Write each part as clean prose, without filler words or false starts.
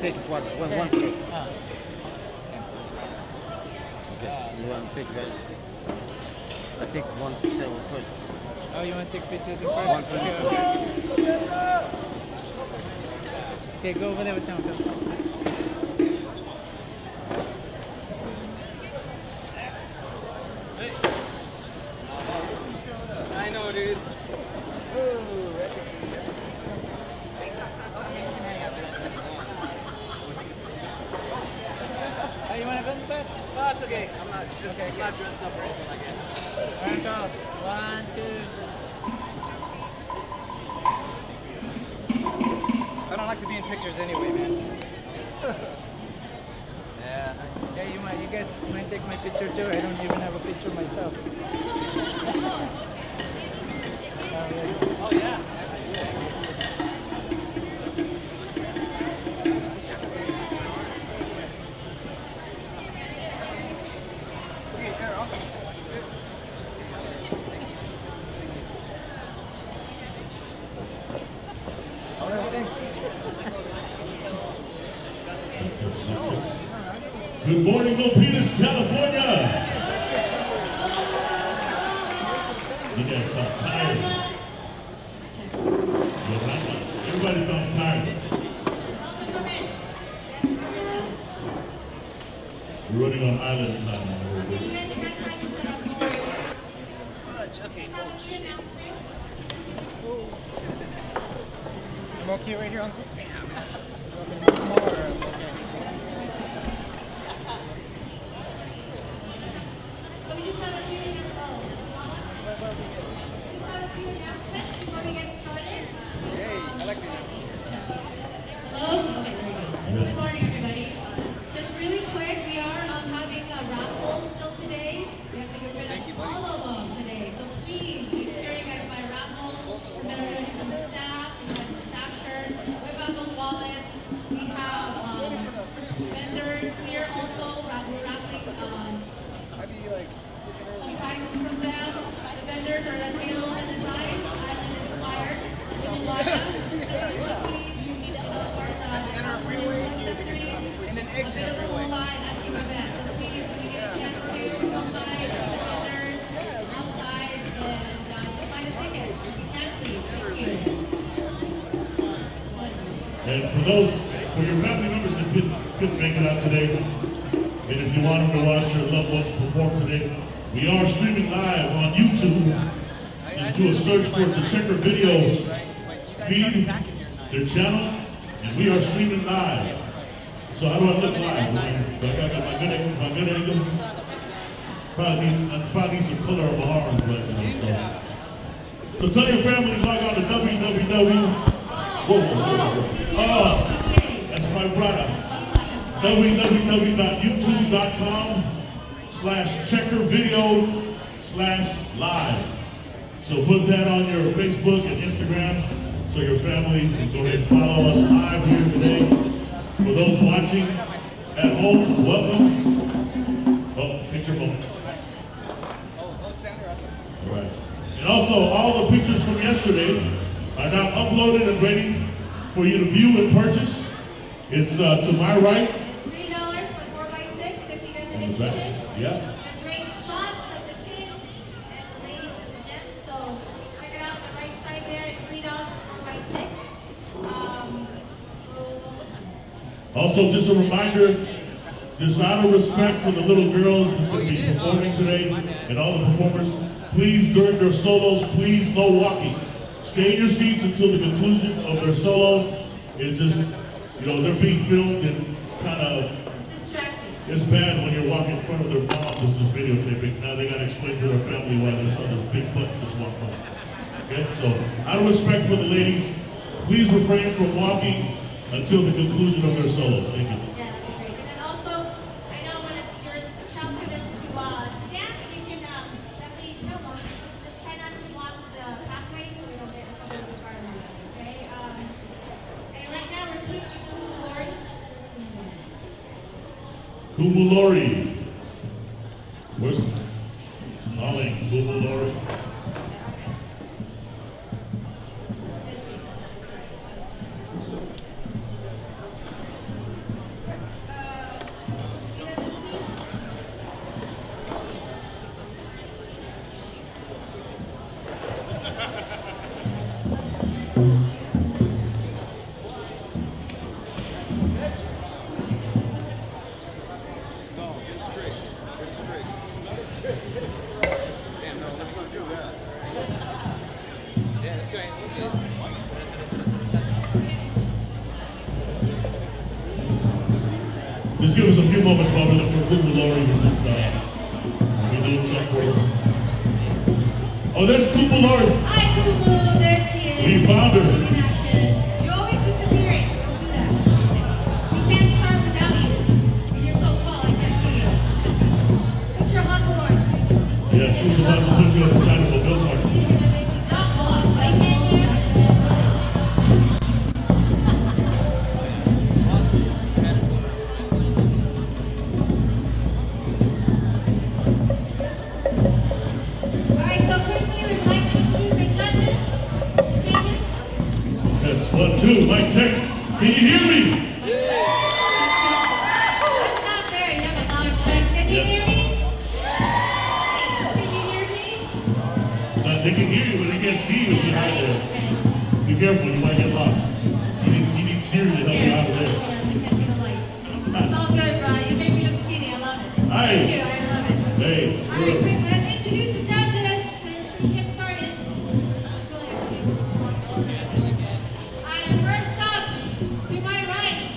take one first. Okay, you want to take that? I take one picture first. Oh, you want to take pictures first? One first. Okay, go over there with them. I know, dude. Oh, you want to go back? No, it's okay. I'm not dressed up or anything like that. Alright, go. 1, 2. I don't like to be in pictures anyway, man. Yeah. Yeah, you guys might take my picture too. I don't even have a picture myself. Oh, yeah. Good morning, Milpitas, California. You guys sound tired. Everybody sounds tired. We're running on island time. I'm okay right here, Uncle? So we just have a few announcements before we get started. Yay, I like that. Hello? Okay, there we go. Good morning, everybody. Just really quick, we are having a raffle still today. We have to get rid of all of them today. So please make sure you guys buy raffles. Remember from the staff, you have the staff shirt, whip out those wallets. We have vendors here also. We're raffling some prizes from them. The vendors are at Halo and Designs, Island Inspired, Tijuana, Cookies, of course, accessories, available by that team event. So please, when you get a chance to come by and see the vendors outside and just buy the tickets. If you can, please. Thank you. And for your family members that couldn't make it out today, and if you want them to watch your loved ones perform today, we are streaming live on YouTube. Just do a search for the Checker Video feed, their channel, and we are streaming live. So how do I look live? Do I got my good angle? Probably need some color on my arms right now. So tell your family to log on to www. Oh, that's my brother. www.youtube.com/checkervideo/live. So put that on your Facebook and Instagram so your family can go ahead and follow us live here today. For those watching at home, welcome. Oh, picture moment. All right. And also, all the pictures from yesterday are now uploaded and ready for you to view and purchase. It's to my right. $3 for 4x6 if you guys are interested. Yeah. And great shots of the kids and the ladies and the gents. So check it out on the right side there. It's $3 for 4x6. Also, just a reminder, just out of respect for the little girls who's going to be performing today and all the performers, please, during their solos, please no walking. Stay in your seats until the conclusion of their solo. It's just, they're being filmed and it's kind of, It's distracting. it's bad when you're walking in front of their mom. This is videotaping. Now they got to explain to their family why they saw this big butt just walk by. Okay, so out of respect for the ladies, please refrain from walking until the conclusion of their solos. Thank you. Yeah, that'd be great. And then also, I know when it's your child's turn to dance, you can definitely just try not to block the pathway so we don't get in trouble with the fire marshal. Okay. And right now we're preaching Kumulori. Kumulori. Where's calling Kumulori? Just give us a few moments while we look for Kumu Lori. We're doing something for her. Oh, there's Kumu Lori. Hi, Kumu. There she is. We found her. In action. You're always disappearing. Don't do that. We can't start without you. And you're so tall, I can't see you. Put your hug on so we can see. Yeah, she's about to put you on the side of a bill park. She's gonna make me dog walk. Right, Kenya? Alright, so quickly we'd like to introduce our judges. You can't hear stuff? That's 1, 2, mic check. Can you hear me? That's not fair. You have a loud voice. Can you Yeah. hear me? Can you hear me? They can hear you, but they can't see you if you're out there. Okay. Be careful, you might get lost. You need Siri to help you out of there. I can't see the light. It's all good, Brian. You make me look skinny. I love it. Hi. Thank you. I love it. Hey, All right, quick. Let's introduce the judges and we get started. I feel like I should be. All right, first up, to my right,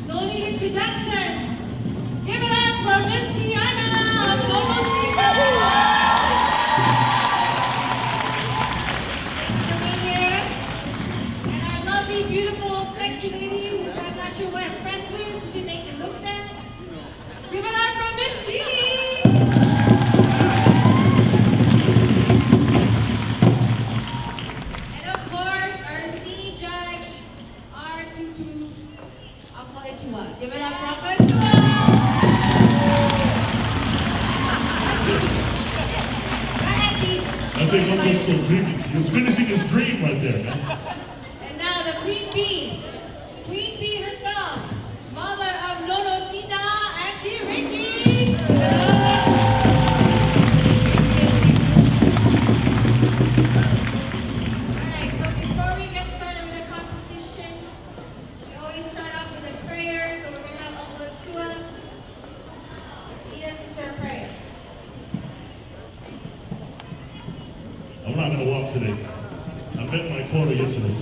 no need introduction. Give it up for Miss Tiana of Monosina. Thank you for being here. And our lovely, beautiful, sexy lady who's I'm not sure what I'm friends with. Does she make me look bad? Give it up for Miss Jeannie. And of course, our esteemed judge, our tutu, Uncle Etua. Give it up for Uncle Etua. That's Jeannie. Not Auntie. I think Uncle's still dreaming. He was finishing his dream right there, man. And now the Queen Bee. Queen Bee herself. Mother of Nonosina, Auntie Ricky. Alright, so before we get started with the competition, we always start off with a prayer. So we're going to have Uncle Etua lead us into a prayer. I'm not going to walk today. I met my quota yesterday.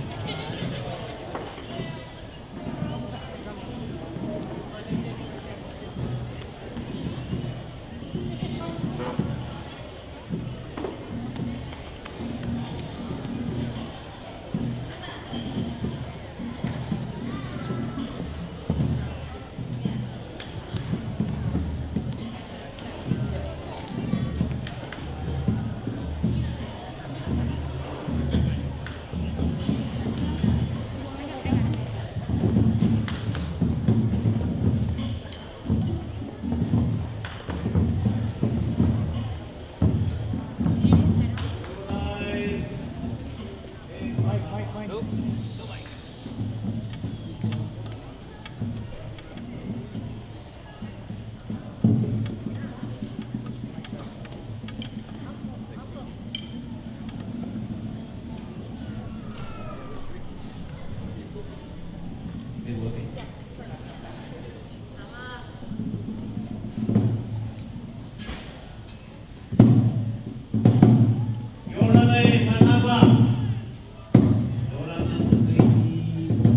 Is it working? Yoranay Manaba. Yoranay Tahiti.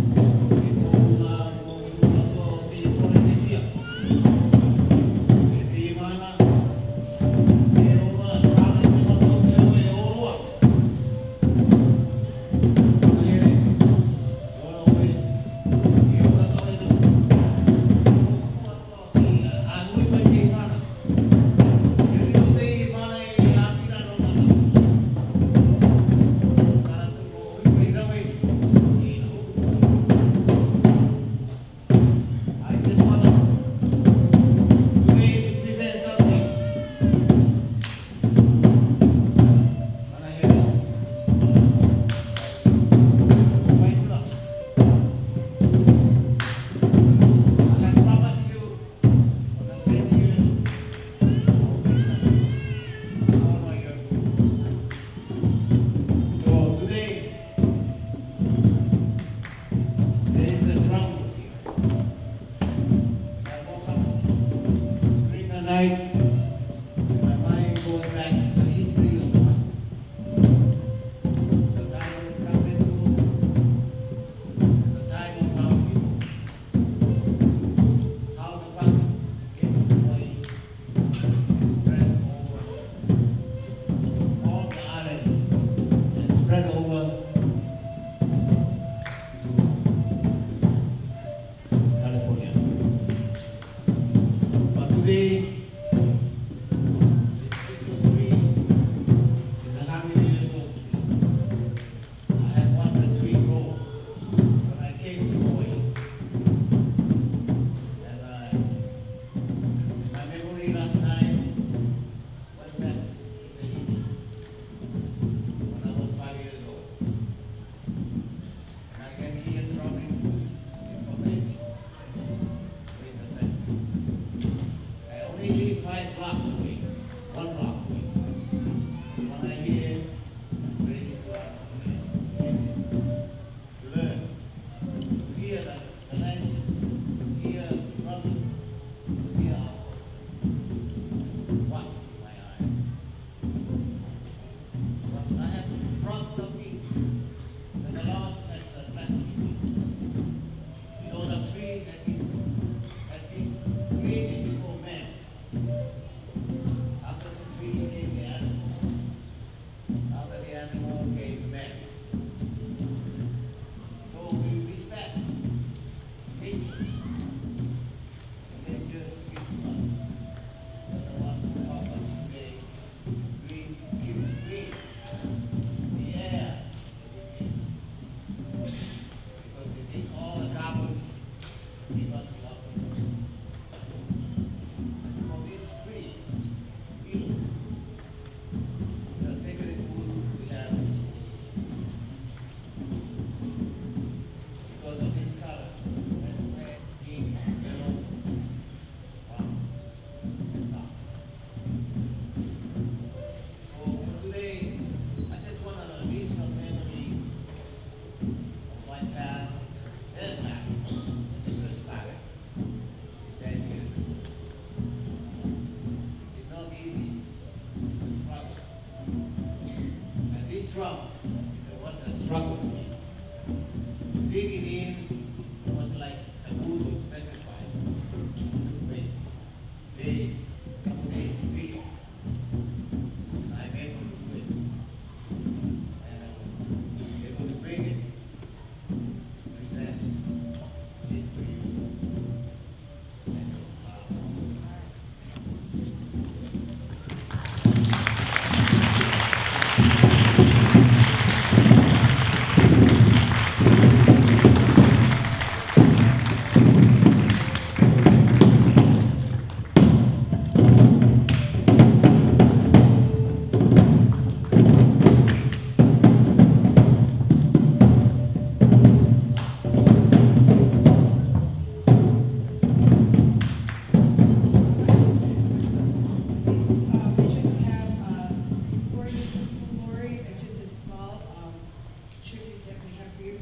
year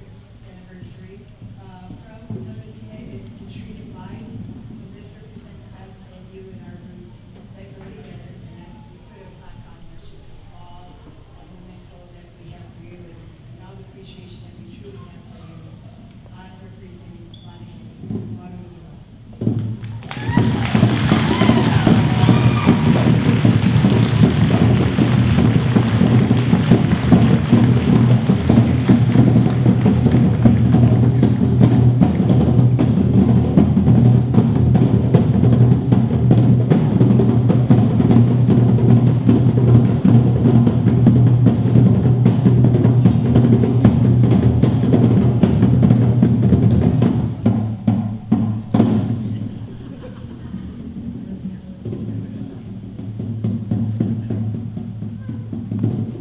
anniversary. From noticing it's the tree of life. So this represents us and you and our roots that grow together. And we put a plaque on there. It's just a small memento that we have for you and all the appreciation that we truly have for you. I'm representing Manahere.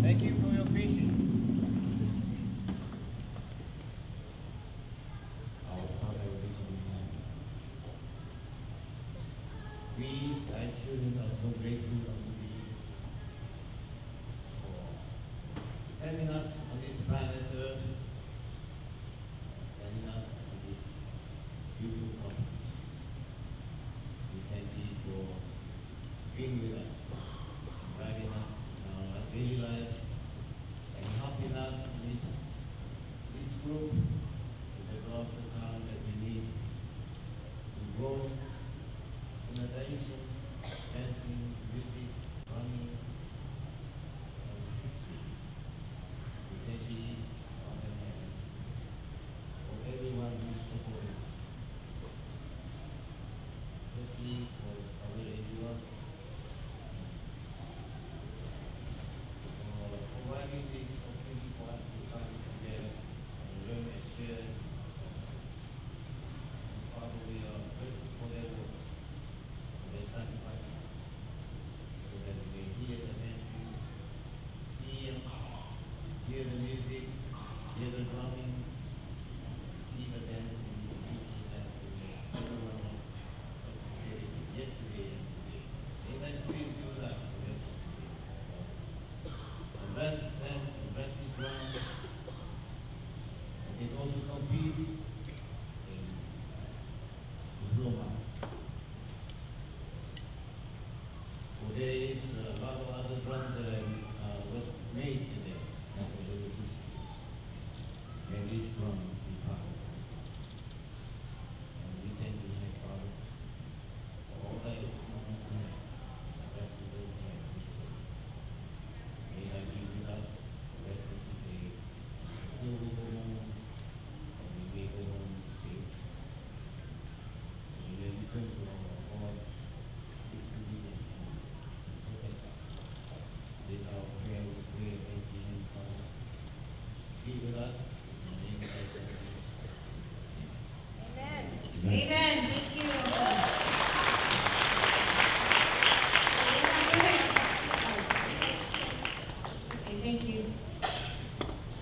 Thank you for your patience. Our Father who is in heaven. We, thy children, are so grateful unto thee for sending us on this planet Earth, sending us to this beautiful competition. We thank thee for being with us, guiding us in our daily lives, and helping us in this group to develop the talent that we need to grow in attention, dancing, music, running, and history. We thank thee, Father in heaven, for everyone who is supporting us, especially for our everyone, for providing this opportunity for us to come together and learn and share. And Father, we are grateful for their work, for their sacrifice for us, so that we may hear the dancing, see and hear the music, hear the drumming, see the dancing, the beautiful dancing that everyone has participated in yesterday and today. May thy Spirit be with us the rest of the day. And bless them, and bless this round, and they go to compete in Roma. For there is a lot of other drum that was made today as a little history. And this drum be proud of. And we thank you, Heavenly Father, for all that you have done, the best of the day this day. May thy be with us the rest of this day until we go home, and we may go home safe. And we may return to our Lord peacefully and protect us. This is our prayer. We pray, thank you, Heavenly Father. Be with us in the name of thy Son, Jesus Christ. Amen. Amen. Amen. Thank you. Okay, thank you.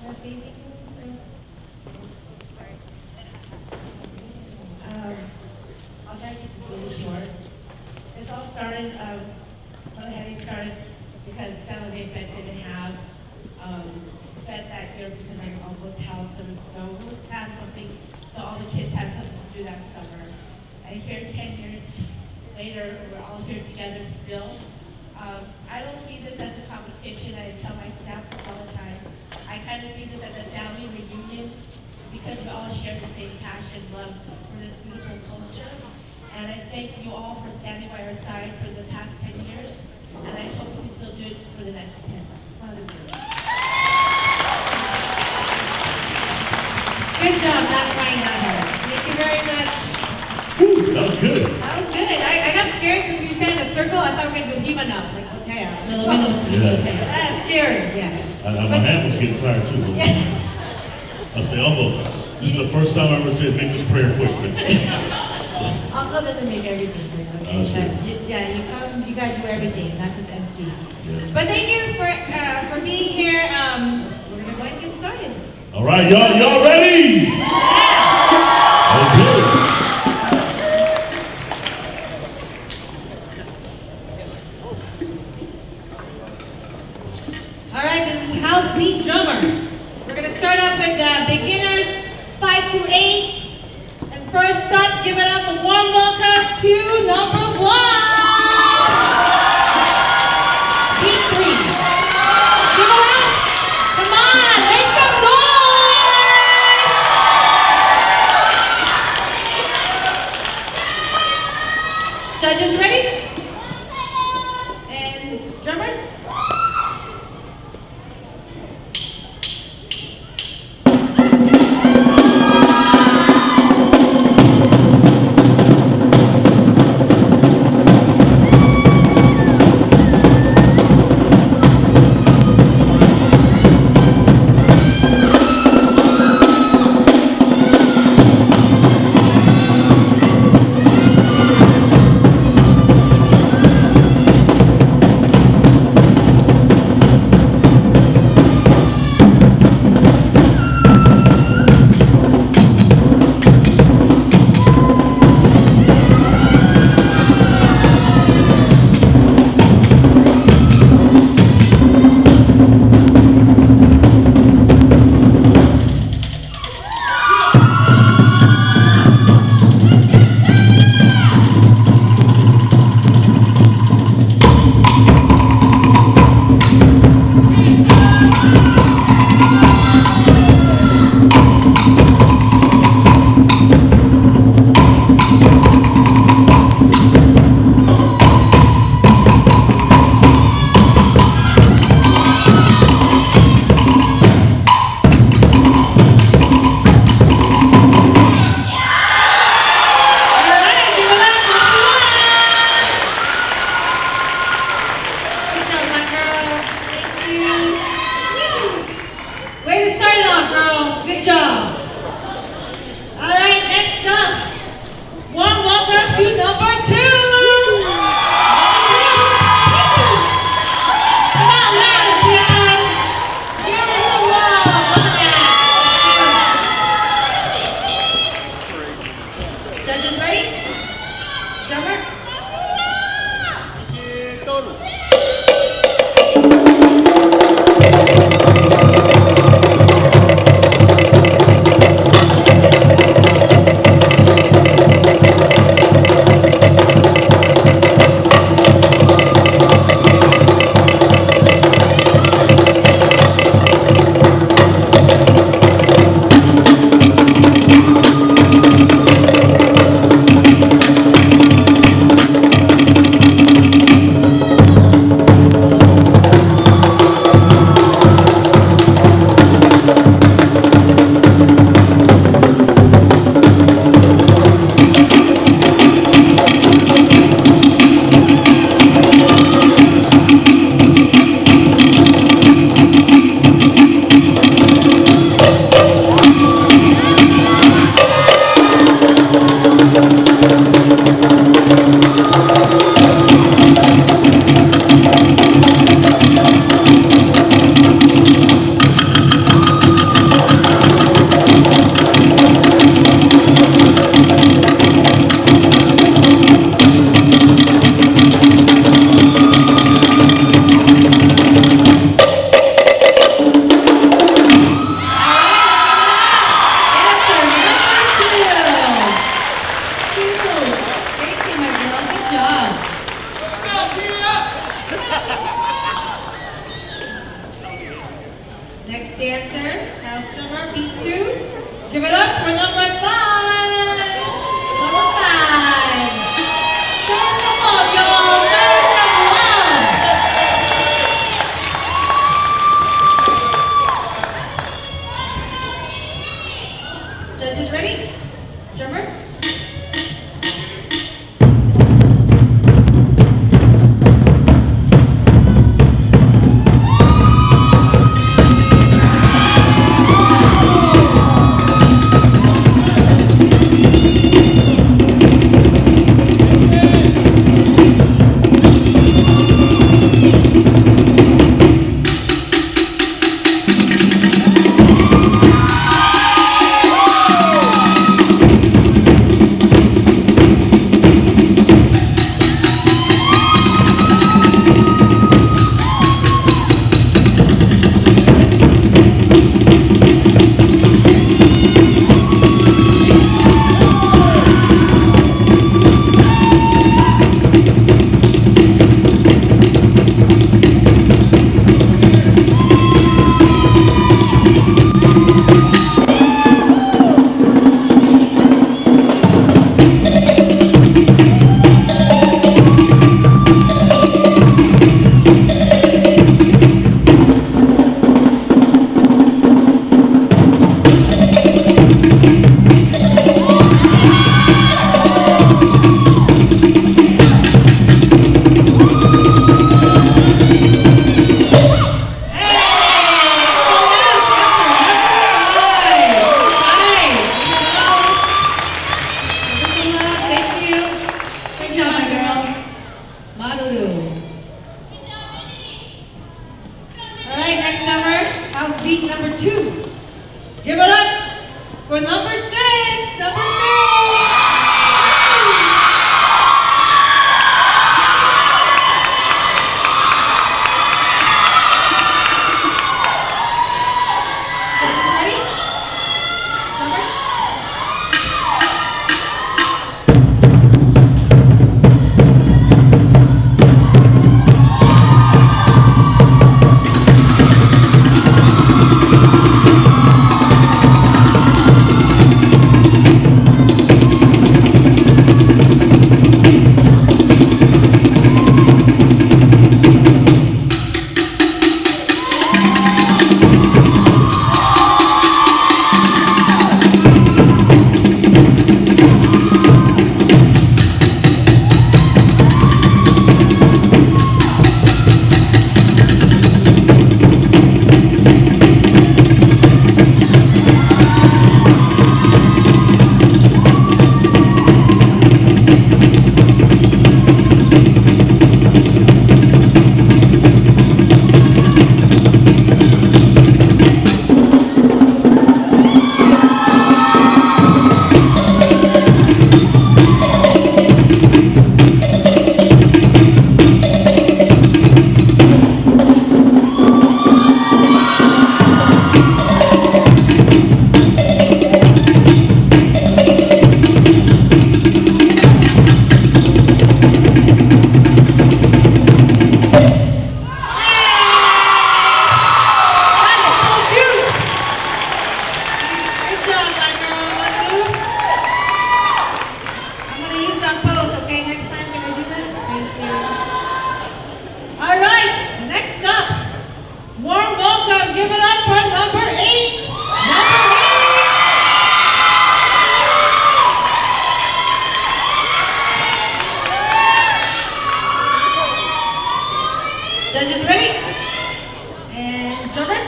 Want to say anything? I'll try to keep this really short. This all started, Manahere started because San Jose Fed didn't have Fed that year because of my uncle's house, so let's have something, so all the kids have something to do that summer. And here 10 years later, we're all here together still. I don't see this as a competition. I tell my staff this all the time. I kind of see this as a family reunion because we all share the same passion, love for this beautiful culture. And I thank you all for standing by our side for the past 10 years. And I hope we can still do it for the next 10. Good job not crying out her. Thank you very much. Whew, that was good. That was good. I got scared because we stand in a circle. I thought we were going to do Hiva now. Like, Otea. Yeah. That's scary, yeah. My hand was getting tired too. I said, Uncle, this is the first time I ever said make this prayer quick. Uncle doesn't make everything. Okay? That's good. Yeah, you come, you guys do everything, not just MC. Yeah. But thank you for being here. We're going to go ahead and get started. All right, y'all ready? Okay. All right, this is House Beat Drummer. We're going to start off with beginner to 8. And first up, give it up a warm welcome to number 1. B3. Give it up. Come on, make some noise. Judges ready? And drummers? Give it up for number 5. Number 5. Show her some love, y'all. Show her some love. Judges ready? Drummer? For number 6, number 6. Judges ready? Jumpers? Judges ready? And drummers?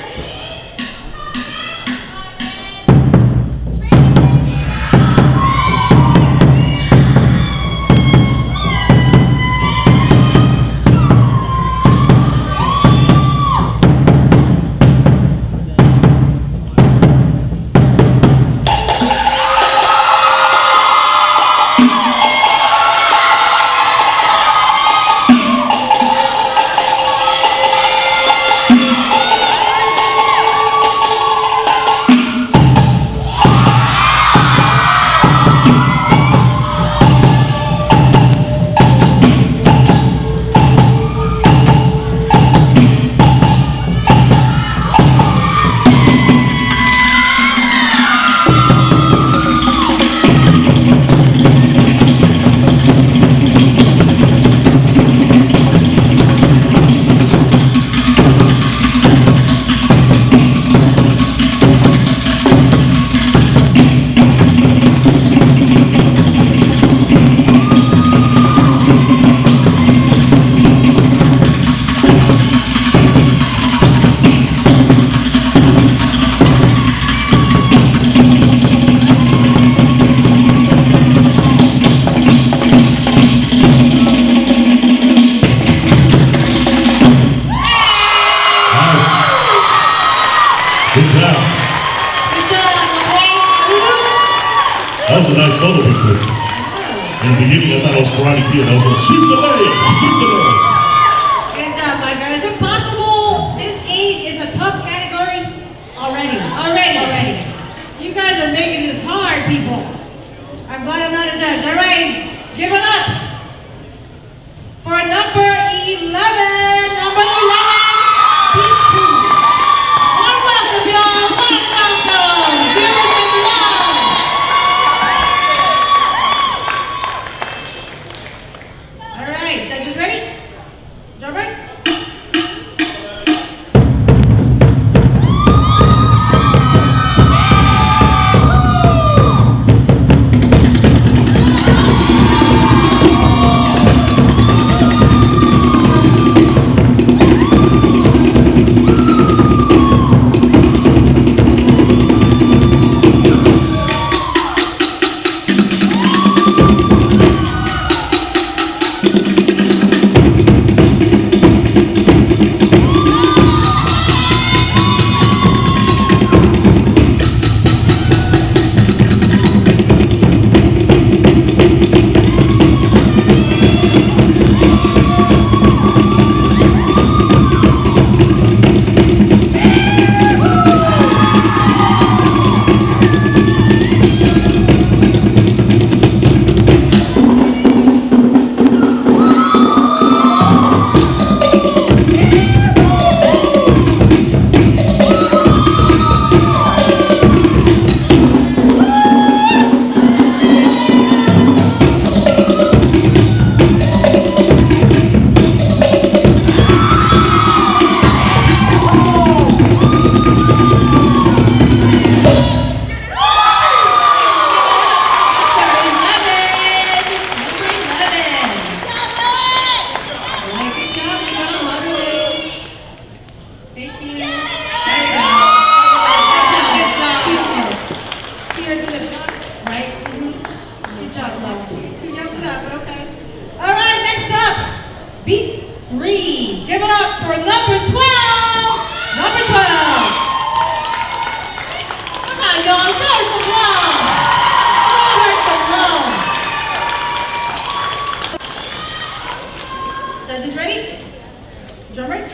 That was a nice solo we put. In the beginning, I thought I was Karate Kid. I was going to sweep the leg, sweep the leg. Good job, my girl. Is it possible this age is a tough category? Already. You guys are making this hard, people. I'm glad I'm not a judge. All right, give it up for number 11. Number 11, P2. One welcome, y'all. One welcome. Give us some love. All right, judges ready? Drummers? gotta do this, huh? right? Good job, Mom. Too young for that, but okay. All right, next up, beat 3. Give it up for number 12. Number 12. Come on, y'all, show her some love. Show her some love. Judges ready? Drummers?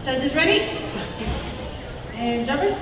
Judges ready? And jumpers?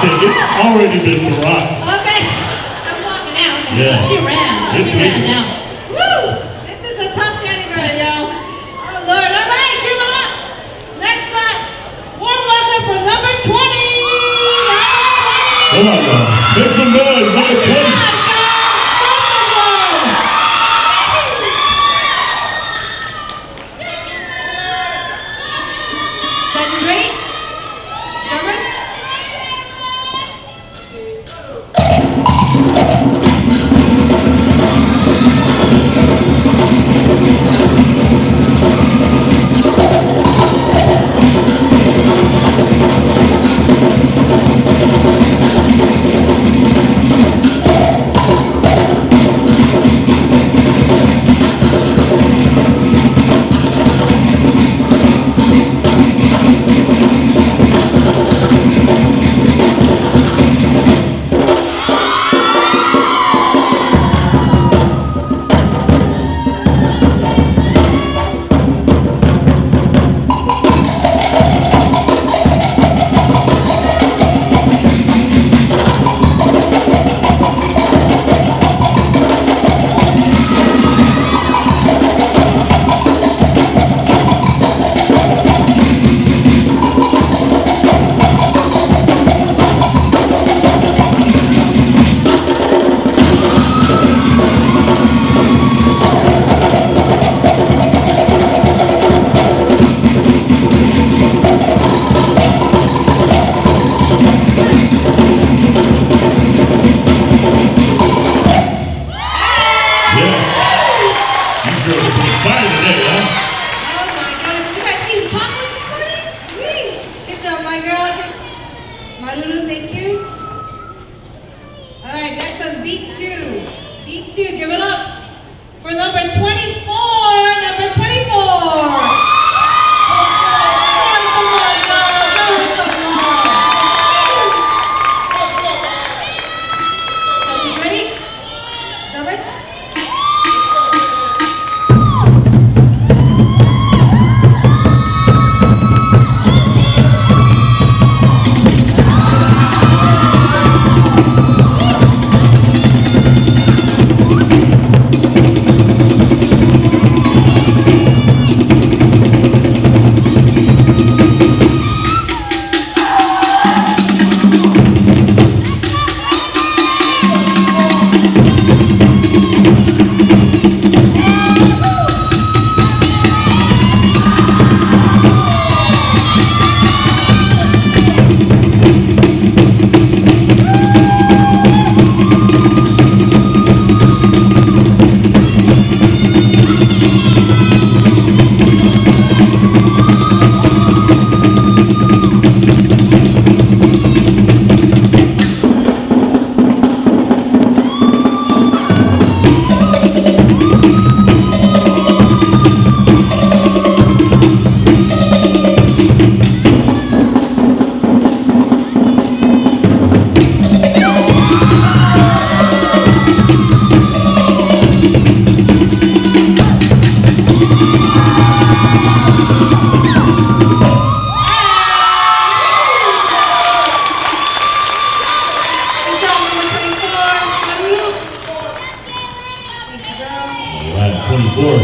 said, it's already been brought. Okay, I'm walking out now. Yeah. She ran. It's She ran legal. out. Woo! This is a tough category, y'all. Oh, Lord. All right, give it up. Next up, warm welcome for number 20. Come on, y'all. Make some noise, number 20. Show some love. Judges ready? Drummers?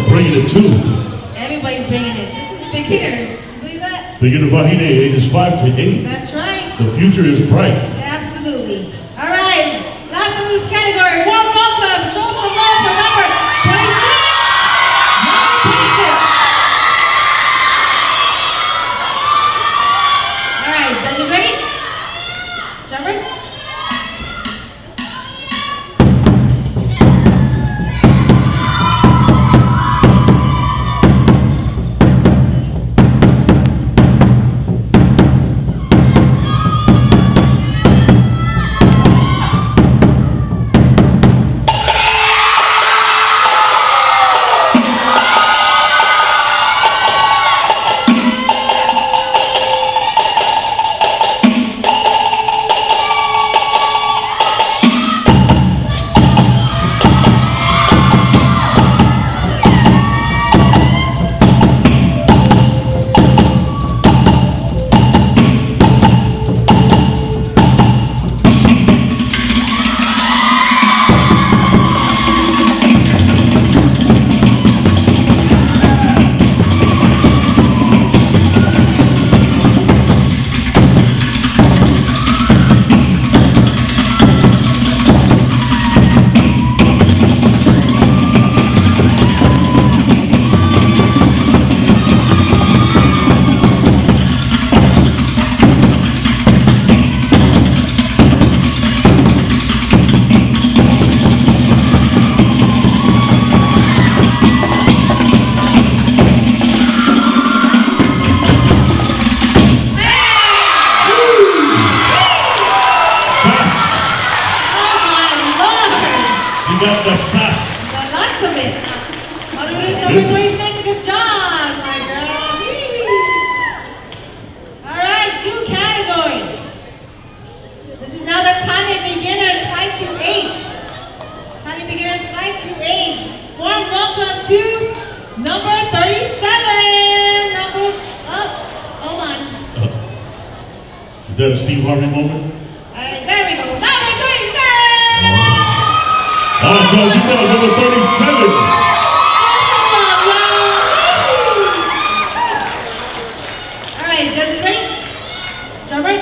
bringing it too. Everybody's bringing it. This is beginners. Can you believe that? Beginner Vahine, ages 5 to 8. That's right. The future is bright. Absolutely. All right. Last one in this category. Warm welcome. Show some love for number 26. Number 26. All right. Judges ready? Drummers? She got the sass. Got lots of it. Maruru number 26, good job, my girl. Whee! All right, new category. This is now the Tane Beginners 5 to 8. Tane Beginners 5 to 8. Warm welcome to number 37. Hold on. Is that a Steve Harvey moment? There we go. Number 37. All right, y'all, give it up, number 37. Show some love, y'all. All right, judges ready? Drummer?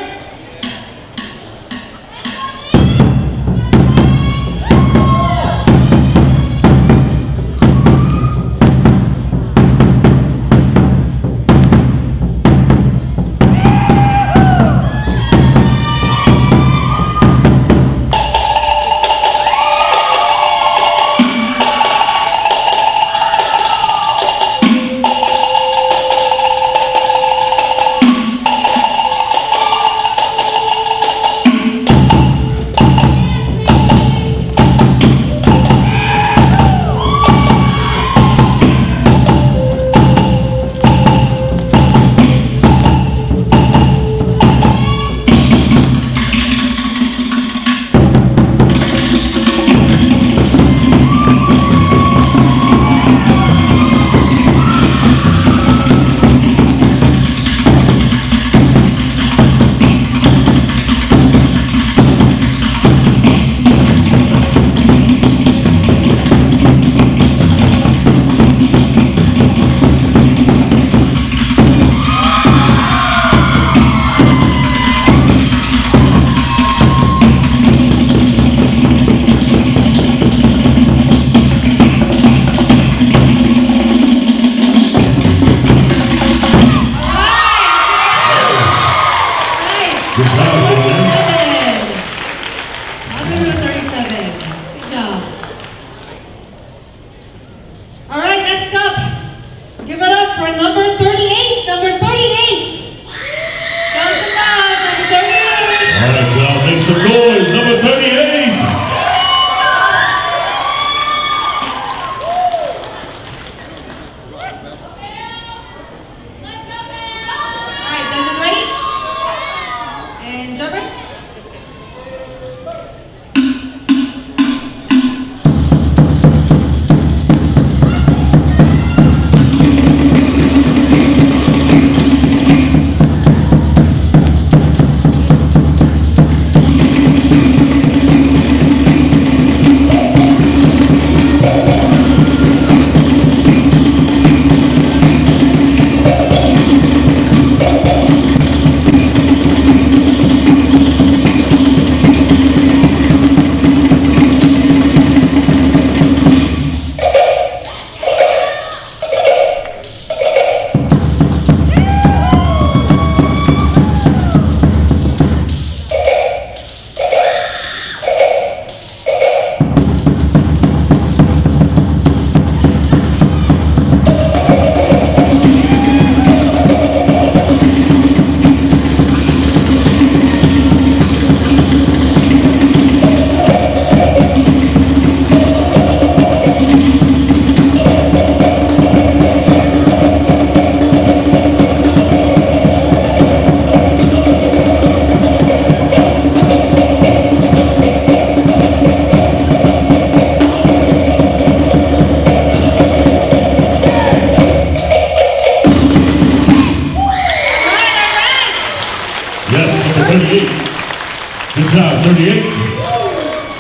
Good job, 38.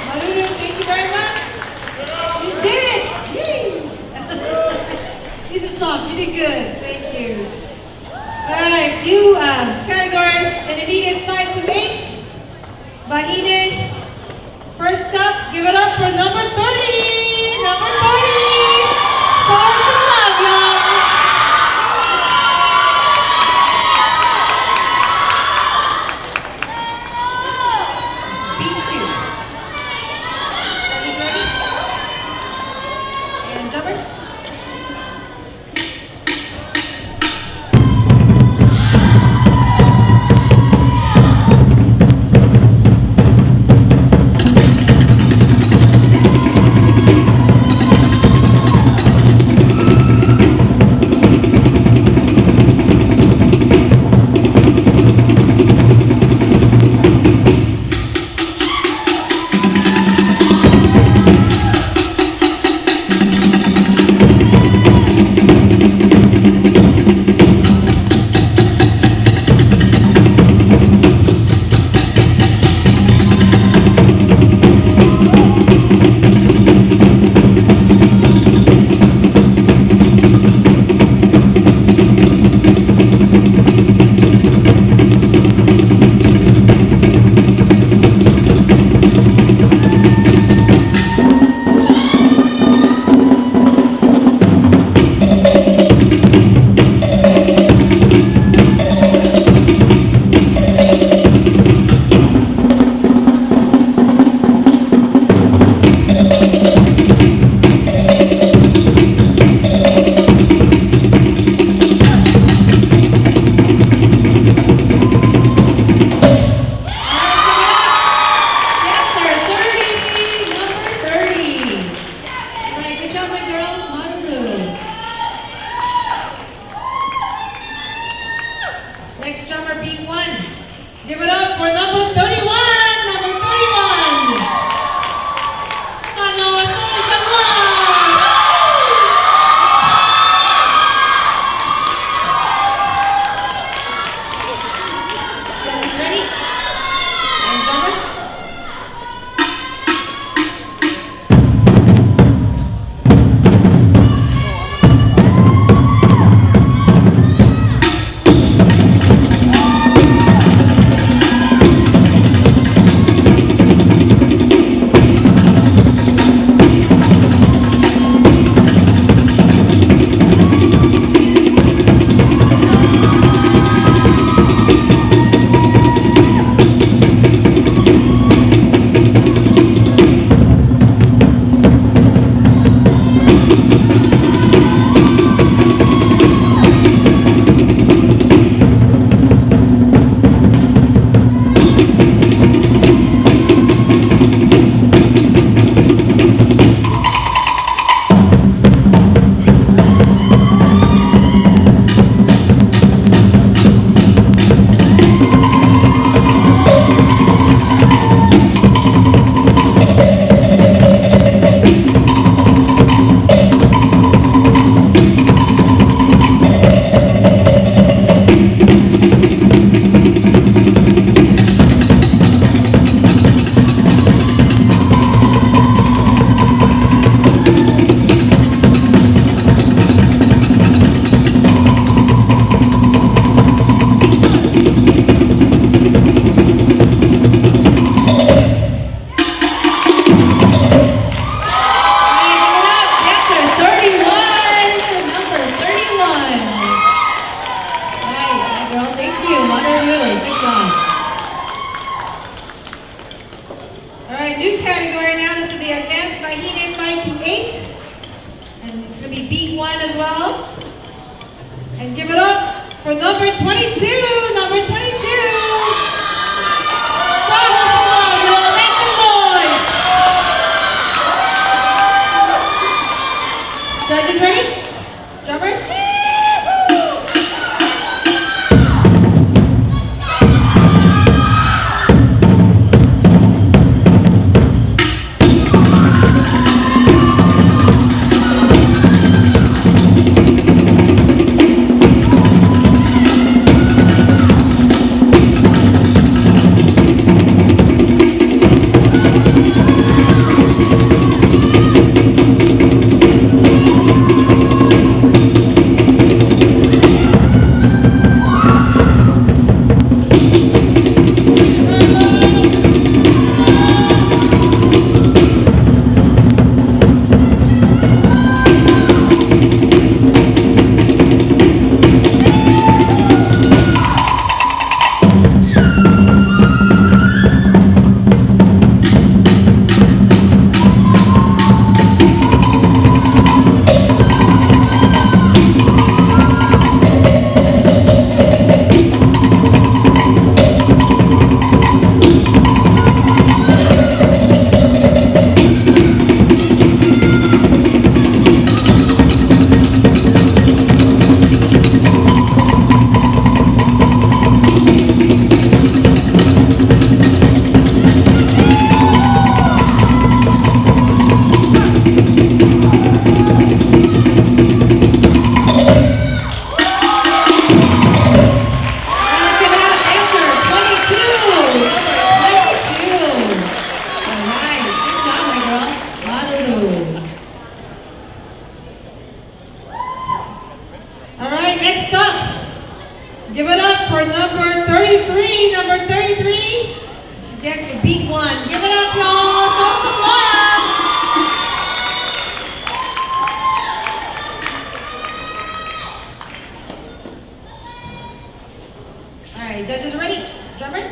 Maruru, thank you very much. You did it. Yay. He's a shock. You did good. Thank you. All right, new category, intermediate 5 to 8. Bahine. First up, give it up for number 30. Number 30. Show her some love, y'all. one as well. And give it up for number 22. Number 22. Show her some love, y'all. Make some noise. Judges ready? Drummers? Judges ready? Drummers?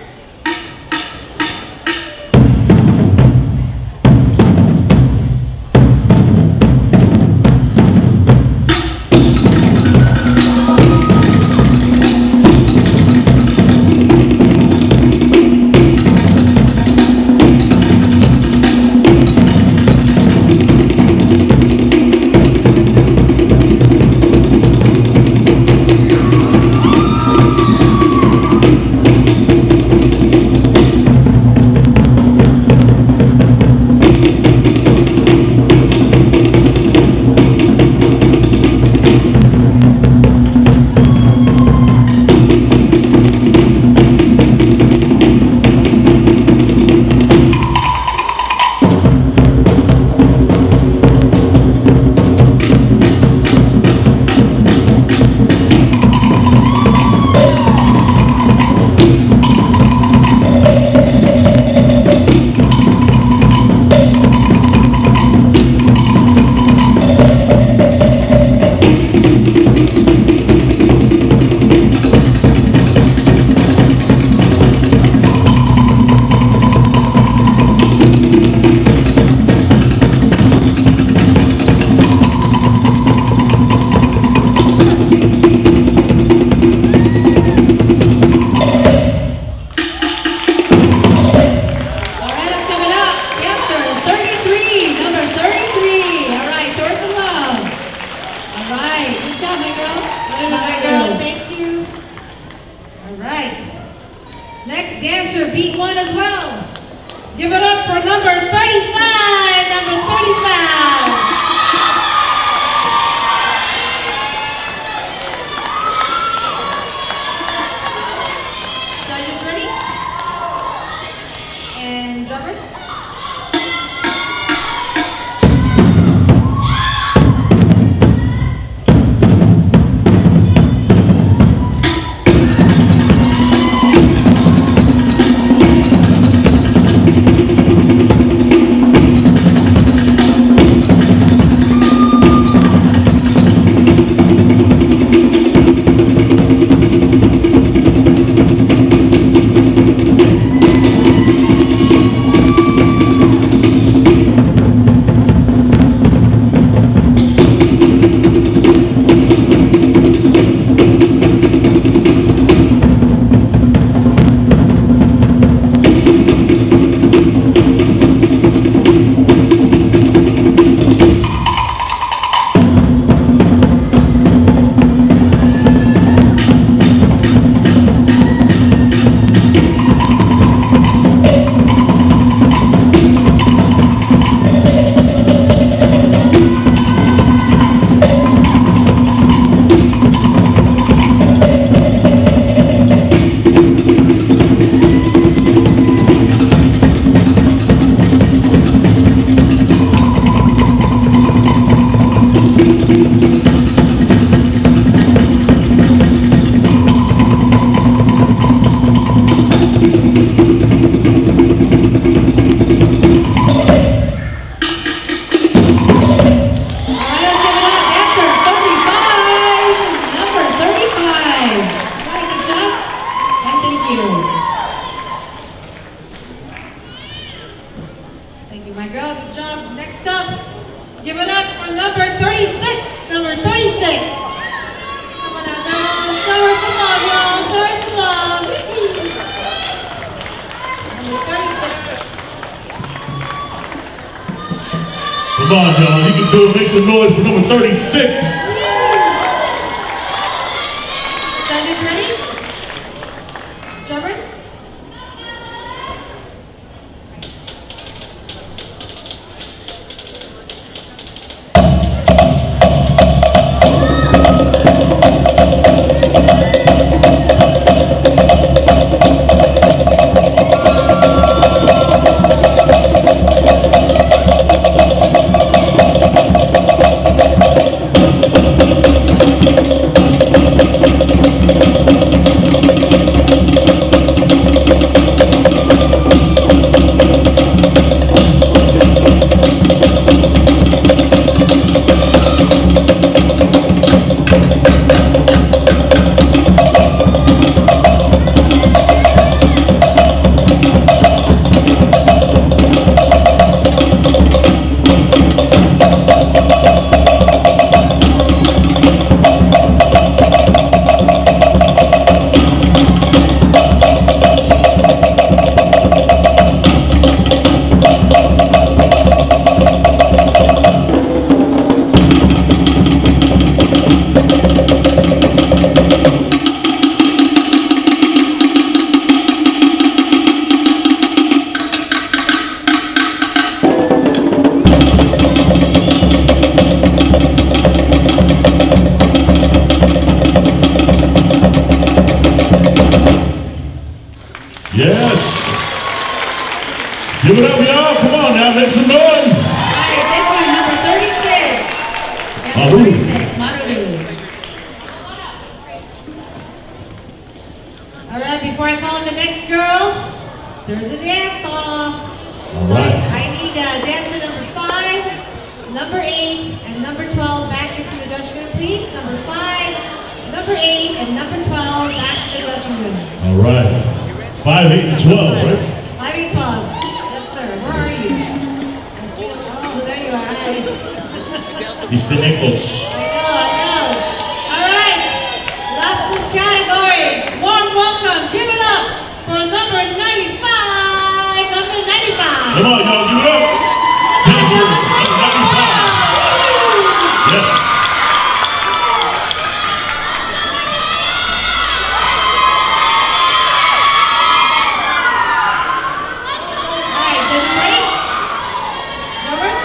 Give it up for number 36. Number 36. Come on now, girl. Show her some love, y'all. Show her some love. Number 36. Come on, y'all. You can do it. Make some noise for number 36. Judges ready? Drummers? Yes. Give it up, y'all. Come on now. Make some noise. All right, thank you. Number 36. Yes, Maru. 36. Maru. All right, before I call the next girl, there's a dance off. All So right. I need dancer number 5, number 8, and number 12 back into the dressing room, please. Number 5, number 8, and number 12 back to the dressing room. All right. 5, 8, and 12, right? 5, 8, 12. Yes, sir. Where are you? Oh, there you are. Hi. It's the Nichols. I know. All right. Last in this category. Warm welcome. Give it up for number 95. Number 95. Come on, y'all. Give it up. Dancer number 95. Yes. All right, judges ready? Drummers?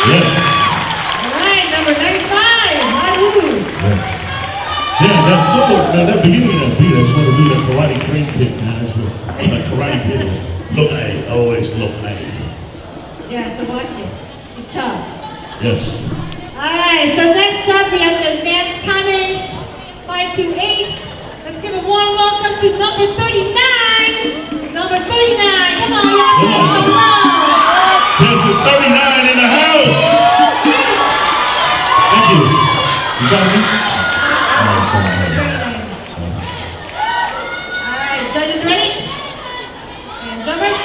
Yes. All right, number 95. Maru. Yes. Yeah, that solo, man, that beginning of that beat, I just want to do that karate crane kick, man. That's what, that karate kick. Look, I always look, I. Yeah, so watch it. She's tough. Yes. All right, so next up we have the advanced timing 528. Let's give a warm welcome to number 39. Number 39. Come on, y'all, show Come on. some love. Dancer 39 in the house. So cute. You talking to me? Number 39. All right, judges ready? And drummers?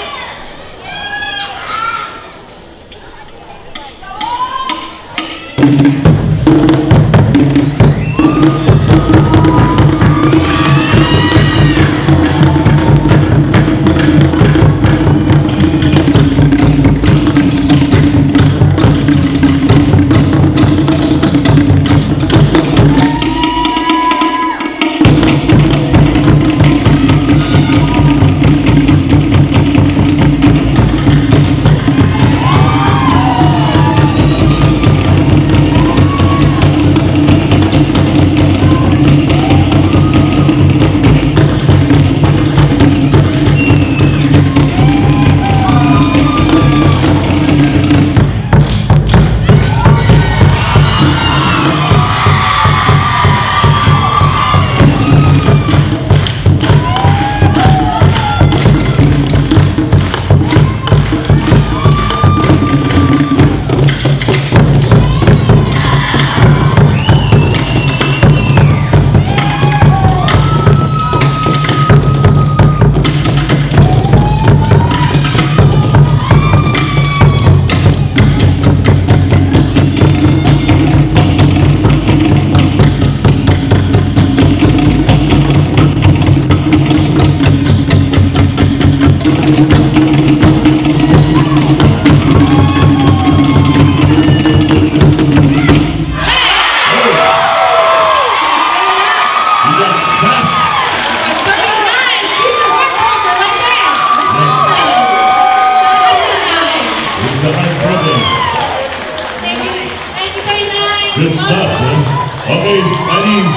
Good stuff, man. Okay, ladies.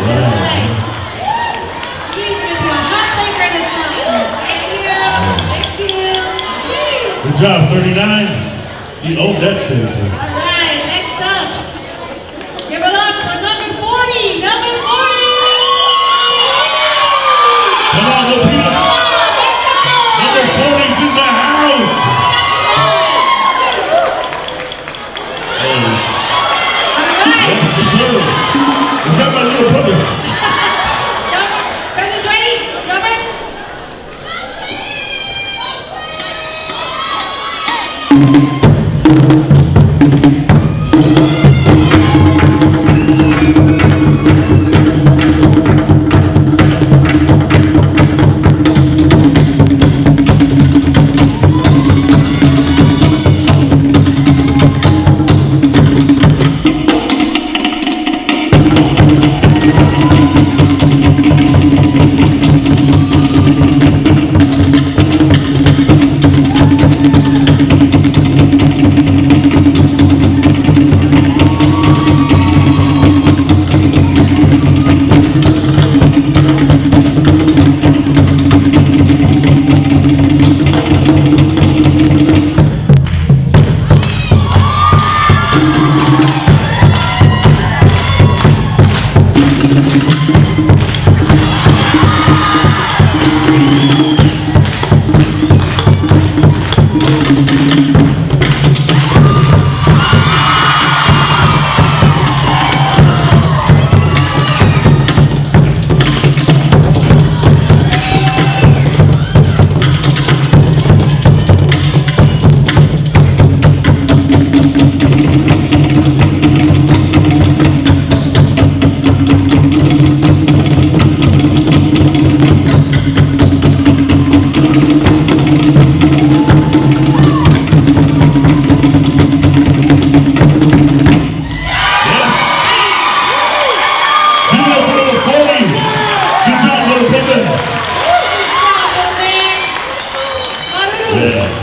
That's right. He's going to be a heartbreaker this one. Thank you. Thank you. Good job, 39. He owned that stage, man. All right, next up. Give it up for number 40. Number 40. Come on, Lopez. Number 40's in the house. Yes, sir. Is that my little brother? Judges ready? Drummers?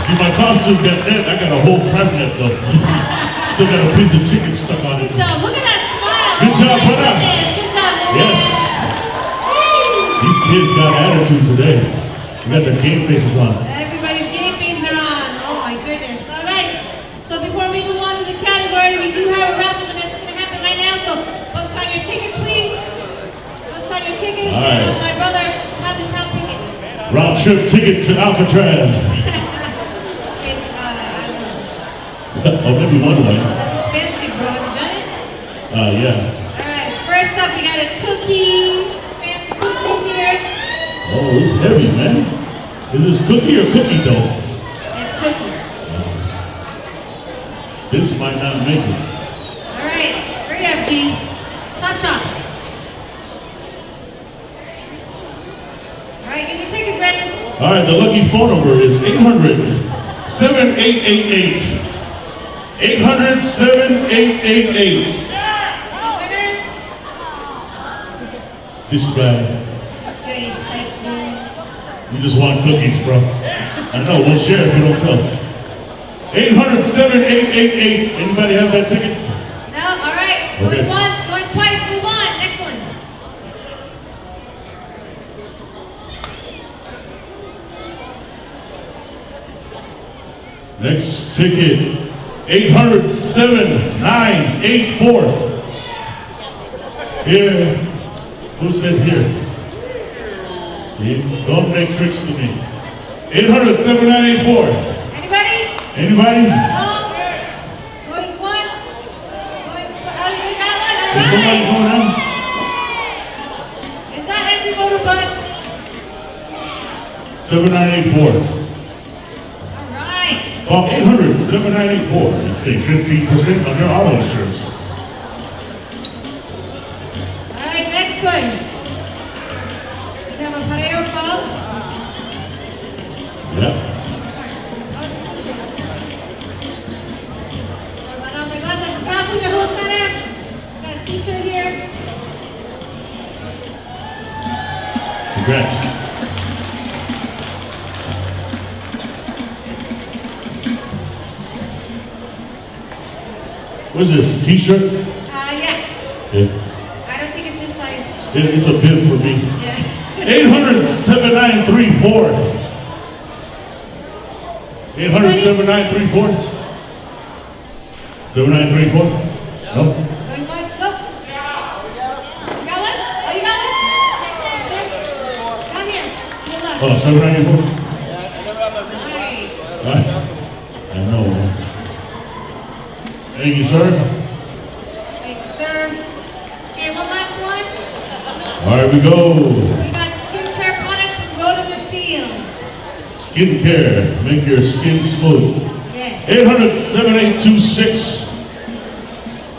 See, my costume got that. I got a whole crab net though. Still got a piece of chicken stuck on it. Good job. Look at that smile. Good job, Oh my brother. goodness. Good job, man. Yes. These kids got attitude today. They got their game faces on. Everybody's game faces are on. Oh my goodness. All right. So before we move on to the category, we do have a raffle that's going to happen right now. So bust out your tickets, please. Bust out your tickets. All right. My brother has a proud picket. Round trip ticket to Alcatraz. I don't know. Oh, maybe one night. That's expensive, bro. Have you done it? Yeah. All right, first up, we got a cookies. Fancy cookies here. Oh, it's heavy, man. Is this cookie or cookie dough? It's cookie. This might not make it. All right, hurry up, G. Chop, chop. All right, get your tickets ready. All right, the lucky phone number is 800-7888. 800-7888. Winners. This guy, This guy is like, man. you just want cookies, bro. I know, we'll share if you don't tell. 800-7888. Anybody have that ticket? No, all right. Okay. Going once, going twice, move on. Next one. Next ticket, 800-7984. Here. Who said here? See? Don't make tricks to me. 800-7984. Anybody? Anybody? No. Going once. Going twice. Oh, you got one. All Is somebody right. going on? Is that anti-motor butt? 7984. All right. Call 800-7984 and save 15% on your auto insurance. All right, next one. We have a pareo from. Yep. Oh, it's a t-shirt. Oh my gosh, I forgot from your whole center. We got a t-shirt here. Congrats. What's this? T-shirt? Yeah. Okay. I don't think it's your size. It's a bib for me. Yeah. 800-7934. 800-7934. 7934? No? Going once, go. You got one? Oh, you got one? Down here. To the left. Oh, 794? Right. I know. Thank you, sir. Thank you, sir. Okay, one last one. All right, we go. We got skincare products from Roden Fields. Skincare. Make your skin smooth. Yes. 800-7826.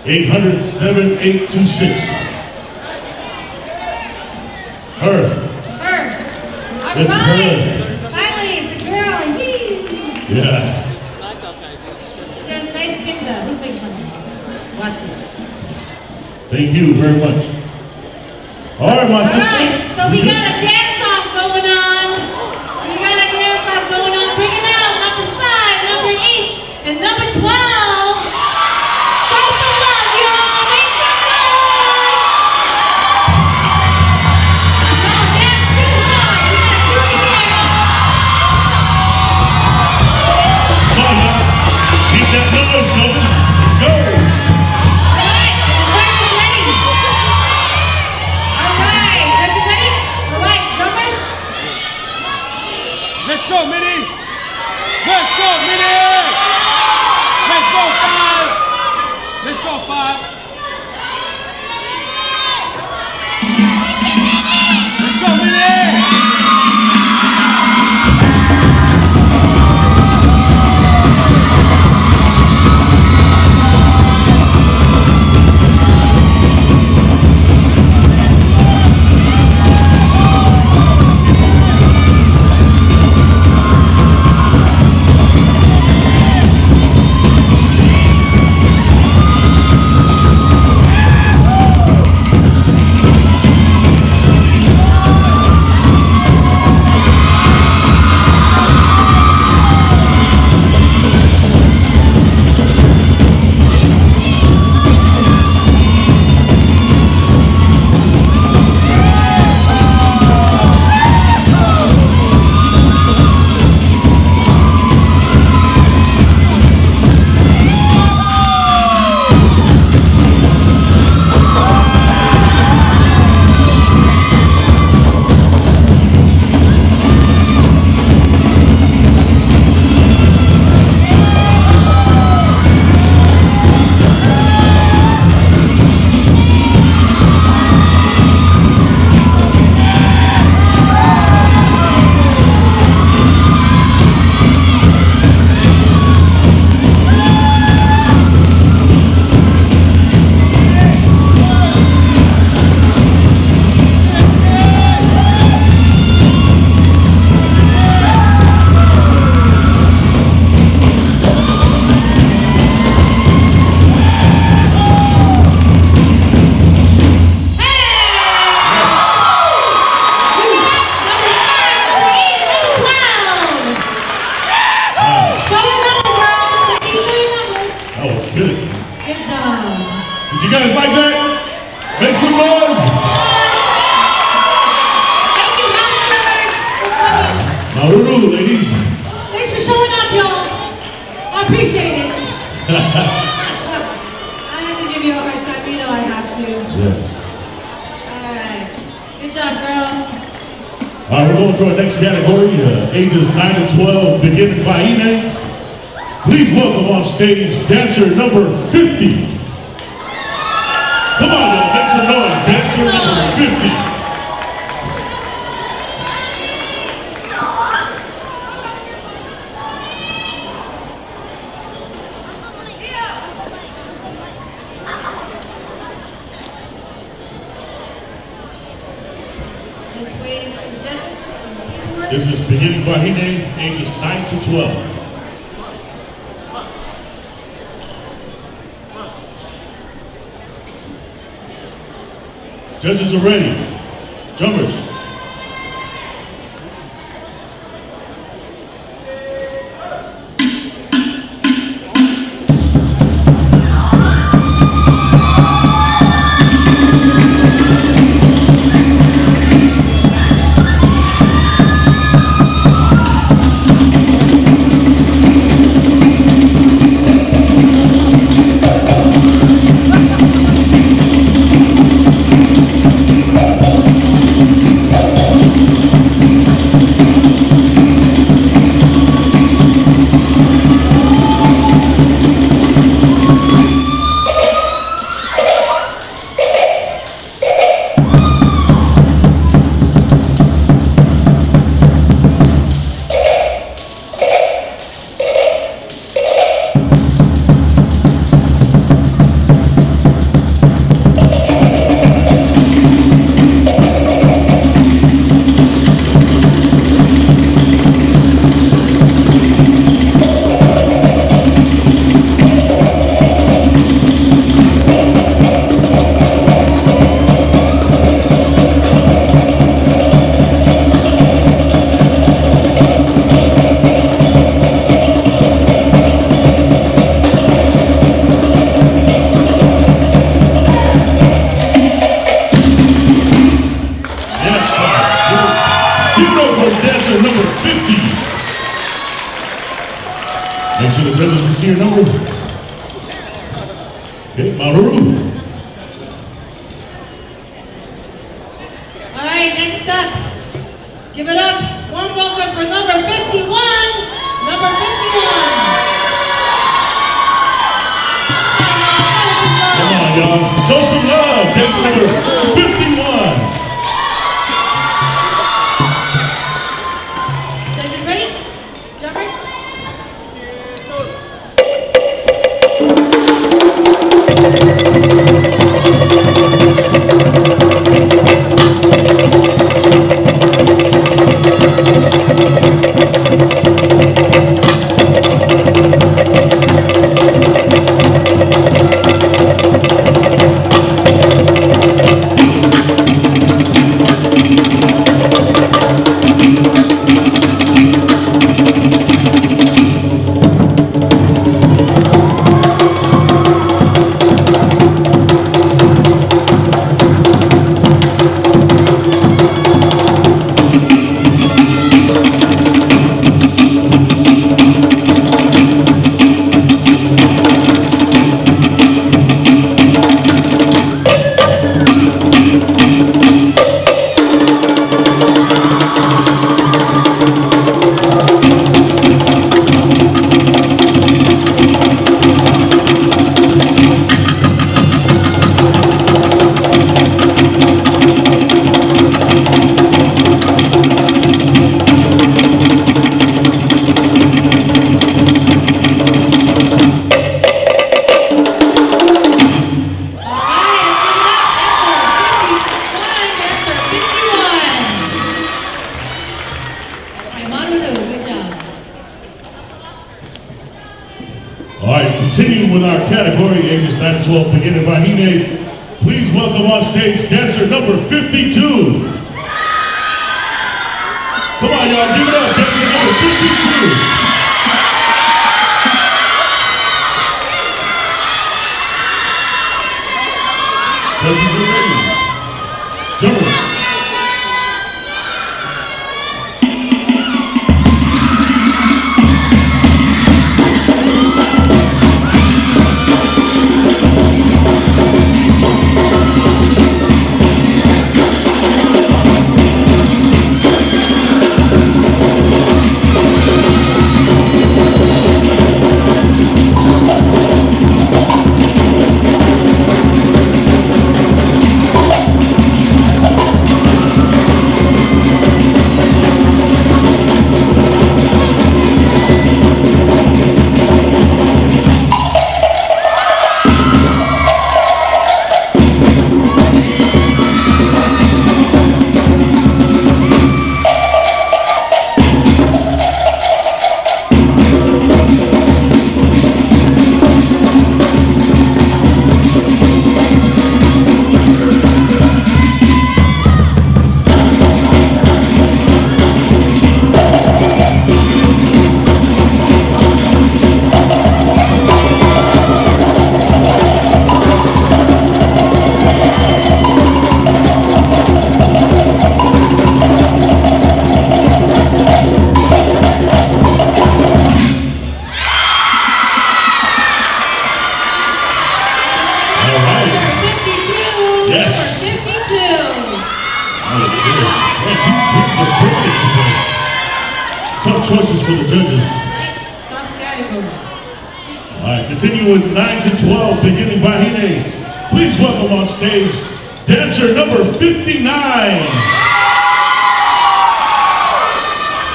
800-7826. Her. Her. All It's right. Finally, it's a girl. Yee. Yeah. She has nice skin though. Who's making fun of her? Watch it. Thank you very much. All right, my All sister. right, so we got a dance-off going on. We got a dance-off going on. Bring him out. Number 5, number 8, and number 12. Show some love, y'all. Make some noise. Don't dance too hard. We gotta do it again. Come on, y'all. Keep that noise going. Let's go. All right, and the judges ready. All right, judges ready? All right, drummers. Let's go, Minnie! Let's go, Minnie! Let's go, 5! Let's go, 5! Let's go, Minnie! Did you guys like that? Make some noise. Thank you, Master, for coming. Mauru, ladies. Thanks for showing up, y'all. I appreciate it. I have to give you a hard time. You know I have to. Yes. All right. Good job, girls. All right, we're going to our next category, ages 9 to 12, beginning by Ine. Please welcome on stage dancer number 50. Come on, y'all, make some noise. Dancer number 50. Just waiting for the judges and the paperwork. This is beginning by Ine, ages 9 to 12. Judges are ready. Jumpers. Make sure the judges can see your number. Okay, Maru. All right, next up, give it up. Warm welcome for number 51. Number 51. Come on, y'all. Show some love. That's number 51. Judges ready? Jumpers? Continuing with our category, ages 9 to 12, beginning by Hine. Please welcome on stage dancer number 52. Come on, y'all, give it up, dancer number 52. Judges are ready. Jumpers. Choices for the judges. Tough category. All right, continue with 9 to 12, beginning Vahine. Please welcome on stage dancer number 59.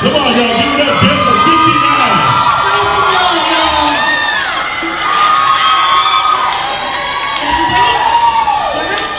Come on, y'all, give it up, dancer 59. Play some love, y'all. Judges ready? Drummers?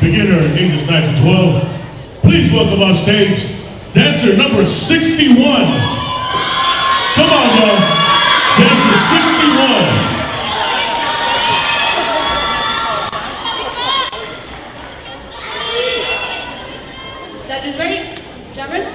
Beginner, ages 9 to 12. Please welcome on stage dancer number 61. Come on, y'all. Dancer 61. Judges ready? Jumpers?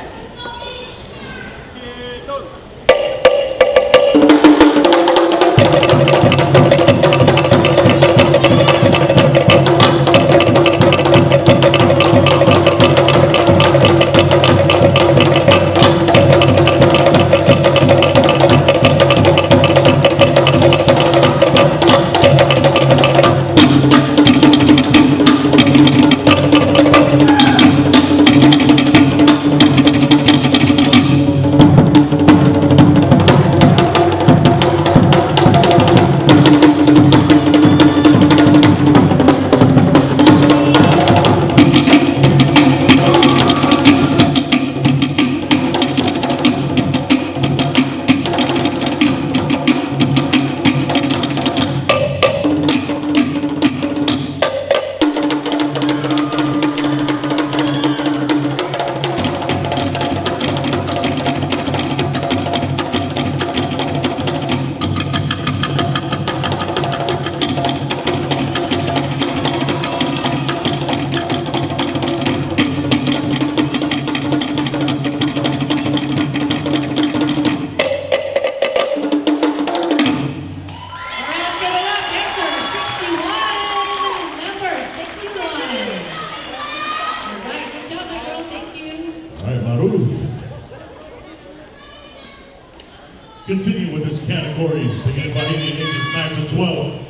continue with this category, beginning by hitting ages 9 to 12.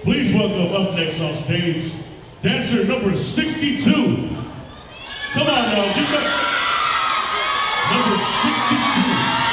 Please welcome up next on stage, dancer number 62. Come on now, give it up. Number 62.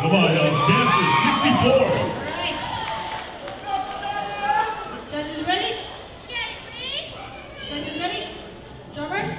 Come on, y'all. Dancer 64. All right. Judges ready? Judges ready? Drummers?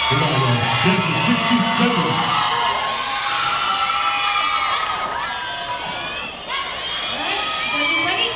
Come on, dancer 67. Judges ready?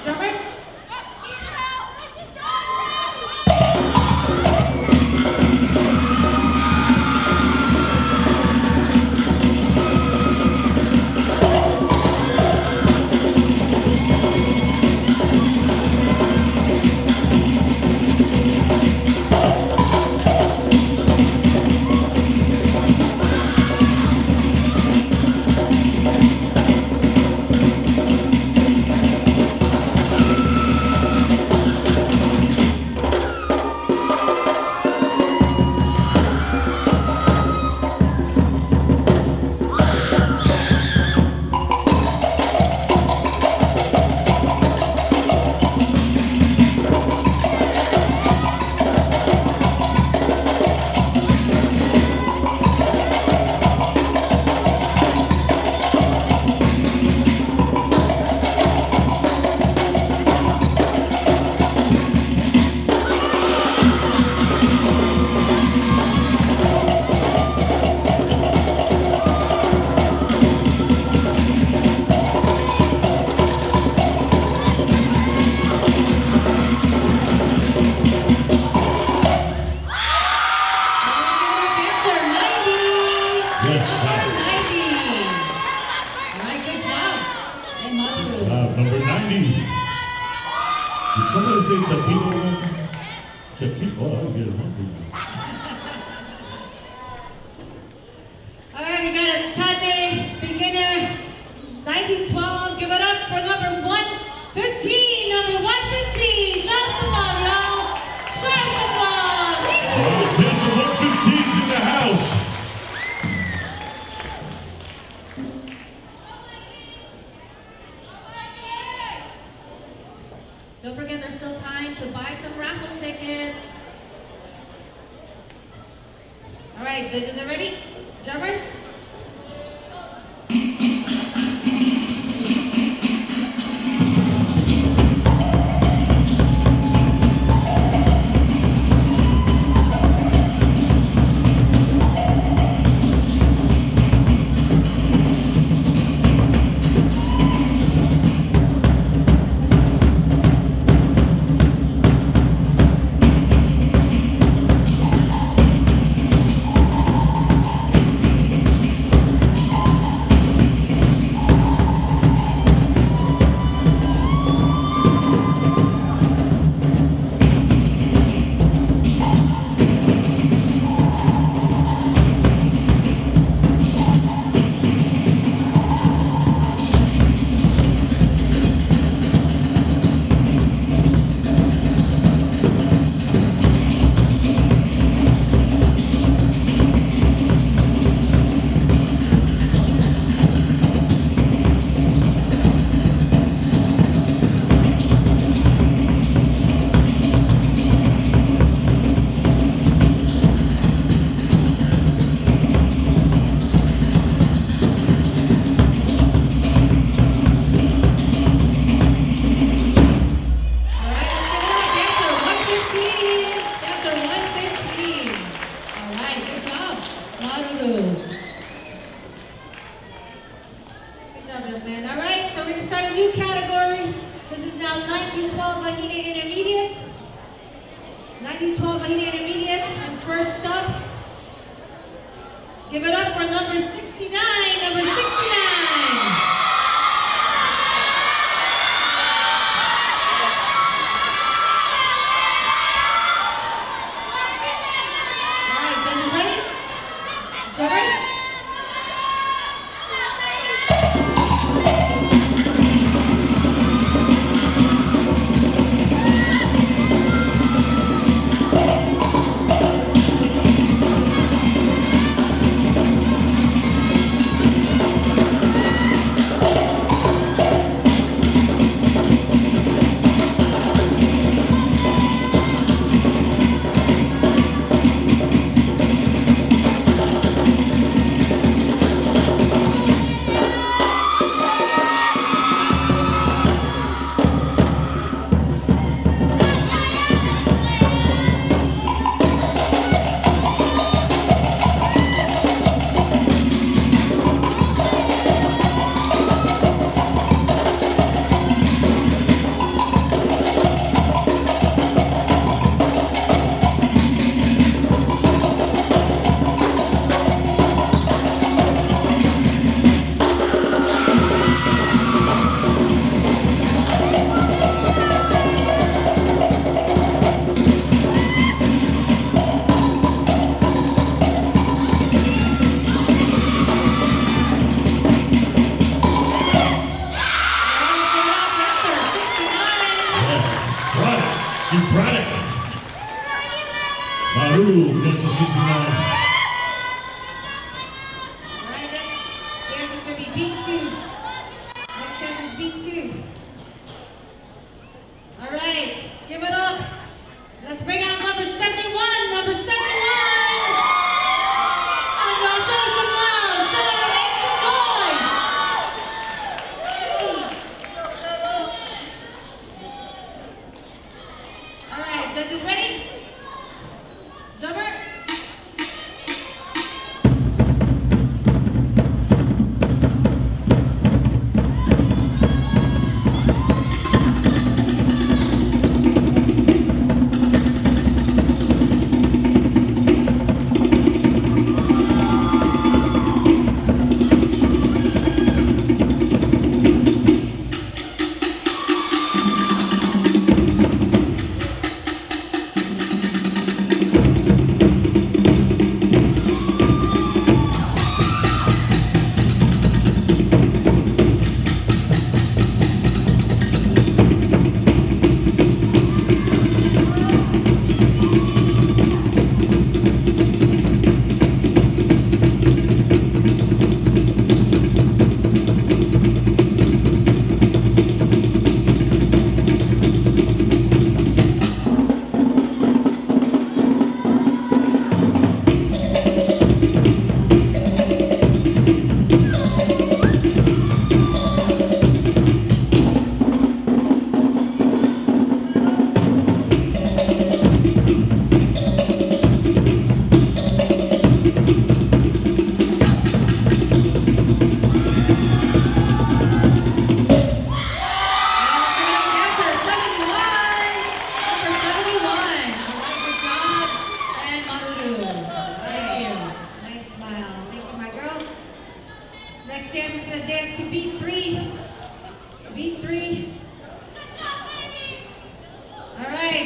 Drummers? Tahiti. Did somebody say tequila? Tequila? Oh, I get hungry. All right, we got a Tande beginner, 1912. Give it up for number 115. Number 115. Show us some love, y'all. Show us some love. There's some 115s in the house. Don't forget, there's still time to buy some raffle tickets. All right, judges are ready? Drummers? Give it up for number 69, number 69. All right, judges ready? Drummers? Maru gets a 69. All right, next dancer's going to be beat 2. Next dancer's beat 2. All right, give it up. Let's bring out number 71, number 71. And y'all show us some love. Show her, make some noise. All right, judges ready? Drummer?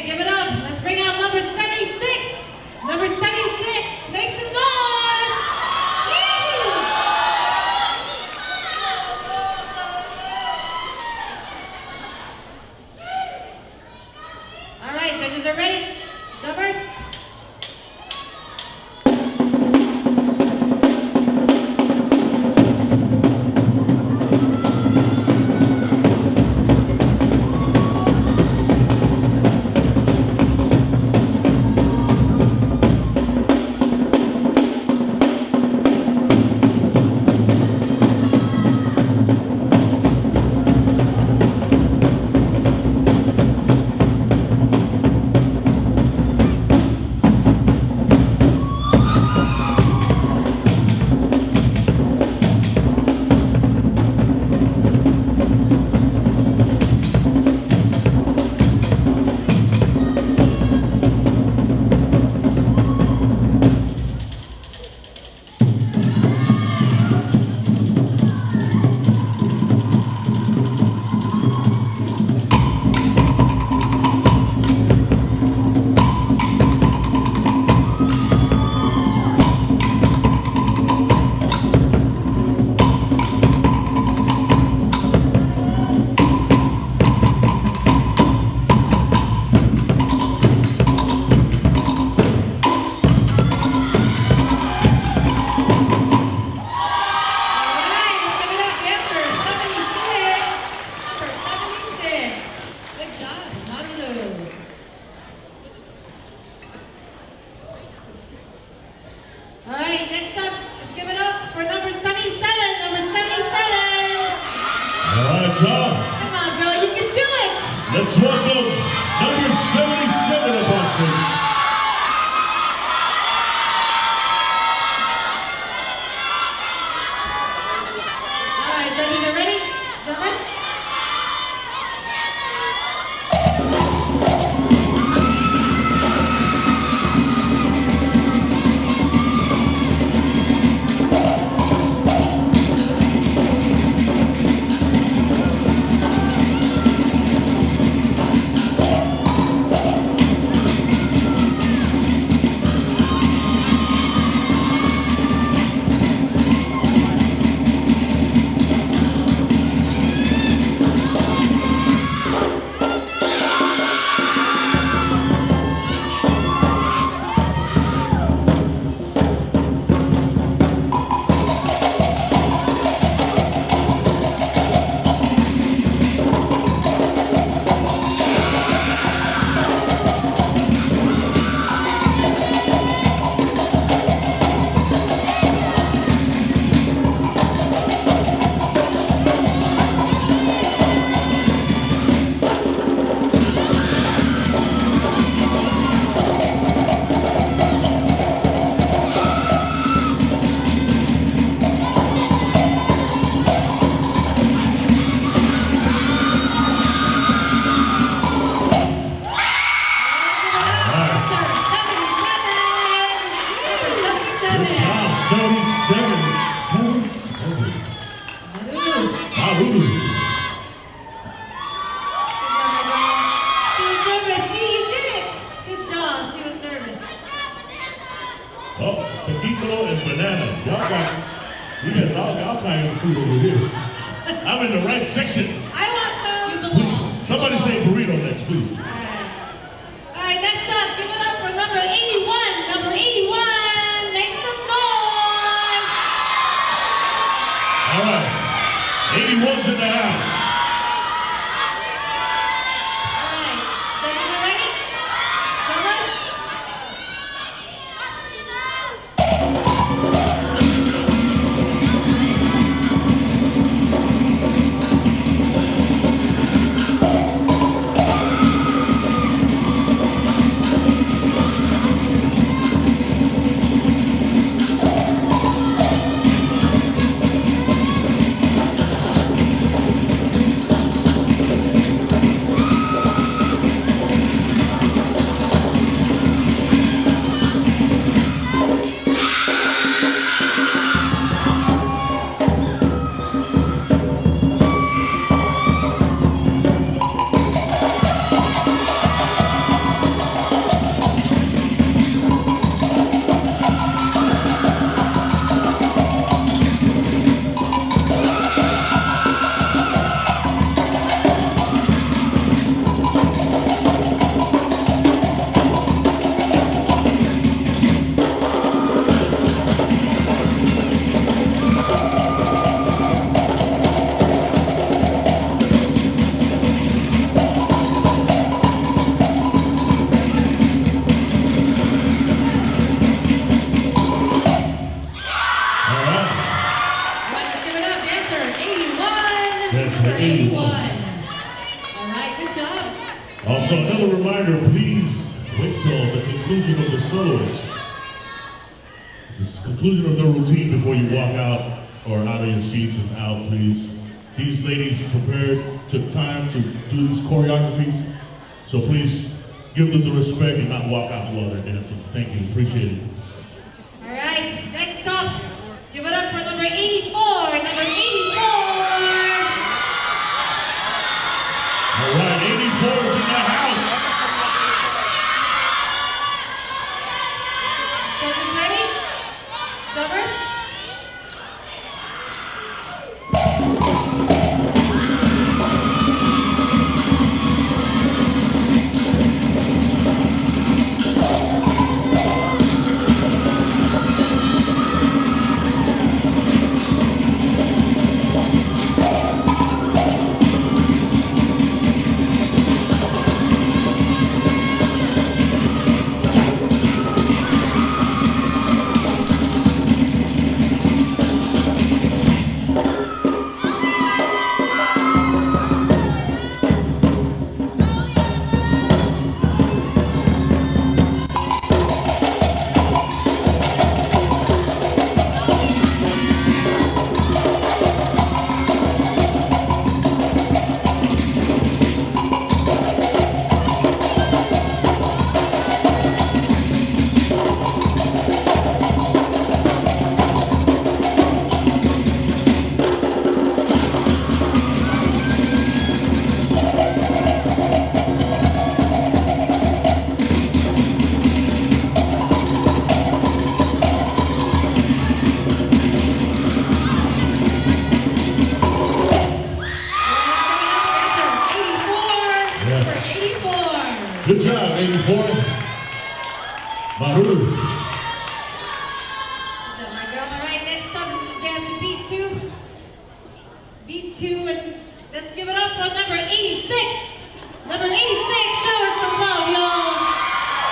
give it up. Let's bring out number 76. Number 76, make some noise. Woo! All right, judges are ready. Jumpers. All right, next up, let's give it up for number 77. Number 77. All right, y'all. Come on, girl, you can do it. Let's welcome number 77 up on stage. All right, judges are ready? Jumpers? Oh, taquito and banana. You guys all kind of food over here. I'm in the right section. I want some. You belong. Please, somebody say burrito next, please. All right, next up, give it up for number 81. Number 81, make some noise. All right, 81's in the house. All right, judges are ready? Drummers? Good job. Also, another reminder, please wait till the conclusion of the soloist. The conclusion of the routine before you walk out or out of your seats and out, please. These ladies prepared, took time to do these choreographies, so please give them the respect and not walk out while they're dancing. Thank you, appreciate it. All right, next up, give it up for number 84, number 84. All right, 84 is in the house. Judges ready? Drummers? Good job, 84. Maru. Good job, my girl. All right, next up is the dance with beat 2. Beat 2, and let's give it up for number 86. Number 86, show her some love, y'all.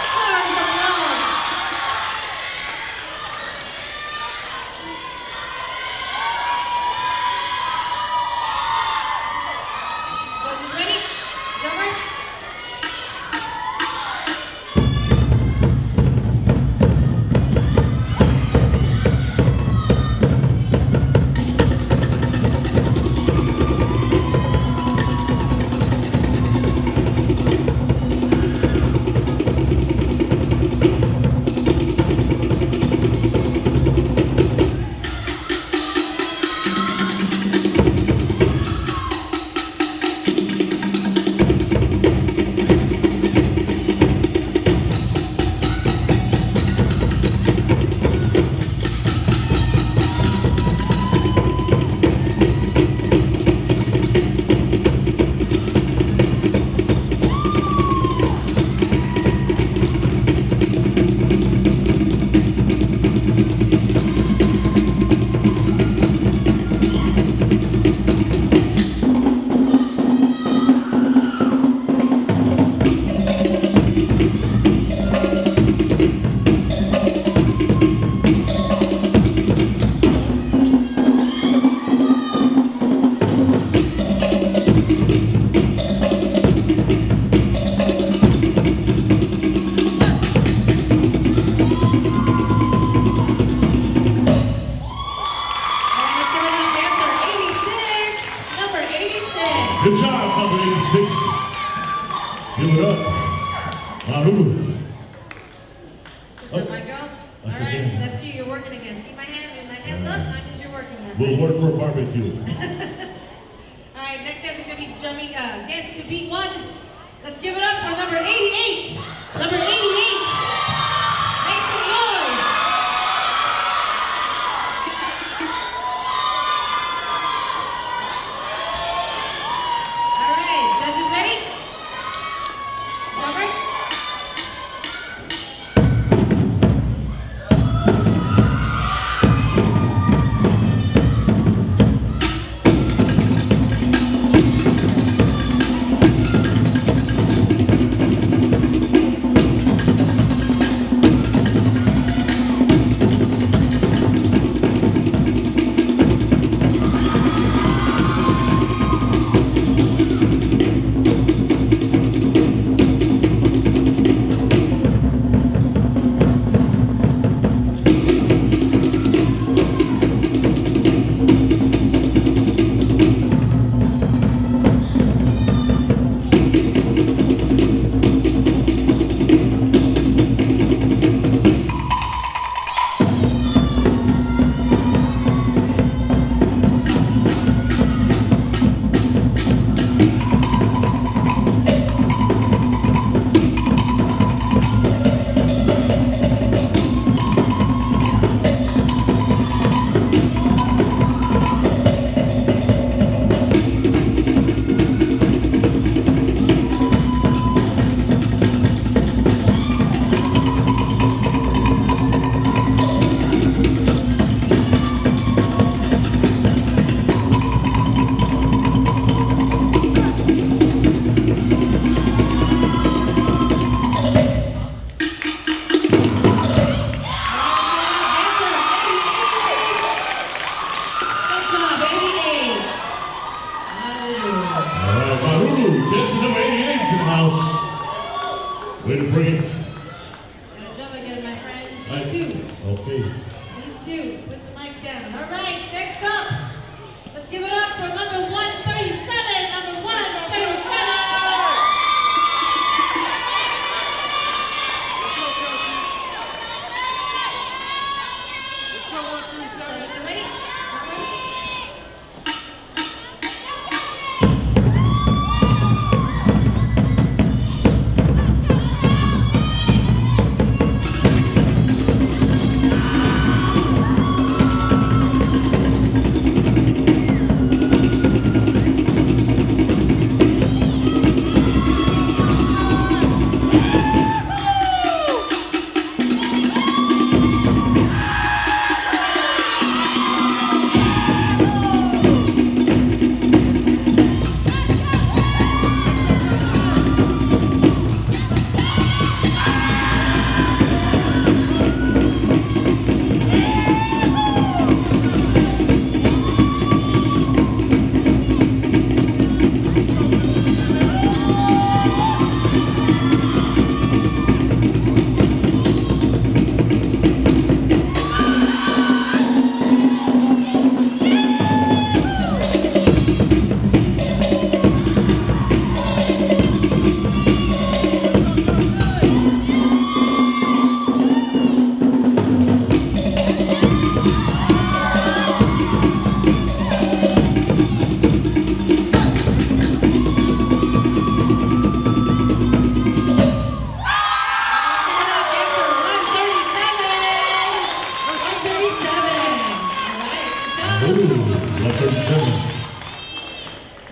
Show her some love. Judges ready? Drummers? Good job, number 86. Give it up. Maru. Good job, my girl. All right, that's you. You're working again. See my hand? With my hands up, that means you're working. My We'll friend. work for a barbecue. All right, next dance is going to be drumming, dancing to beat 1. Let's give it up for number 88. Number 88. Make some noise. All right, judges ready? Drummers? ready to bring it? Gotta drum again, my friend. Right. Me too. Okay. Me too. Put the mic down. All right, next up. Let's give it up for number 137. Number 137. Judges are ready? Drummers?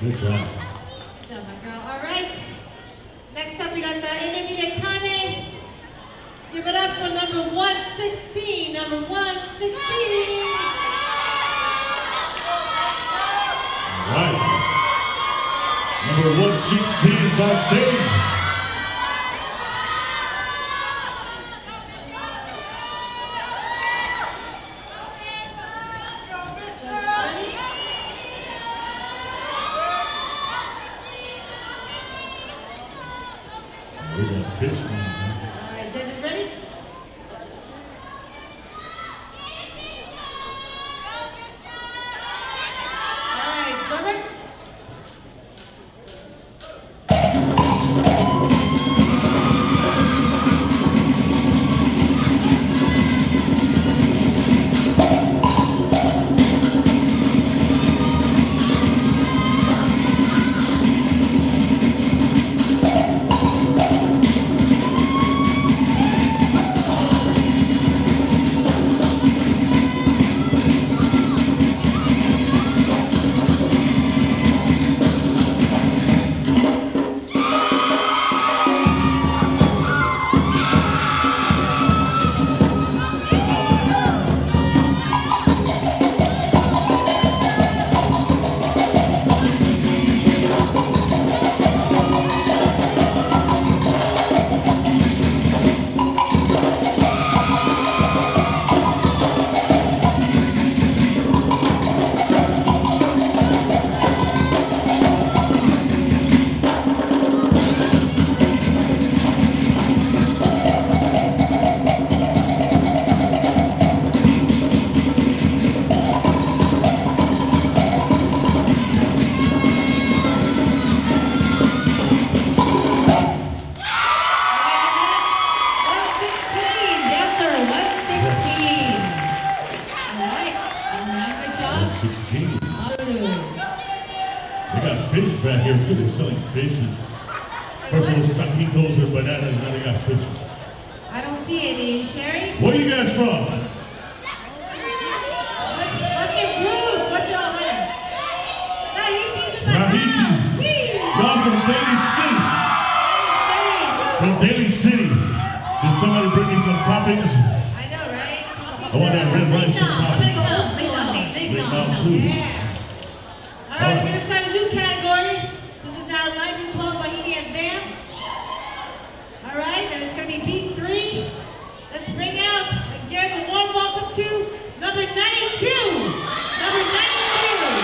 Good job. Good job, my girl. All right. Next up, we got the intermediate Tane. Give it up for number 116. Number 116. All right. Number 116 is on stage. We got fish now, man. All right, judges ready? All right, drummers. Fish back here too. They're selling fish. And first it was taquitos and bananas, now they got fish. I don't see any. Sherry? Where are you guys from? What's your group? What's your honor? Tahiti's in the house. Y'all from Daly City. From Daly City. Did somebody bring me some toppings? I know, right? Toppings. I want that red rice and I'm gonna toppings. go big nom. Big nom too. Yeah. All right, we're gonna start a new category. This is now 1912 Bahini Advance. All right, and it's gonna be beat 3. Let's bring out and give a warm welcome to number 92. Number 92.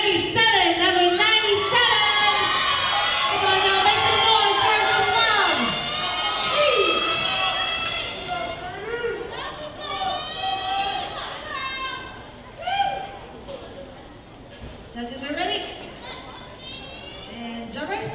97, number 97. Come on now, make some noise, show her some love. Judges are ready? And drummers?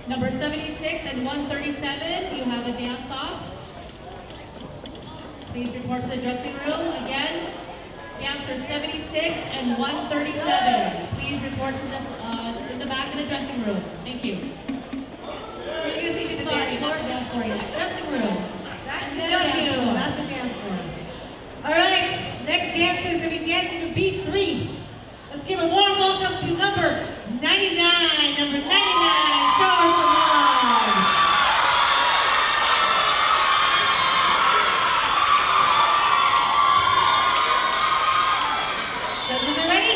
Number 76 and 137, you have a dance-off. Please report to the dressing room. Again, dancers 76 and 137. Please report to in the back of the dressing room. Thank you. We're gonna see to the Sorry, dance floor. not the dance floor yet. Dressing room. Back to the And then dressing dance room, floor. not the dance floor. All right, next dancer is gonna be dancing to beat 3. Let's give a warm welcome to number 99. Number 99, show her some love. Judges are ready?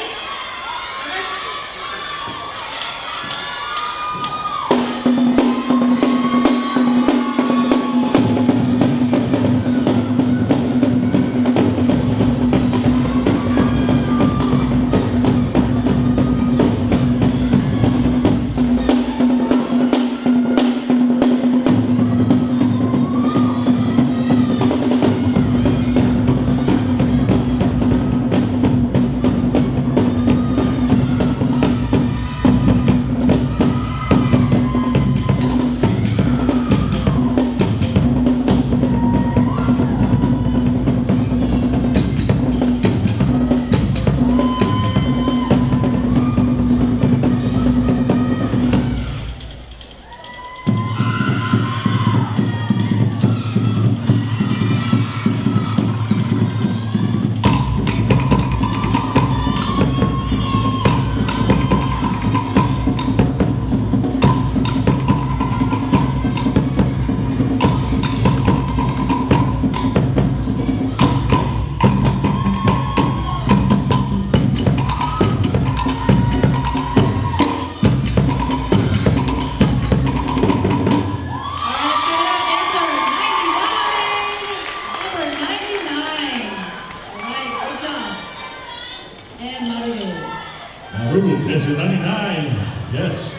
Dancer 99, yes.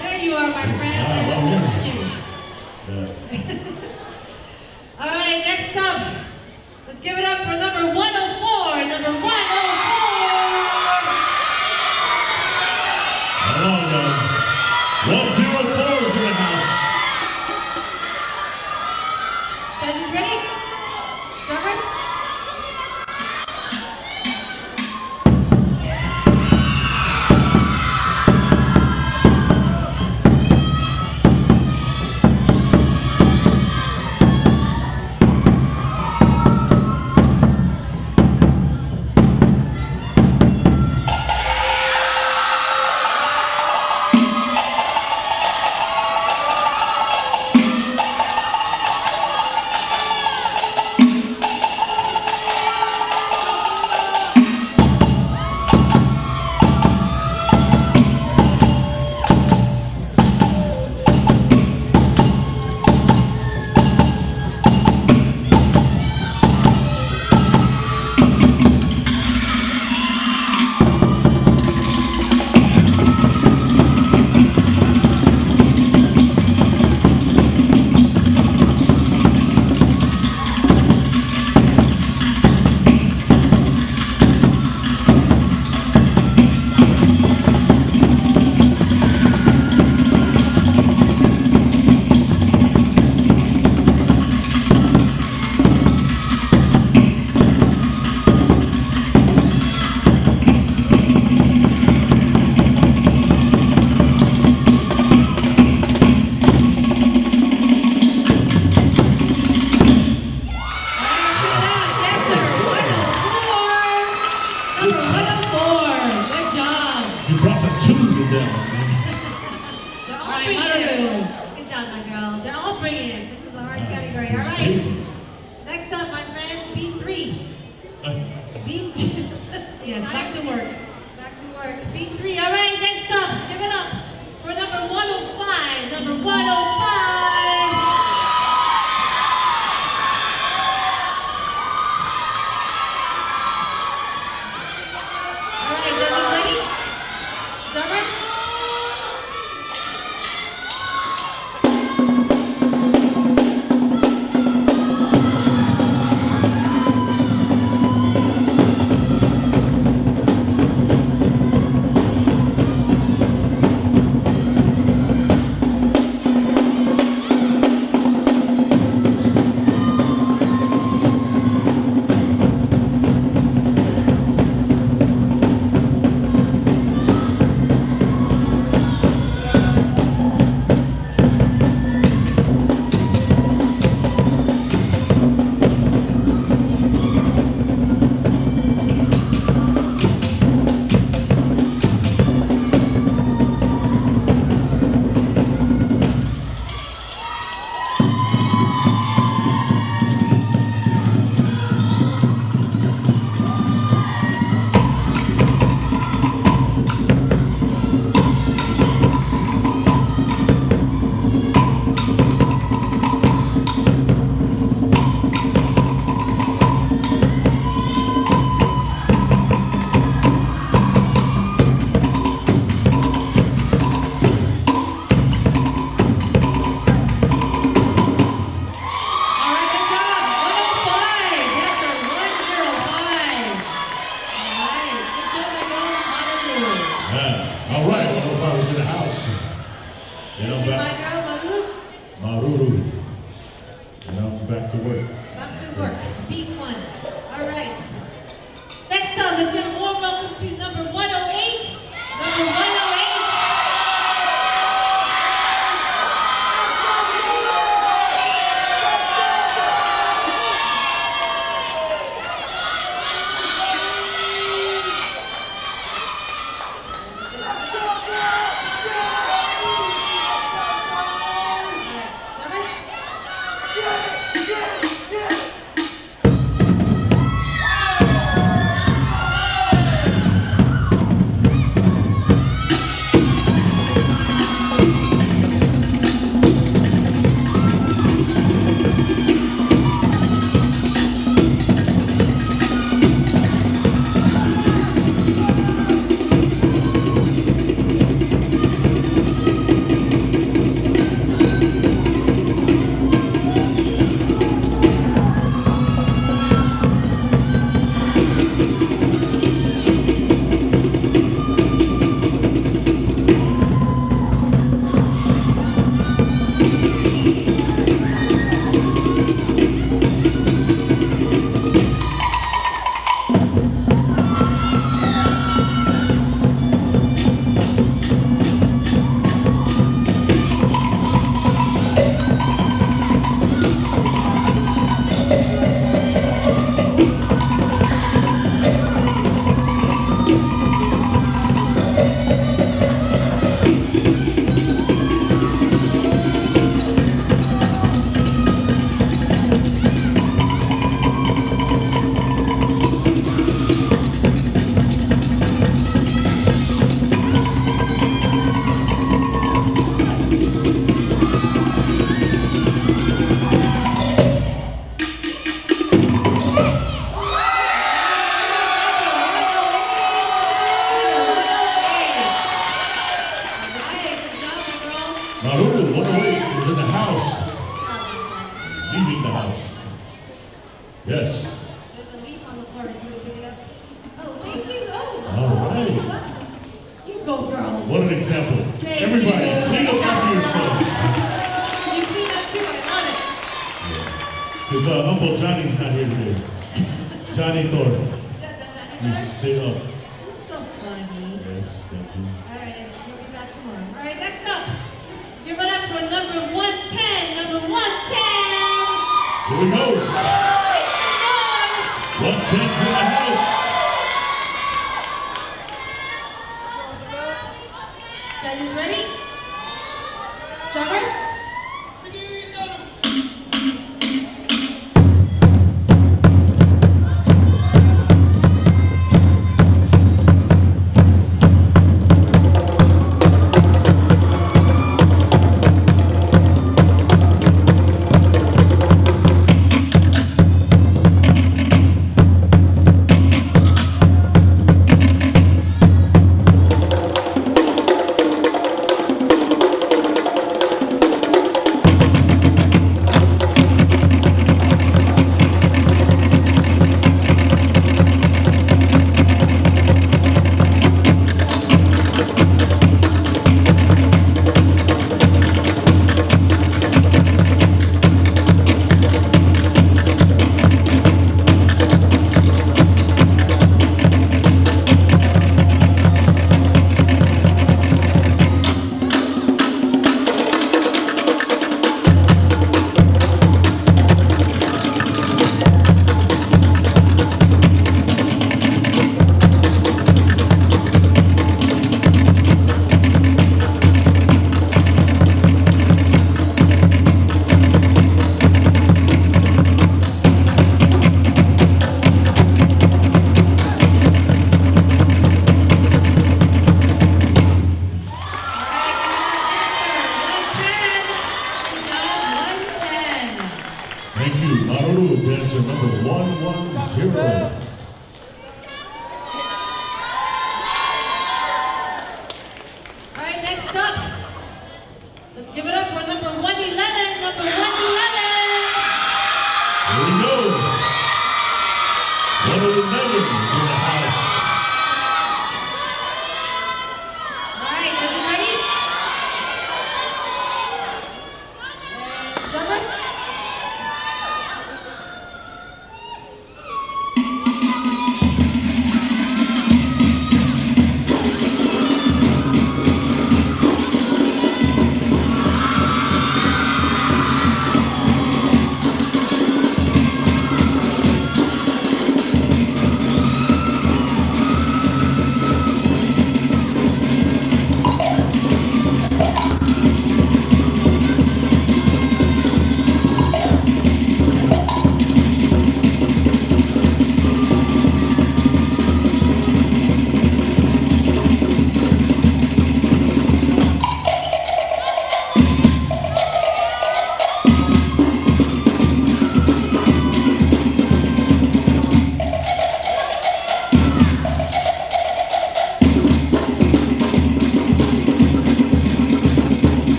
There you are, my friend. Ah, well, I'm missing you. All right, next up, let's give it up for number 104. Number 104. Hello, 104 is in the house. Judges ready? Drummers? them. They're all All right, bringing Manahere. it. Good job, my girl. They're all bringing it. This is a hard category. All right. Next up, my friend, B3. B3. Yes, back to work. Back to work. B3. All right, next up. Give it up for number 105. Number 105. All right, judges ready? Drummers? All right, good job. 105. Yes, sir. 105. All right, good job, my girl. Manahere. Yeah. All right, 105 is in the house. And I'm Thank you, my back. girl, Malu. Maruru. And I'm back to work. Back to work. Beat 1. All right. Next up, let's give a warm welcome to number 108. Number 108. Maruru, 108 is in the house. Leaving the house. Yes. There's a leaf on the floor. Is he gonna pick it up? Oh, thank you. Oh. All right. Okay, well, you go, girl. What an example. Thank Everybody, you. clean up after yourselves. You clean up too. I love it. Because Uncle Johnny's not here today. Johnny Thor. Does that You need stay up. You're so funny. Yes, thank you. All right, we'll be back tomorrow. All right, next up. Give it up for number 110. Number 110. Here we go. Make some noise. 110's in the house. All right, next up. Let's give it up for number 111. Number 111. Here we go. 111 is in the house. All right, judges ready? And drummers?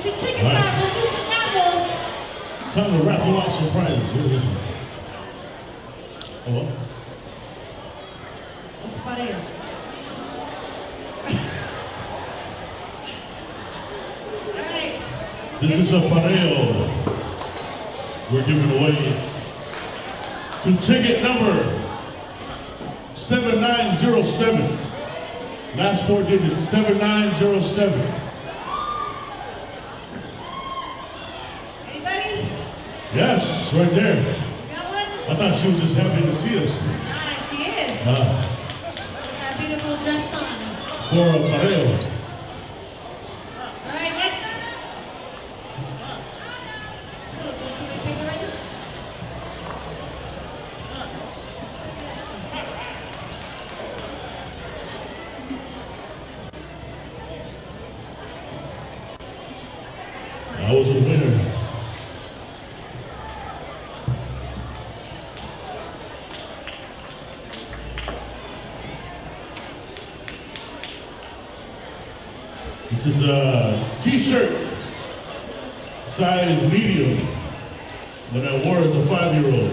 your tickets All right. out. We'll do some raffles. Time to raffle off some prizes. What is this one? Oh, what? It's pareo. All right. This is a pareo we're giving away to ticket number 7907. Last 4 digits, 7907. Anybody? Yes, right there. You got one? I thought she was just happy to see us. Ah, she is. With that beautiful dress on. For a pareo. All right, next. Oh, did somebody pick already? I was a winner. This is a t-shirt, size medium, that I wore as a 5-year-old.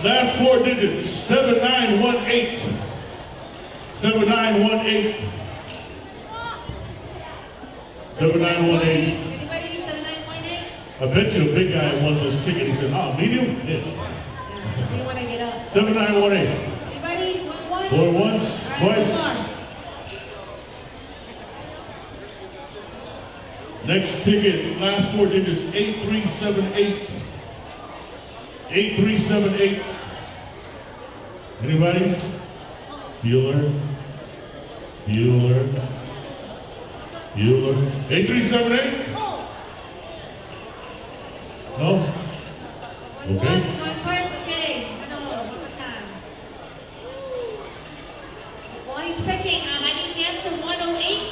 Last 4 digits, 7918. 7918. 7918. Anybody? 7918? I bet you a big guy won this ticket. He said, oh, medium? Yeah. Yeah, so you want to get up. 7918. Anybody? Going once? Going once, All right, twice. one more. Next ticket, last 4 digits, 8378. 8378. Anybody? Bueller? Bueller? Bueller? 8378? No? Going Okay. once, going twice, okay. I know, one more time. While he's picking, I need dancer 108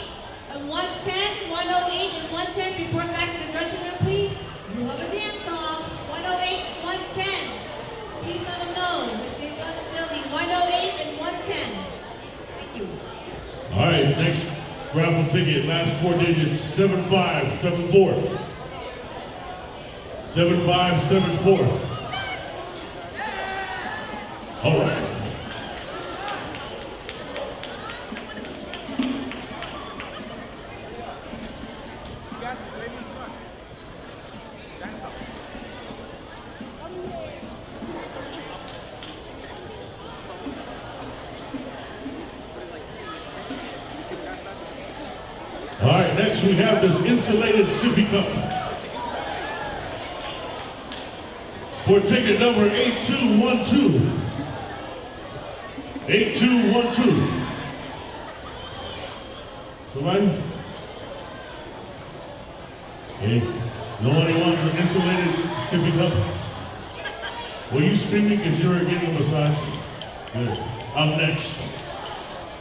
and 110. 108 and 110, report back to the dressing room, please. You have a dance off. 108 and 110. Please let them know if they've left the building. 108 and 110. Thank you. All right, next raffle ticket, last 4 digits, 7574. 7574. All right. All right, next we have this insulated sippy cup. For ticket number 8212. 8212. Somebody? Hey, nobody wants an insulated sippy cup? Were you screaming because you were getting a massage? Good. I'm next.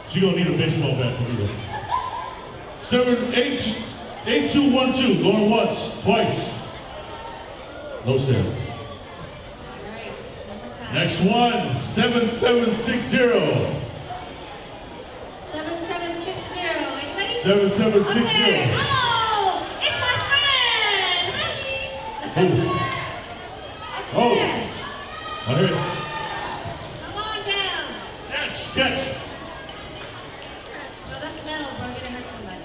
She gonna need a baseball bat for me though. 8212, going once, twice. No sale. All right, one more time. Next one, 7760. 7760. Anybody? 7760. Okay. Oh, it's my friend. Hi, niece. Oh, I hear it. Come on down. Catch. No, that's metal, bro. You're gonna hurt somebody.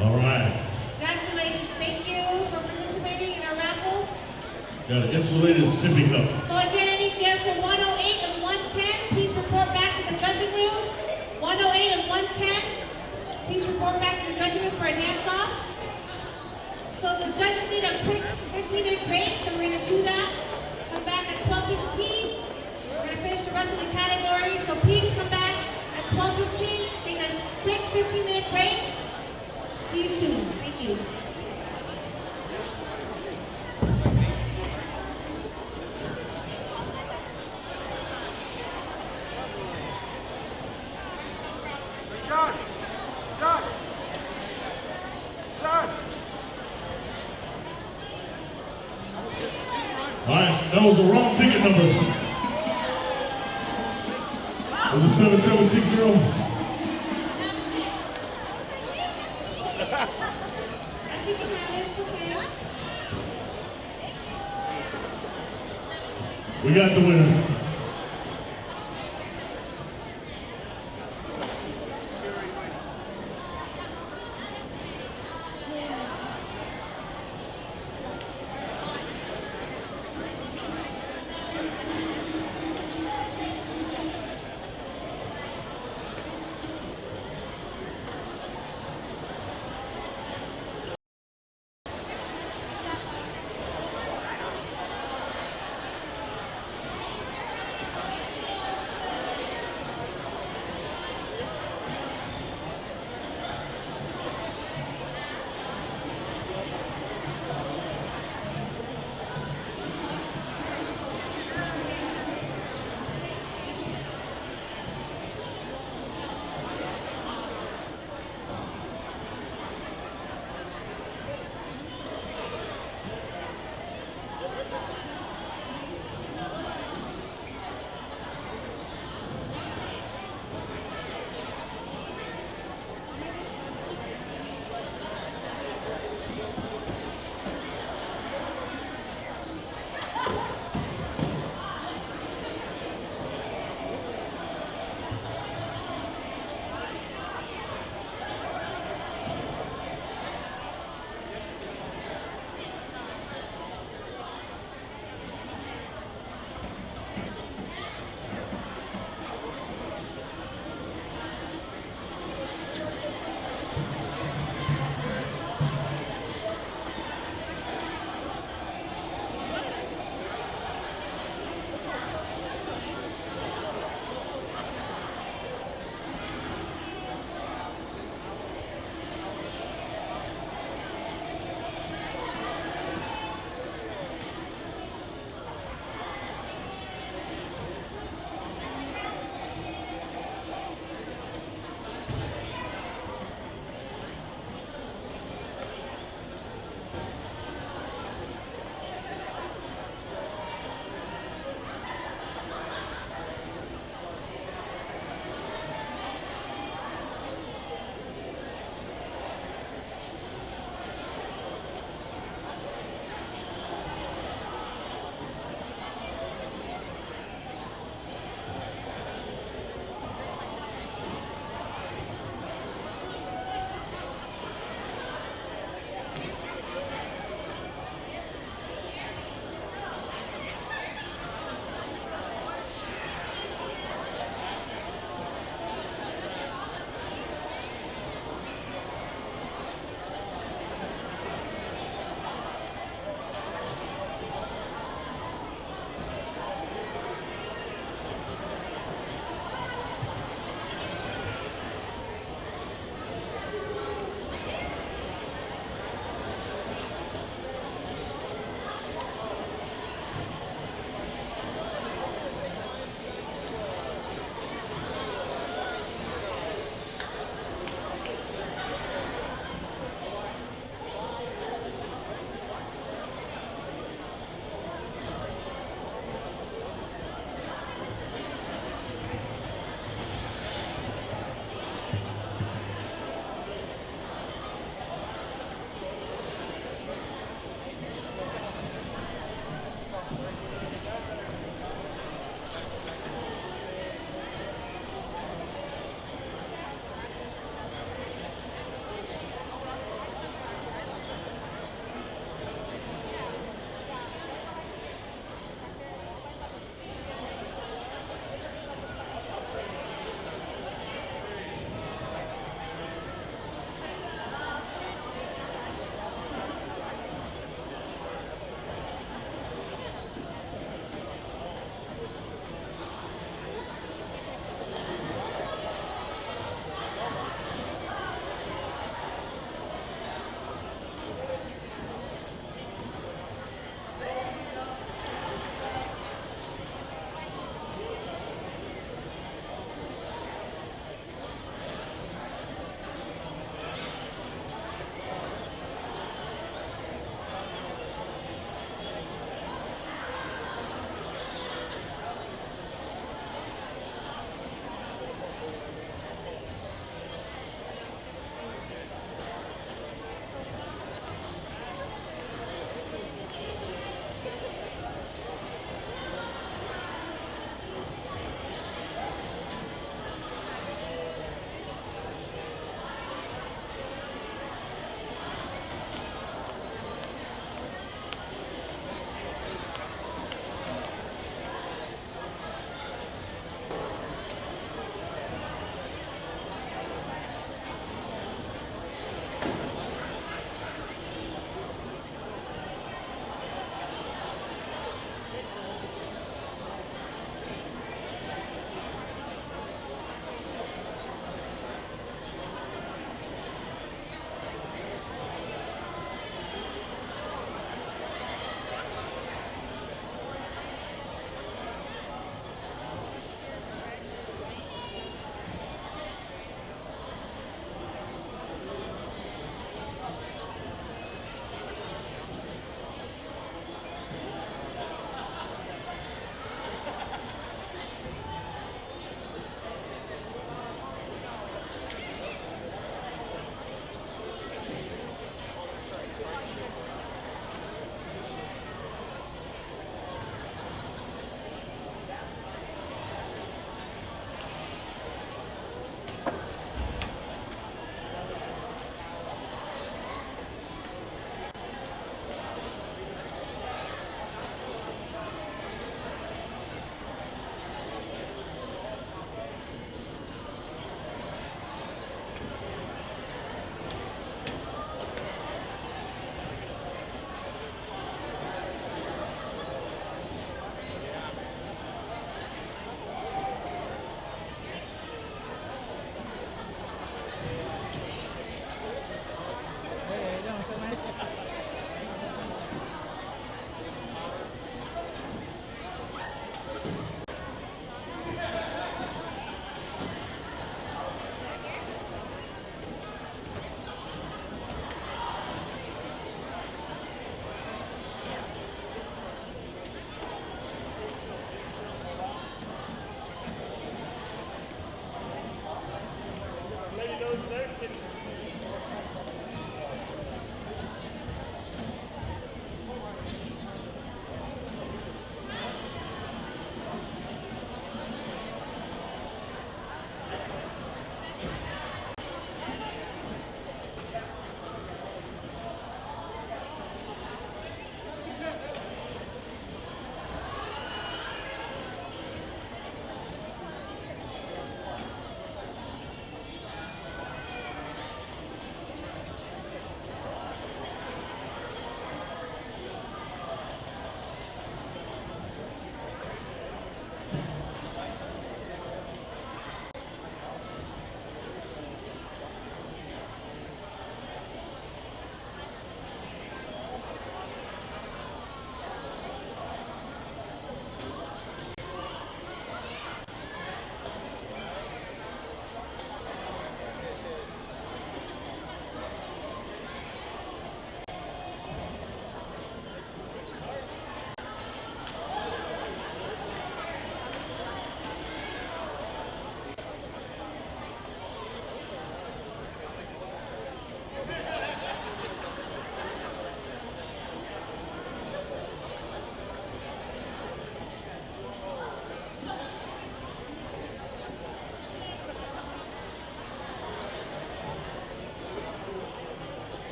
All right. Congratulations. Thank you for participating in our raffle. Got an insulated sippy cup. So again, I need dancer 108 and 110. Please report back to the dressing room. 108 and 110. Please report back to the dressing room for a dance-off. So the judges need a quick 15-minute break, so we're gonna do that. Come back at 12:15. We're gonna finish the rest of the categories, so please come back at 12:15. Take a quick 15-minute break. See you soon. Thank you. All right, that was the wrong ticket number. It was a 7760. It's okay. We got the winner.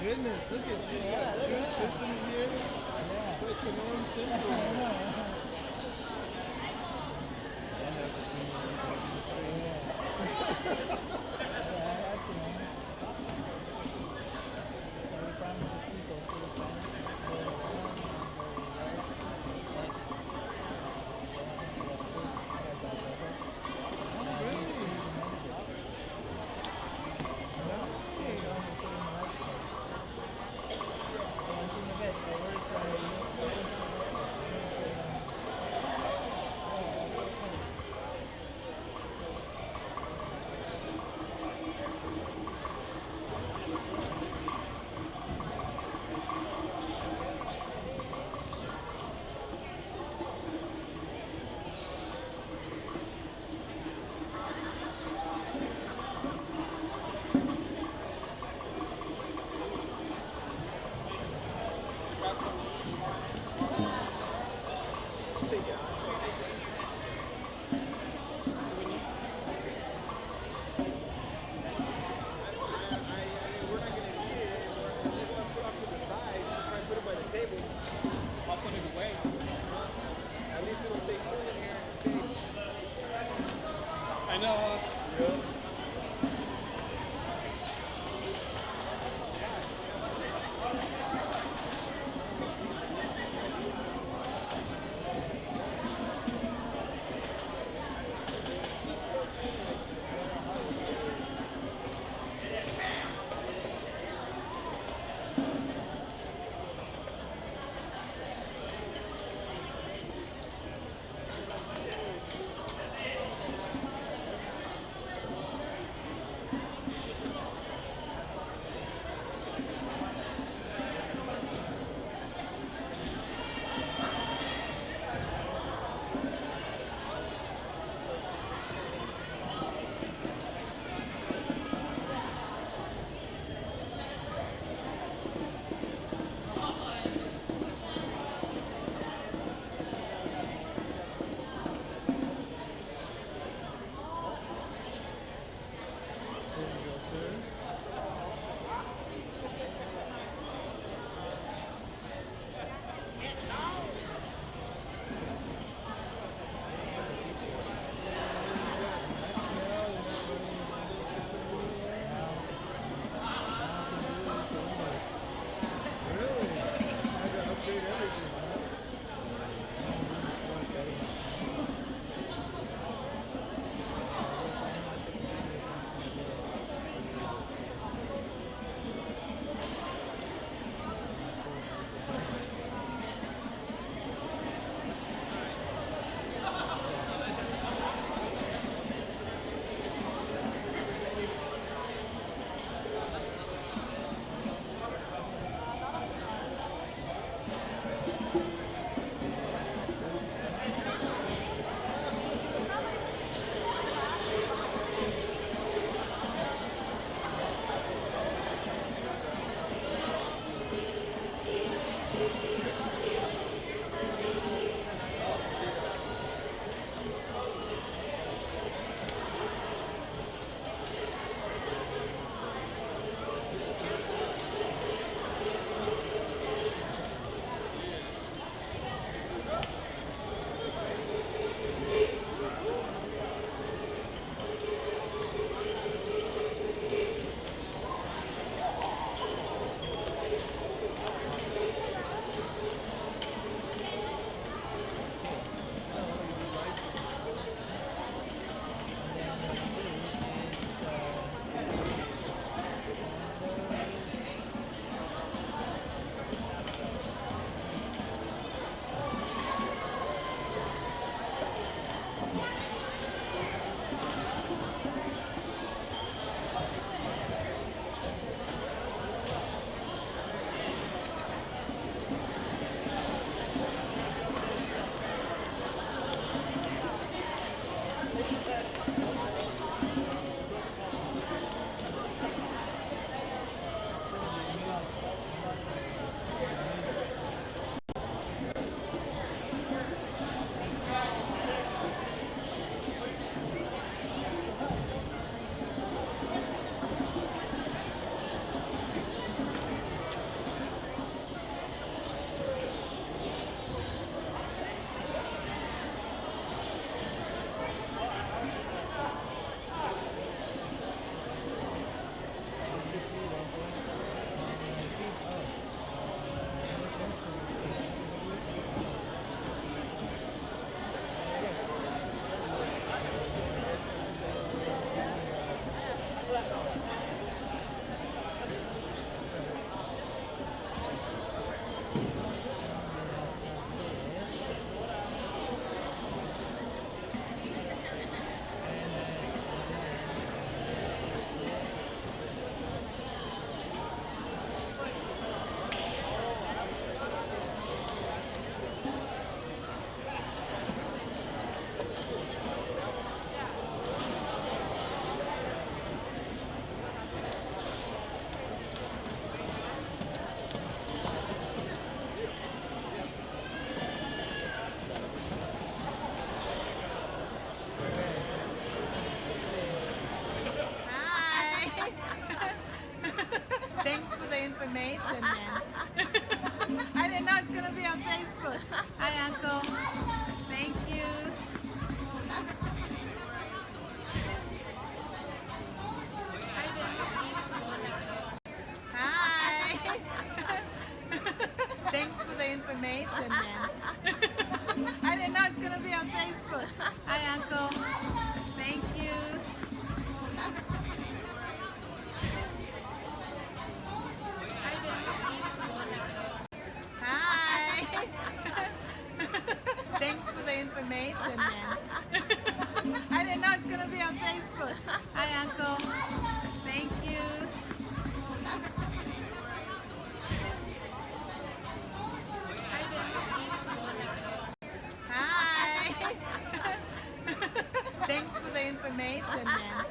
goodness, look at you. Yeah, two systems here. Yeah. Quick command system. I'll put it away. At least it'll stay clean in here and safe. I know. Yeah. Thanks for the information, man. I didn't know it's gonna be on Facebook. Hi, Uncle. Thank you. Hi. Thanks for the information, man. I didn't know it's gonna be on Facebook. Hi, Uncle. Thank you. Hi. Thanks for the information, man. I didn't know it's gonna be on Facebook. Hi, Uncle. Thank you. Hi. Thanks for the information, man.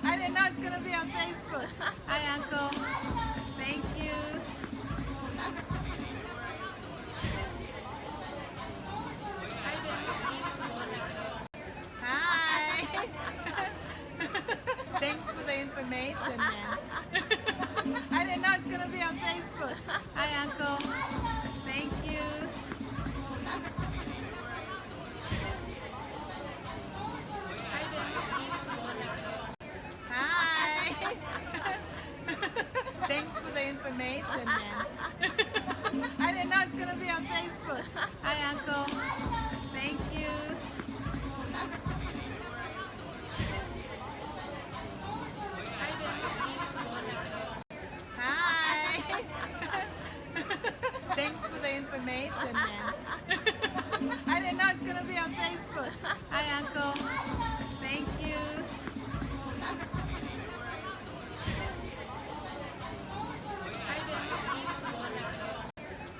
I didn't know it's gonna be on Facebook. Hi, Uncle. Thank you. Hi. Thanks for the information, man. I didn't know it's gonna be on Facebook. Hi, Uncle. Thank you. Hi. Thanks for the information, man. I didn't know it's gonna be on Facebook. Hi, Uncle. Thank you. Hi. Thanks for the information, man. I didn't know it's gonna be on Facebook. Hi, Uncle. Thank you.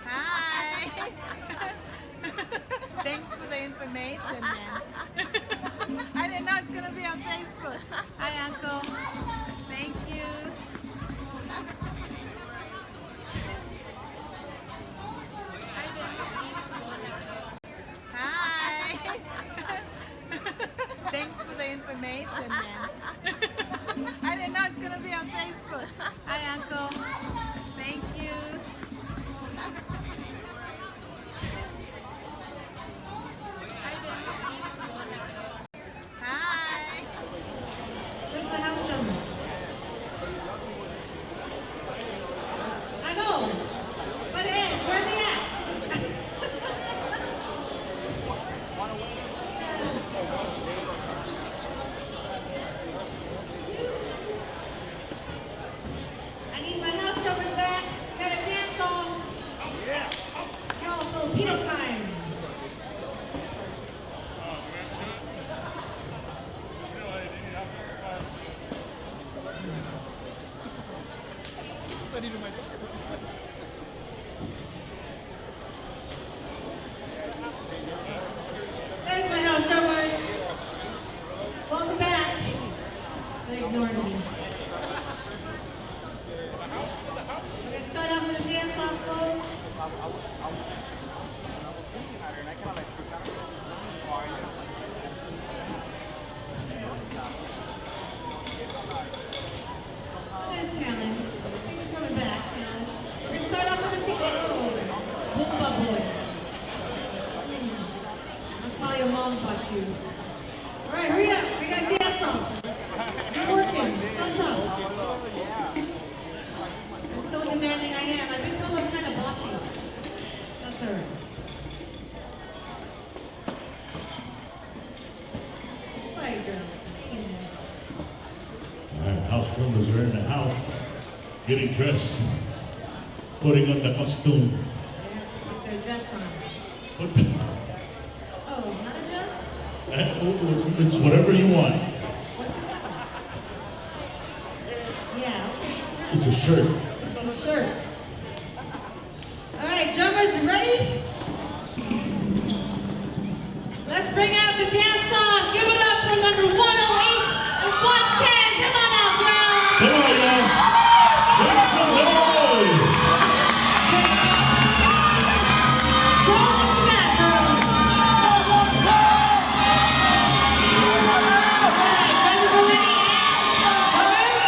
Hi. Thanks for the information, man. I didn't know it's gonna be on Facebook. Hi, Uncle. Thank you. Hi. Thanks for the information, man. I didn't know it's gonna be on Facebook. Hi, Uncle. Thank you. Hi. Where's my house drummers? I know. But Ed, where are they at? I need my house drummers back. We got a dance off. Yo, Filipino time. There's my house drummers. Welcome back. They ignored me. We're gonna start off with a dance off, folks. Oh, there's Talon. Thanks for coming back, Talon. We're gonna start off with a Boomba boy. I'll tell your mom about you. All right, hurry up. We got a dance off. You're working. Jump, jump. I'm so demanding I am. I've been told I'm kind of bossy. That's all right. Sorry, girls. Hang in there. All right, house drummers are in the house, getting dressed, putting on the costume. They have to put their dress on. But Oh, not a dress? it's whatever you want. What's it called? Yeah, okay. Dress. It's a shirt. It's a shirt. All right, drummers, you ready? Let's bring out the dance off. Give it up for number 108 and 110. Come on out, girls. Come on, y'all. Make some noise. Show 'em what you got, girls. All right, drummers are ready. Drummers?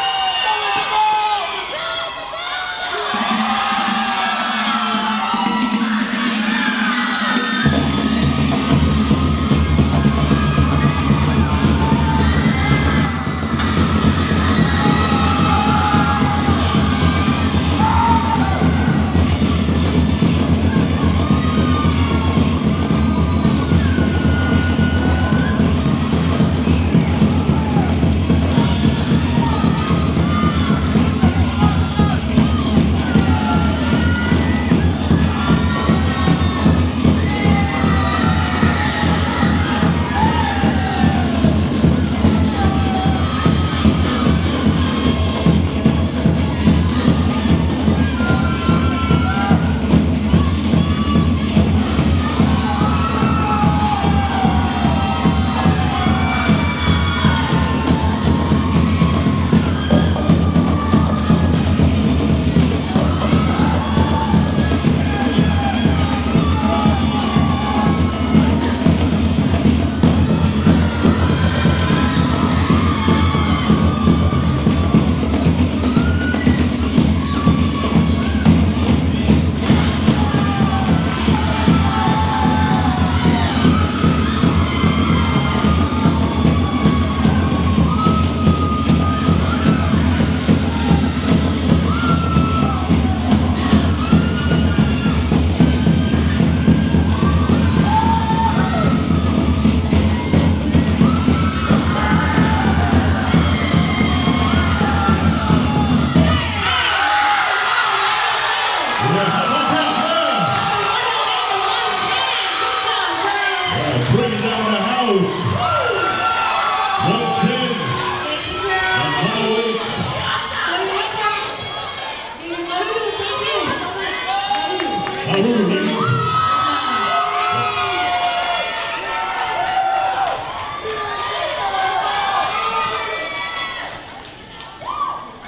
Nauru, ladies.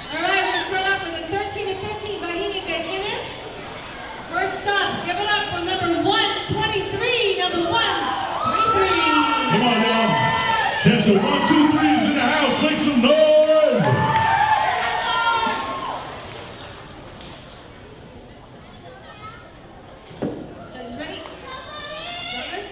All right, we're gonna start off with a 13 to 15 Bahini beginner. First up, give it up for number 123. Number 123. Come on now. There's some 1, 2, 3s in the house. Make some noise. Judges ready? Drummers?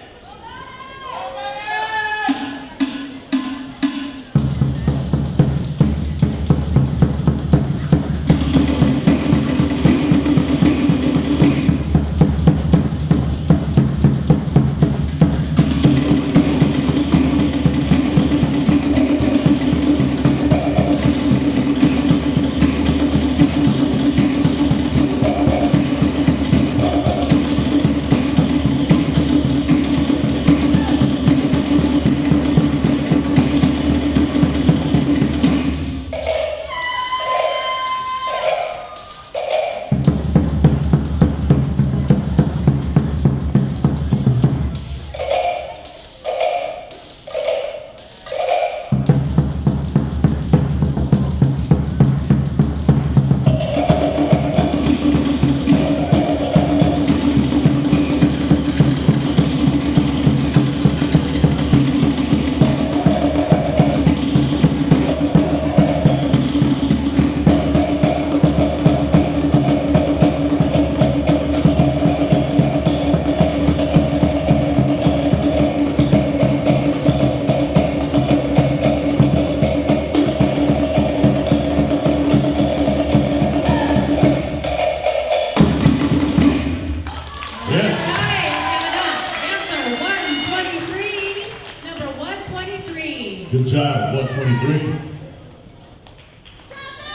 Yes. Dancer 123, number 123. Good job, 123.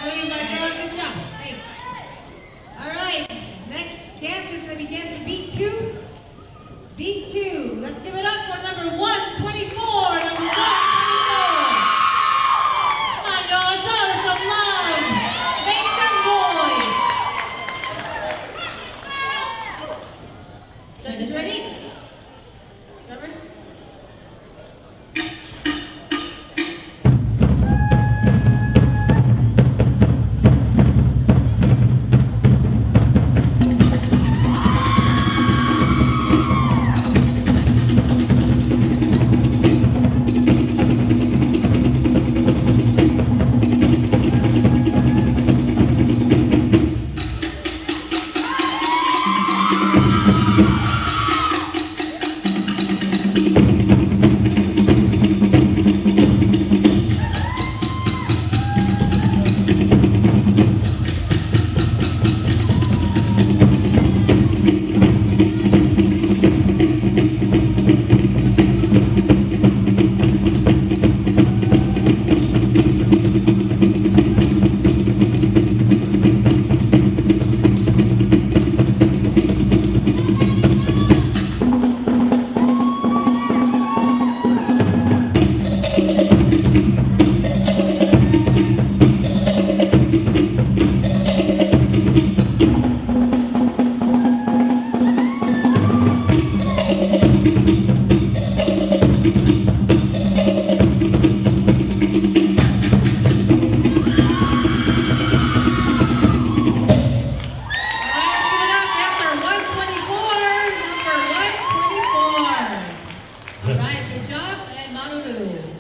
Good job. Thanks. All right. Next dancer is going to be dancing beat 2. Beat 2. Let's give it up for number 124. Number 124. Come on, y'all. Show her some love. Make some noise. Judges ready? Drummers?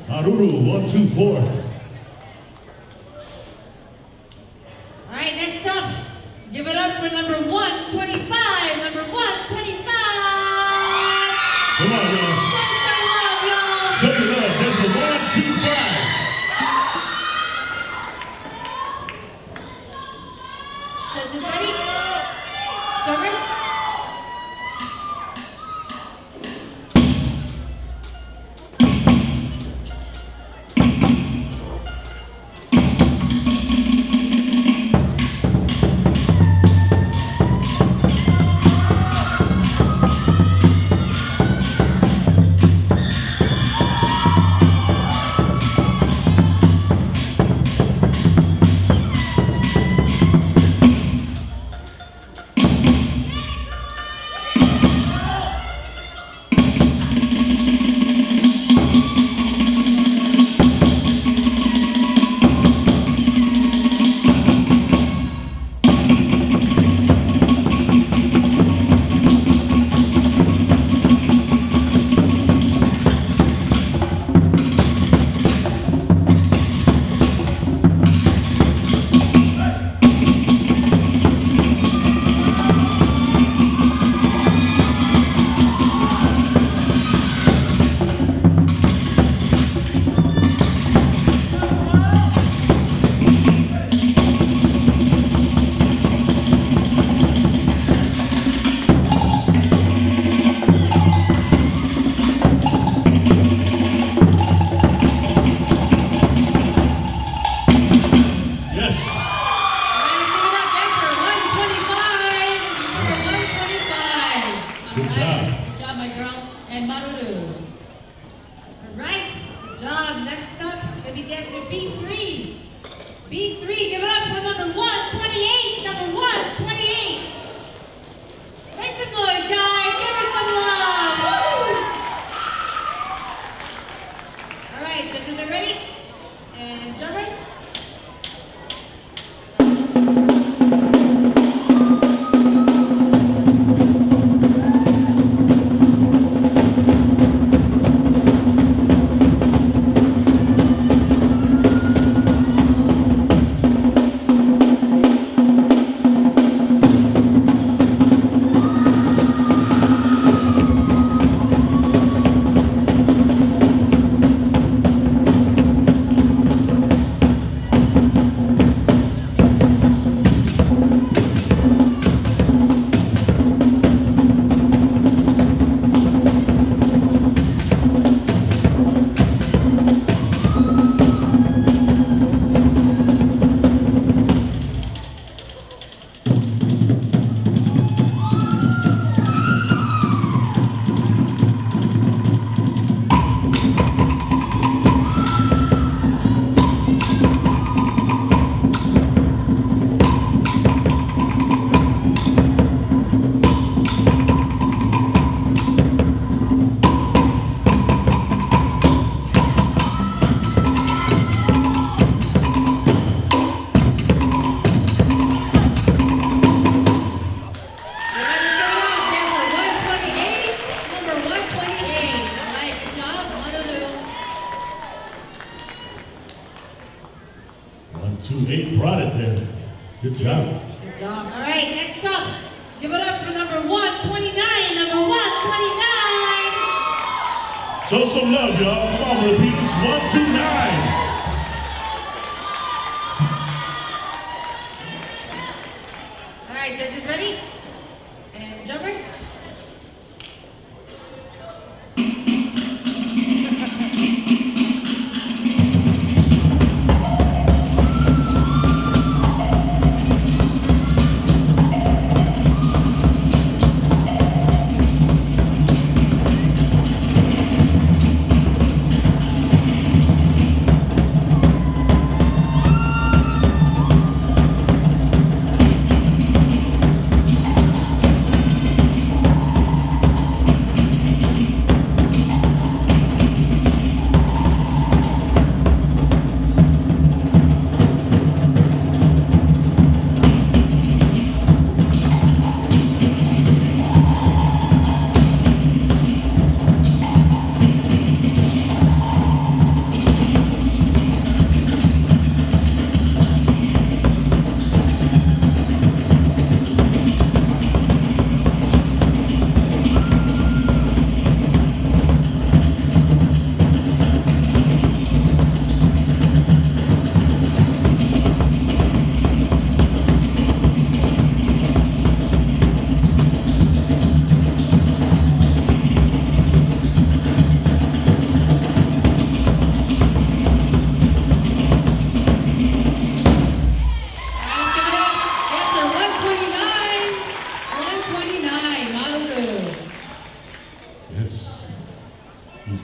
Maruru, 1, 2, 4. All right, next up, give it up for number 125. Number 125. Come on, y'all. Show some love, y'all. Show your love. There's a 1, 2, 5. Judges ready? Drummers? Good job. Good job, my girl. And Maruru. All right, good job. Next up, gonna be dancing to beat 3. Beat 3, give it up for number 128. Number 128. Make some noise, guys. Give her some love. Woo! All right, judges are ready? And jumpers? Brought it there. Good job. Good job. All right, next up, give it up for number 129. Number 129. Show some love, y'all. Come on, repeaters. 129. All right, judges ready? And jumpers?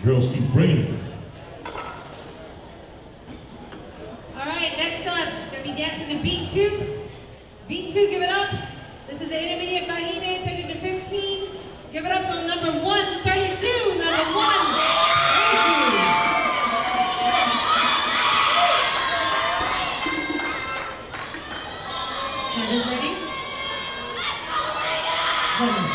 Girls keep bringing it. All right, next up, gonna be dancing to beat 2. Beat 2, give it up. This is the intermediate Bahine, 30 to 15. Give it up on number 132. Number 132. Judges ready? Judges.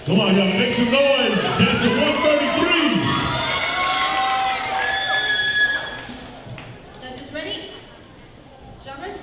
Come on, y'all, make some noise. That's a 133. Judges ready? Drummers?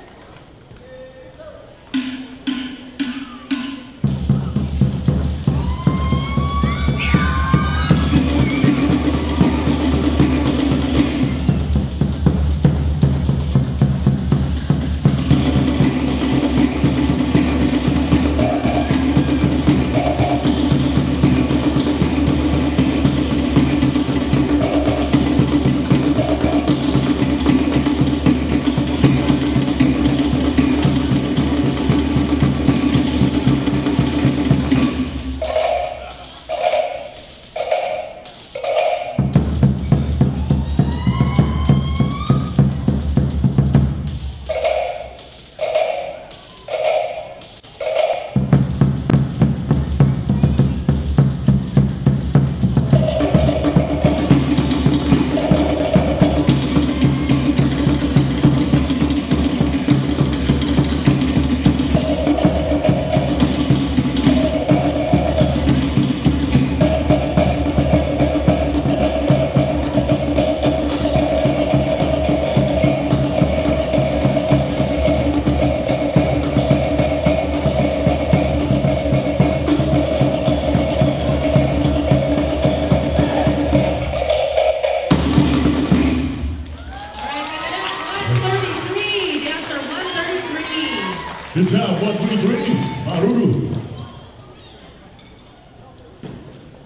Good job, 133, Maruru.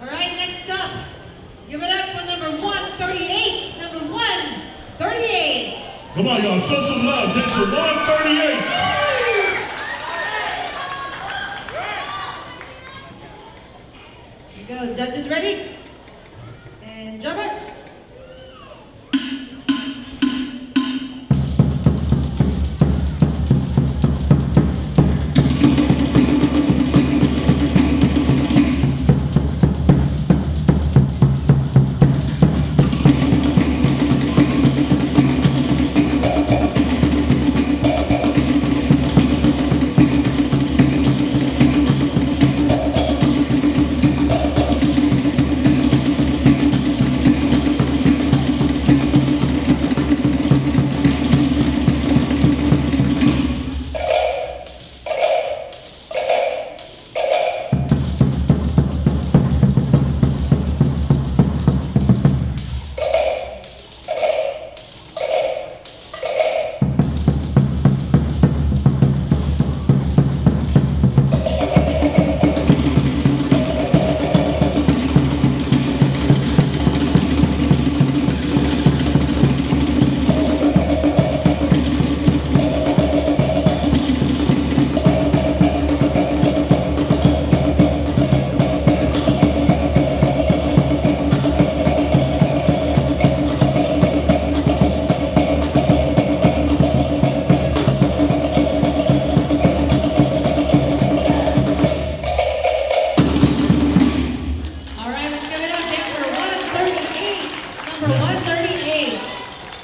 All right, next up. Give it up for number 138. Number 138. Come on, y'all, show some love. That's a 138. Here we go. Judges ready? And drummer.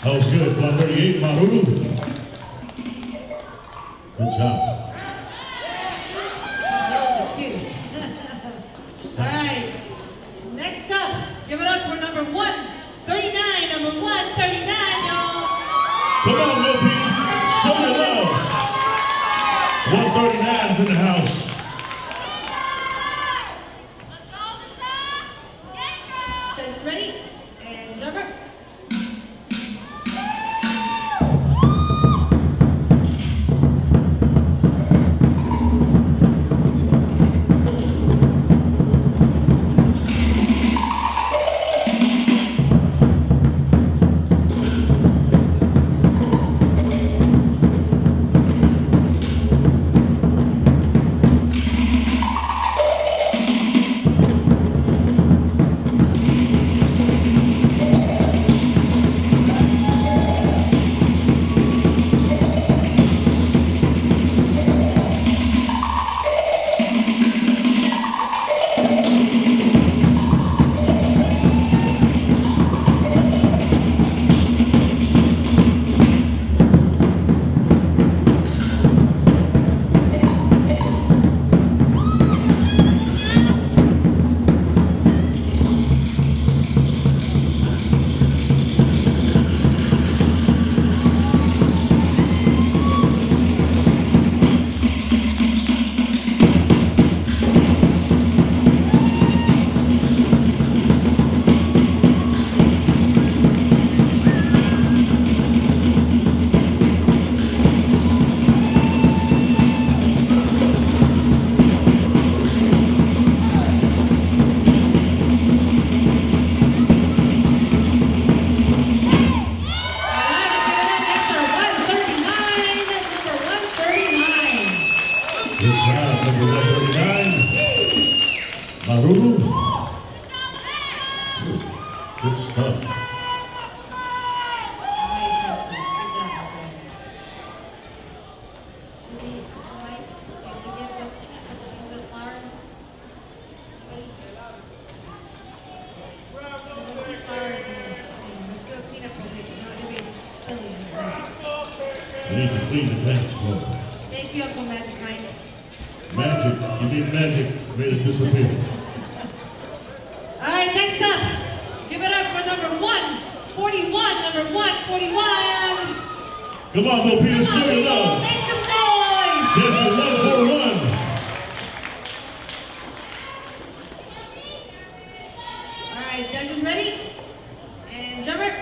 That was good. 138, Maruru. Good job. That was a two. All right. Next up, give it up for number 139. Number 139, y'all. Come on, Lopez. Show your love. 139's in the house. Judges ready? And drummer. Maruru. Good stuff. Nice, Raffles. Good job, okay. Should we, Mike, can we get the piece of flour? Somebody? Because I see flowers in the thing. Let's do a cleanup real quick. Everybody's spilling here. We need to clean the dance floor. Thank you, Uncle Magic Mike. Magic, you need magic, made it disappear. All right, next up, give it up for number 141. Number 141. Come on, Bo Peter, show your People, love. make some noise. That's a 141. All right, judges ready? And drummer.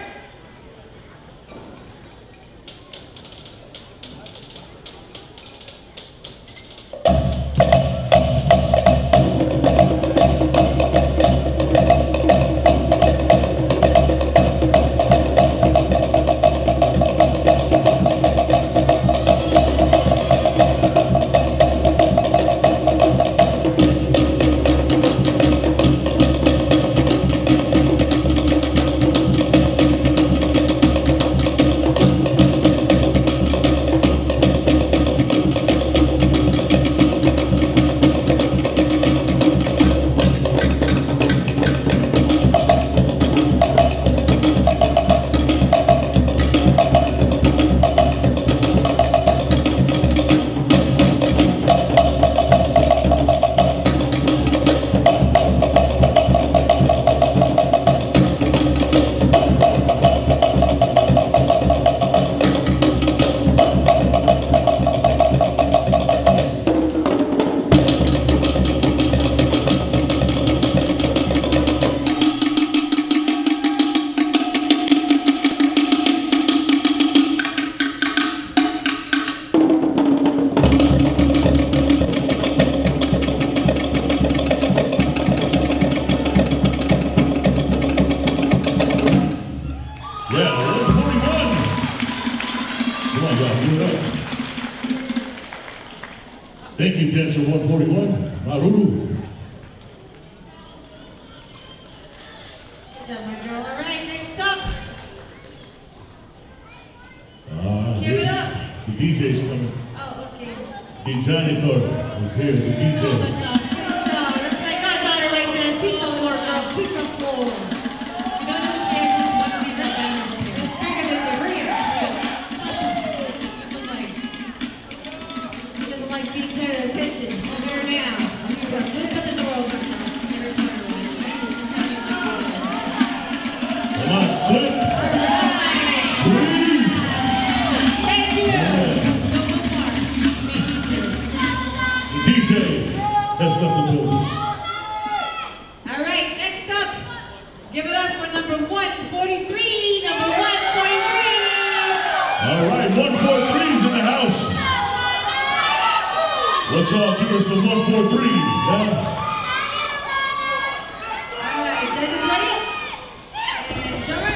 Thank you, Dancer 141, Maruru. Good job, my girl. All right, next up. Give it up. The DJ's coming. Oh, okay. The janitor is here, the Oh, DJ. that's Good job. That's my goddaughter right there. Sweep the floor, girl. Sweep the floor. You don't know she has just one of these banners in here. It's bigger than your rear. Use those legs. He doesn't like being center of attention. Look at her now. Put it up in the world, girl. Come on, slip. Alright. Sweet. Thank you. The DJ has left the building. All right, next up. Give it up for number 143. Number 143. All right, 143's in the house. Let's all give us some 143, yeah? All right, judges ready? And drummer.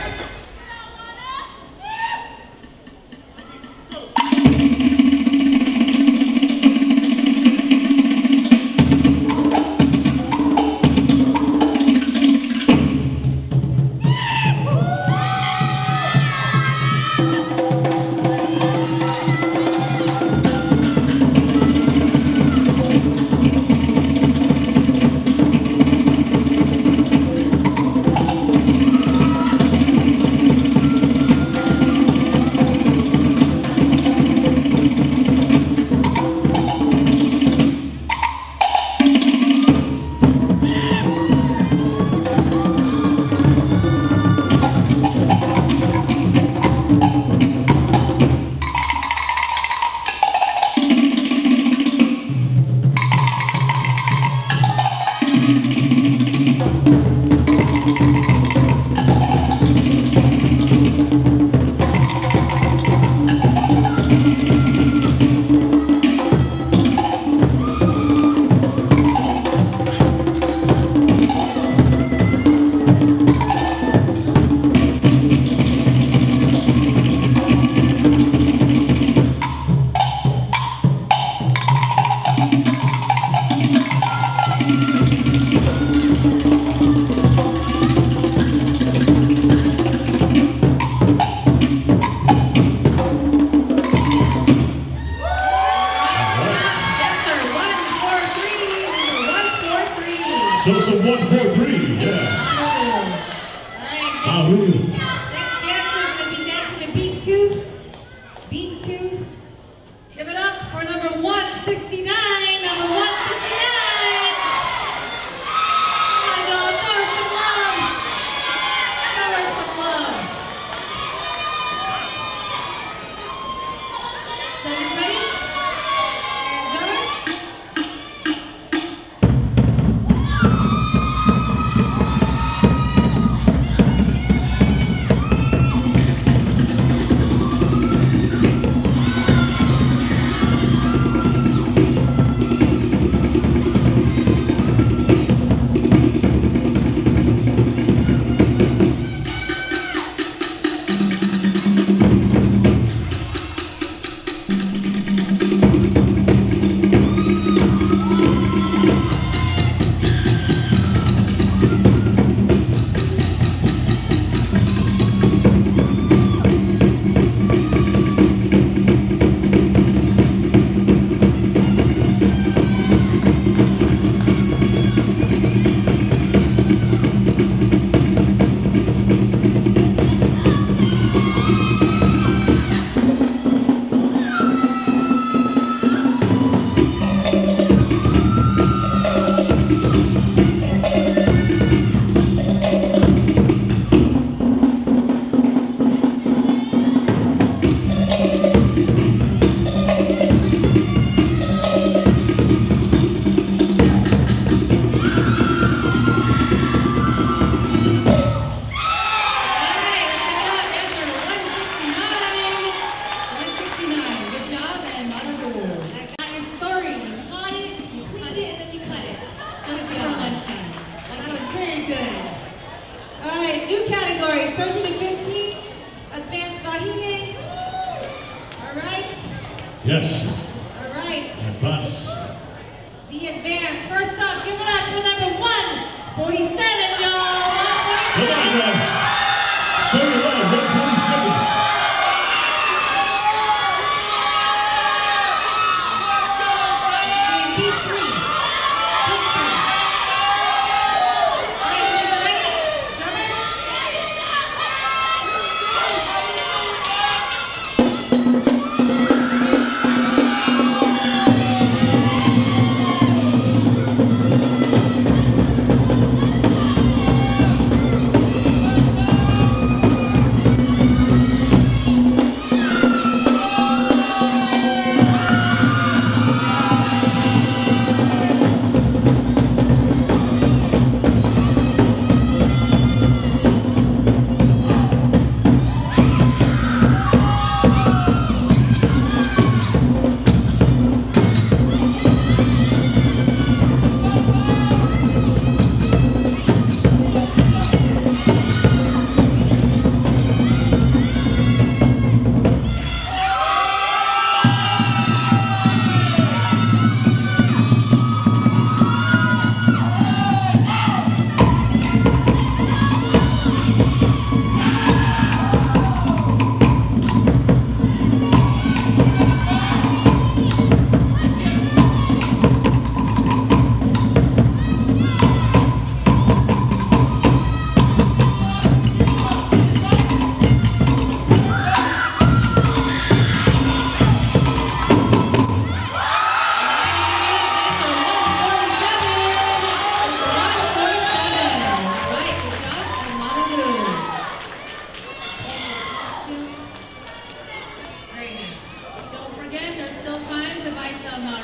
want some 143, yeah. All right, next dancer is going to be dancing to beat two. Beat two. Give it up for number 169. Number 169. Come on, y'all. Show her some love. Show her some love. Judges ready? And drummers? Yes. All right. Advance. The advance. First up, give it up for number 147, y'all. 147. Come on, y'all. Show your love, 147. Beat three. Beat three. All right, judges, are ready? Drummers?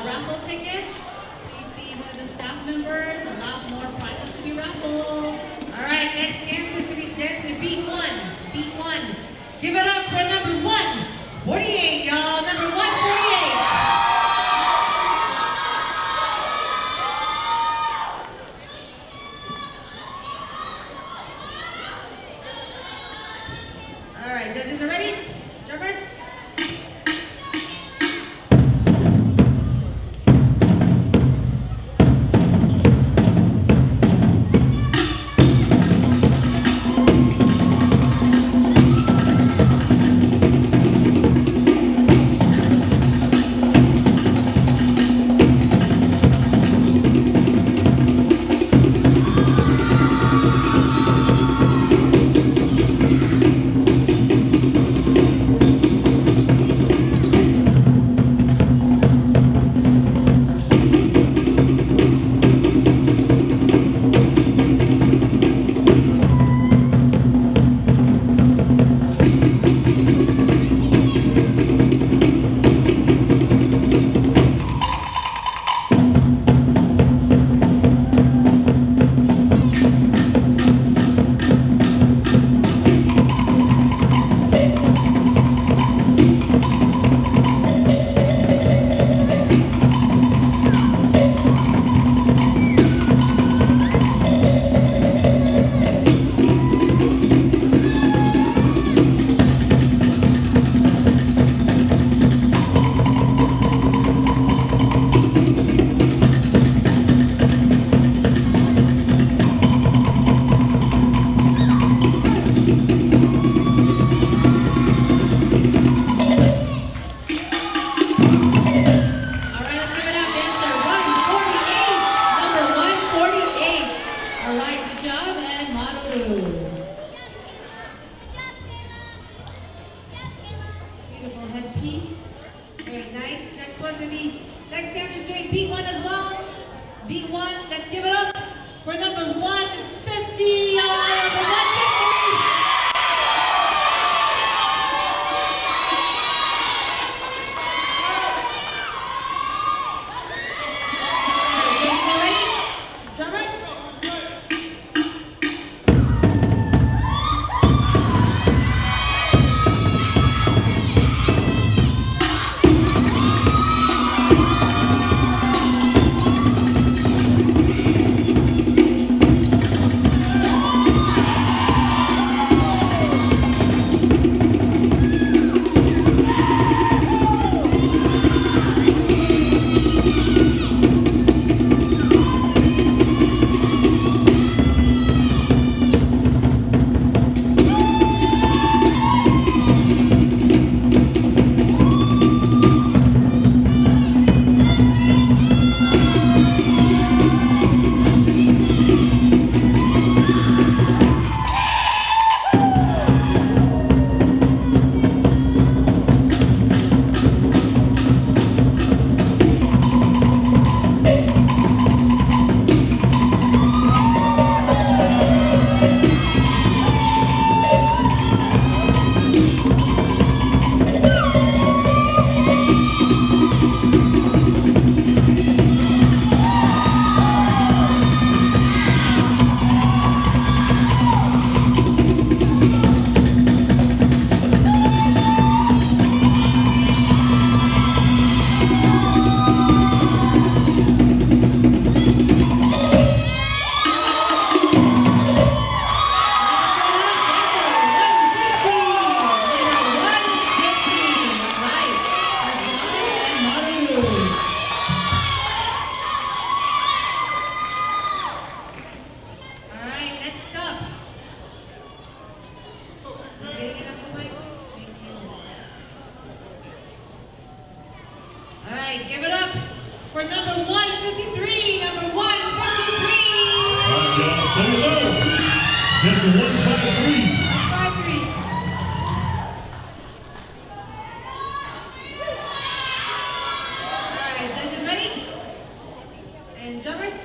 Raffle tickets. Please see one of the staff members. A lot more prizes to be raffled. All right, next dancer is going to be dancing to beat one. Beat one. Give it up for number 148, y'all. Number 148. All right, judges are ready? Drummers? Beautiful headpiece. Very nice. Next one's gonna be, next dancer's doing beat one as well. Beat one, let's give it up for number 150. Number 150. Give it up for number 153. Number 153. All right, y'all, say hello. That's a 153. 153. All right, judges ready? And jumpers?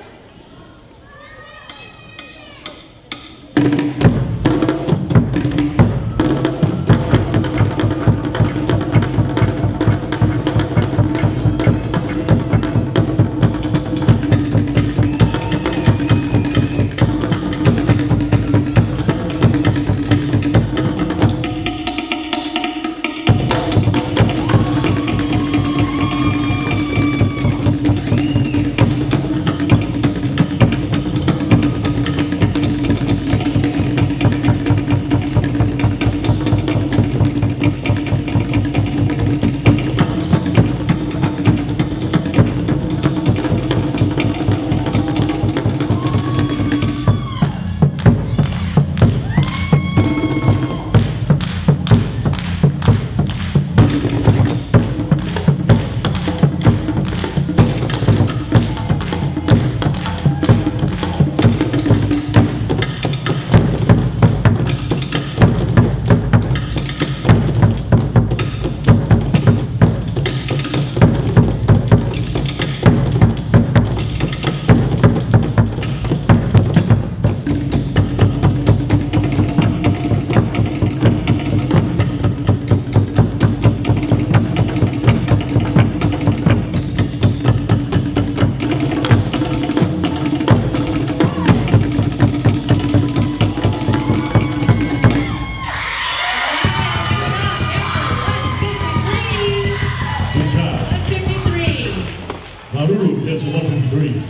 That's a 153.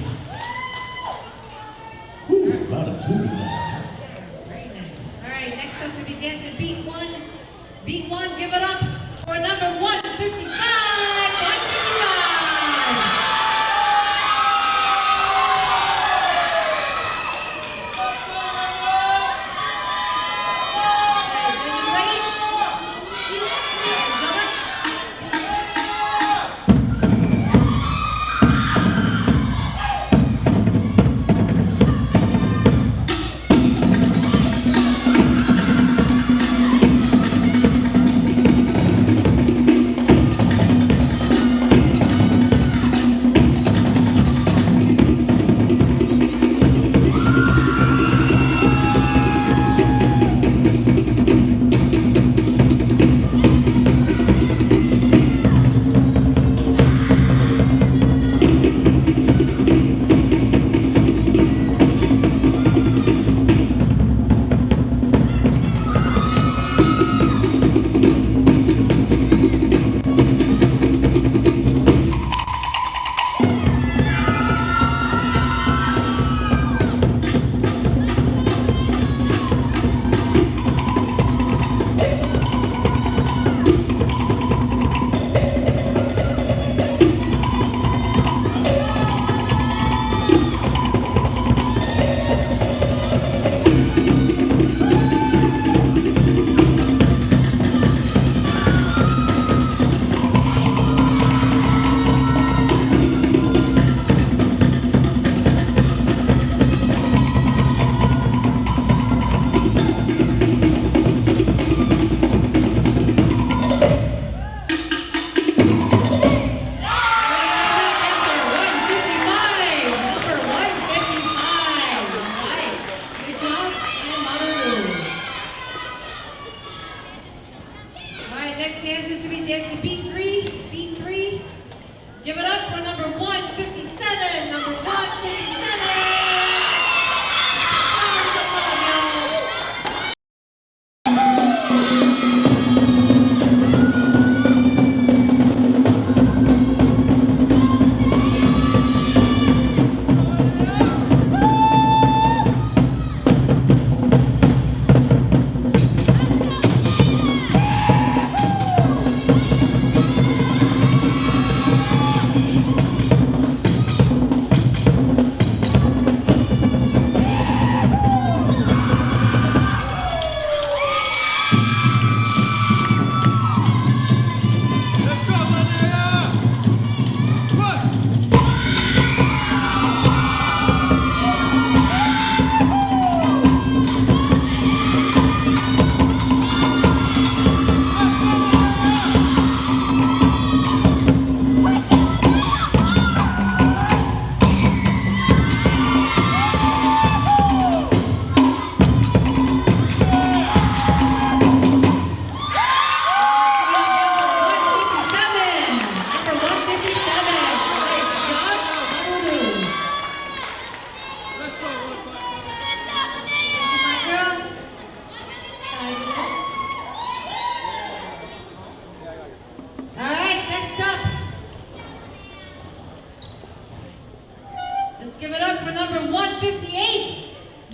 Whew, a lot of tuning now. Very nice. All right, next us going to be dancing beat one. Beat one, give it up for number 155. 155.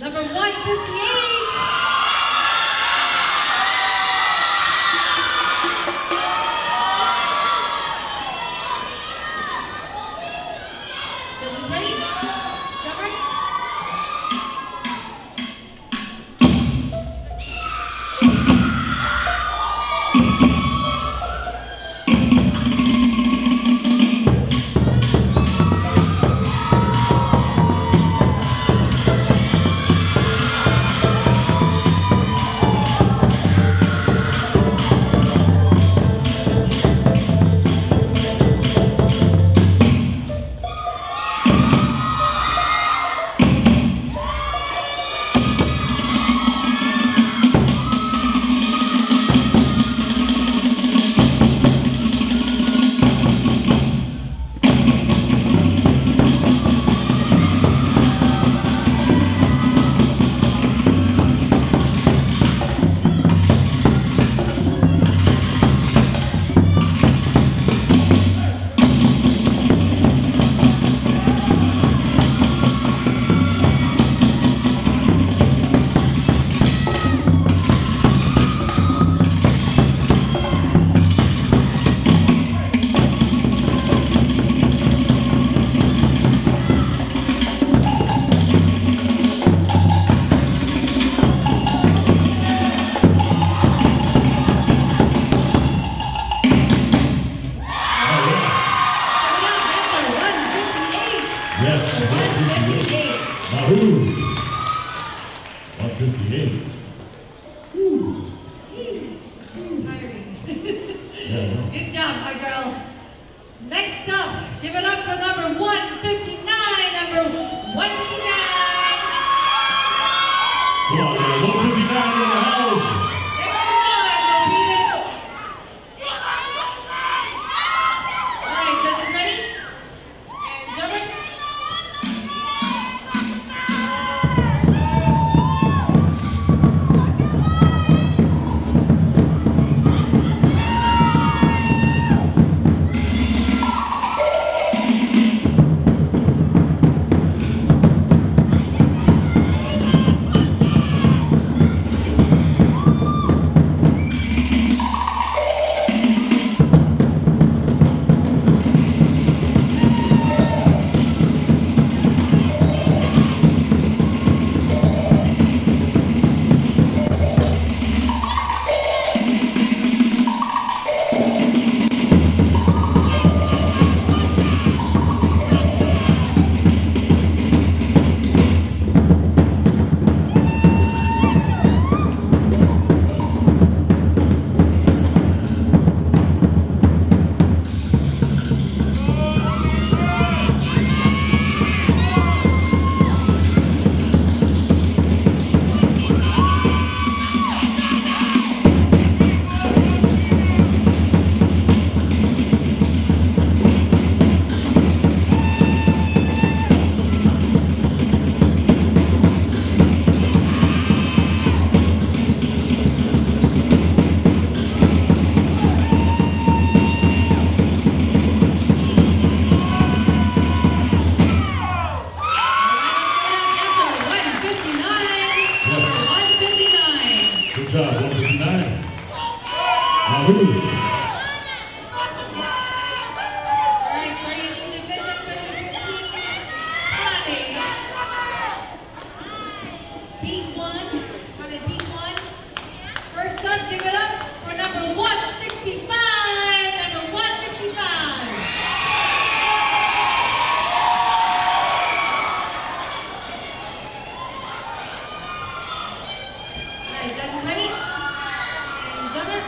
Number 158. Judges ready? Jumpers? Yes, 158. Wahoo! 158. Woo. It's tiring. Yeah. Good job, my girl. Next up, give it up for number 159. Number 159. Come on, man. 159 in the house. Make some noise, Lopitas. All right, judges ready? And jumpers? Good job, 159. Wahoo! Alright, starting a new division, 30 to 15. Tane. Beat one. Tane beat one. First up, give it up for number 165. Number 165. Alright, judges ready? And jumper.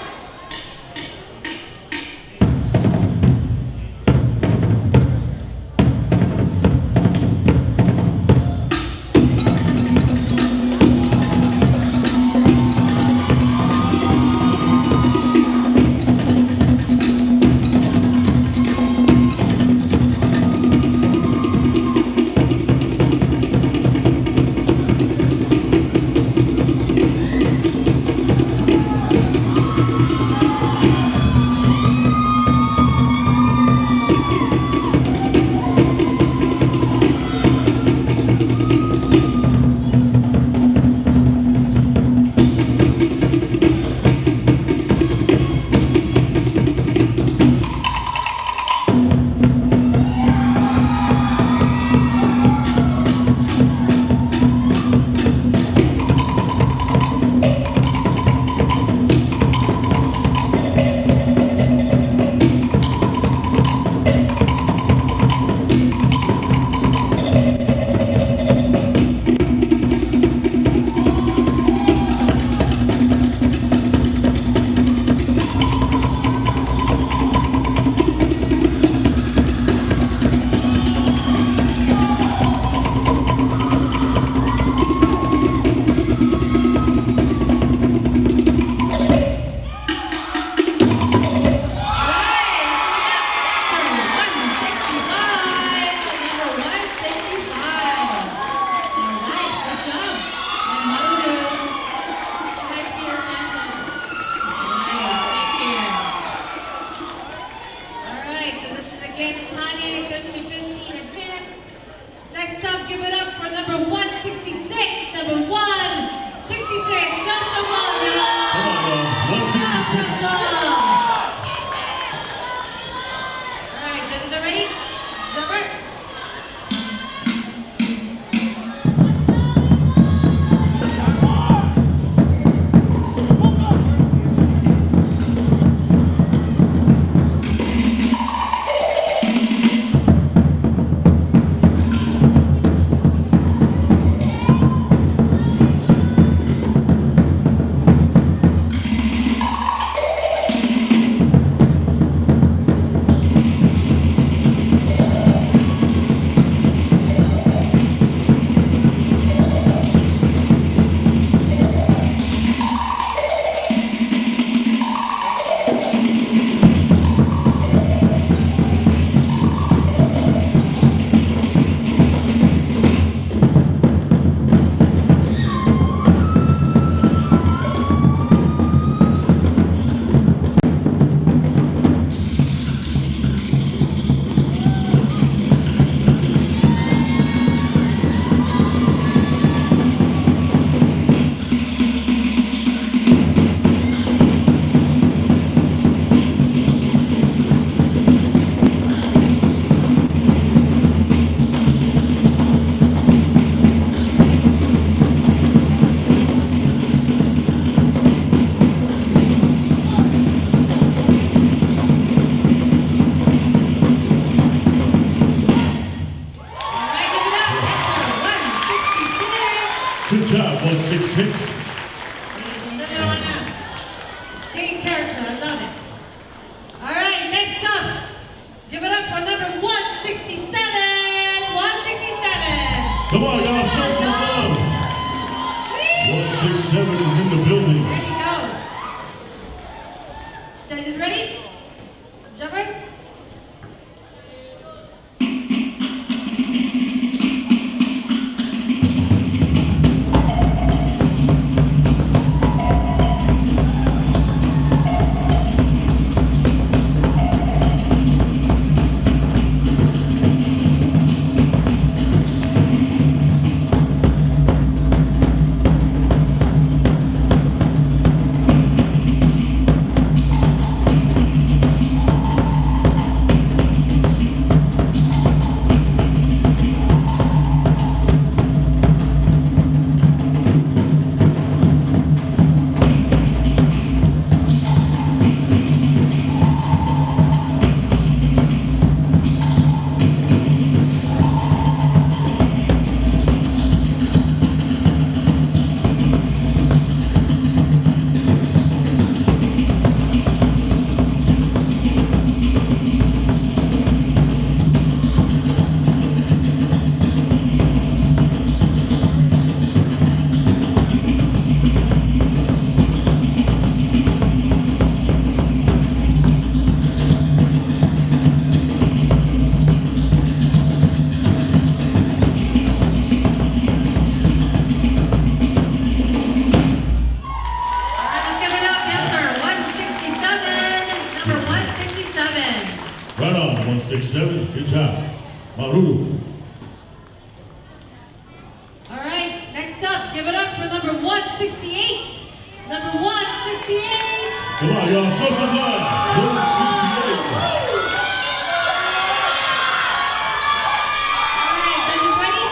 number 166. Show some love, y'all. Come on, y'all. 166. Show some love. All right, judges are ready? Jumper. Good job, 166. Another one out. Same character, I love it. All right, next up, give it up for number 167. 167. Come on, y'all, show some love. 167 is in the building. There you go. Judges ready? Jumpers? Right on, 167. Good job. Maruru. All right, next up, give it up for number 168. Number 168. Come on, y'all, show some love. 168. All right, judges ready?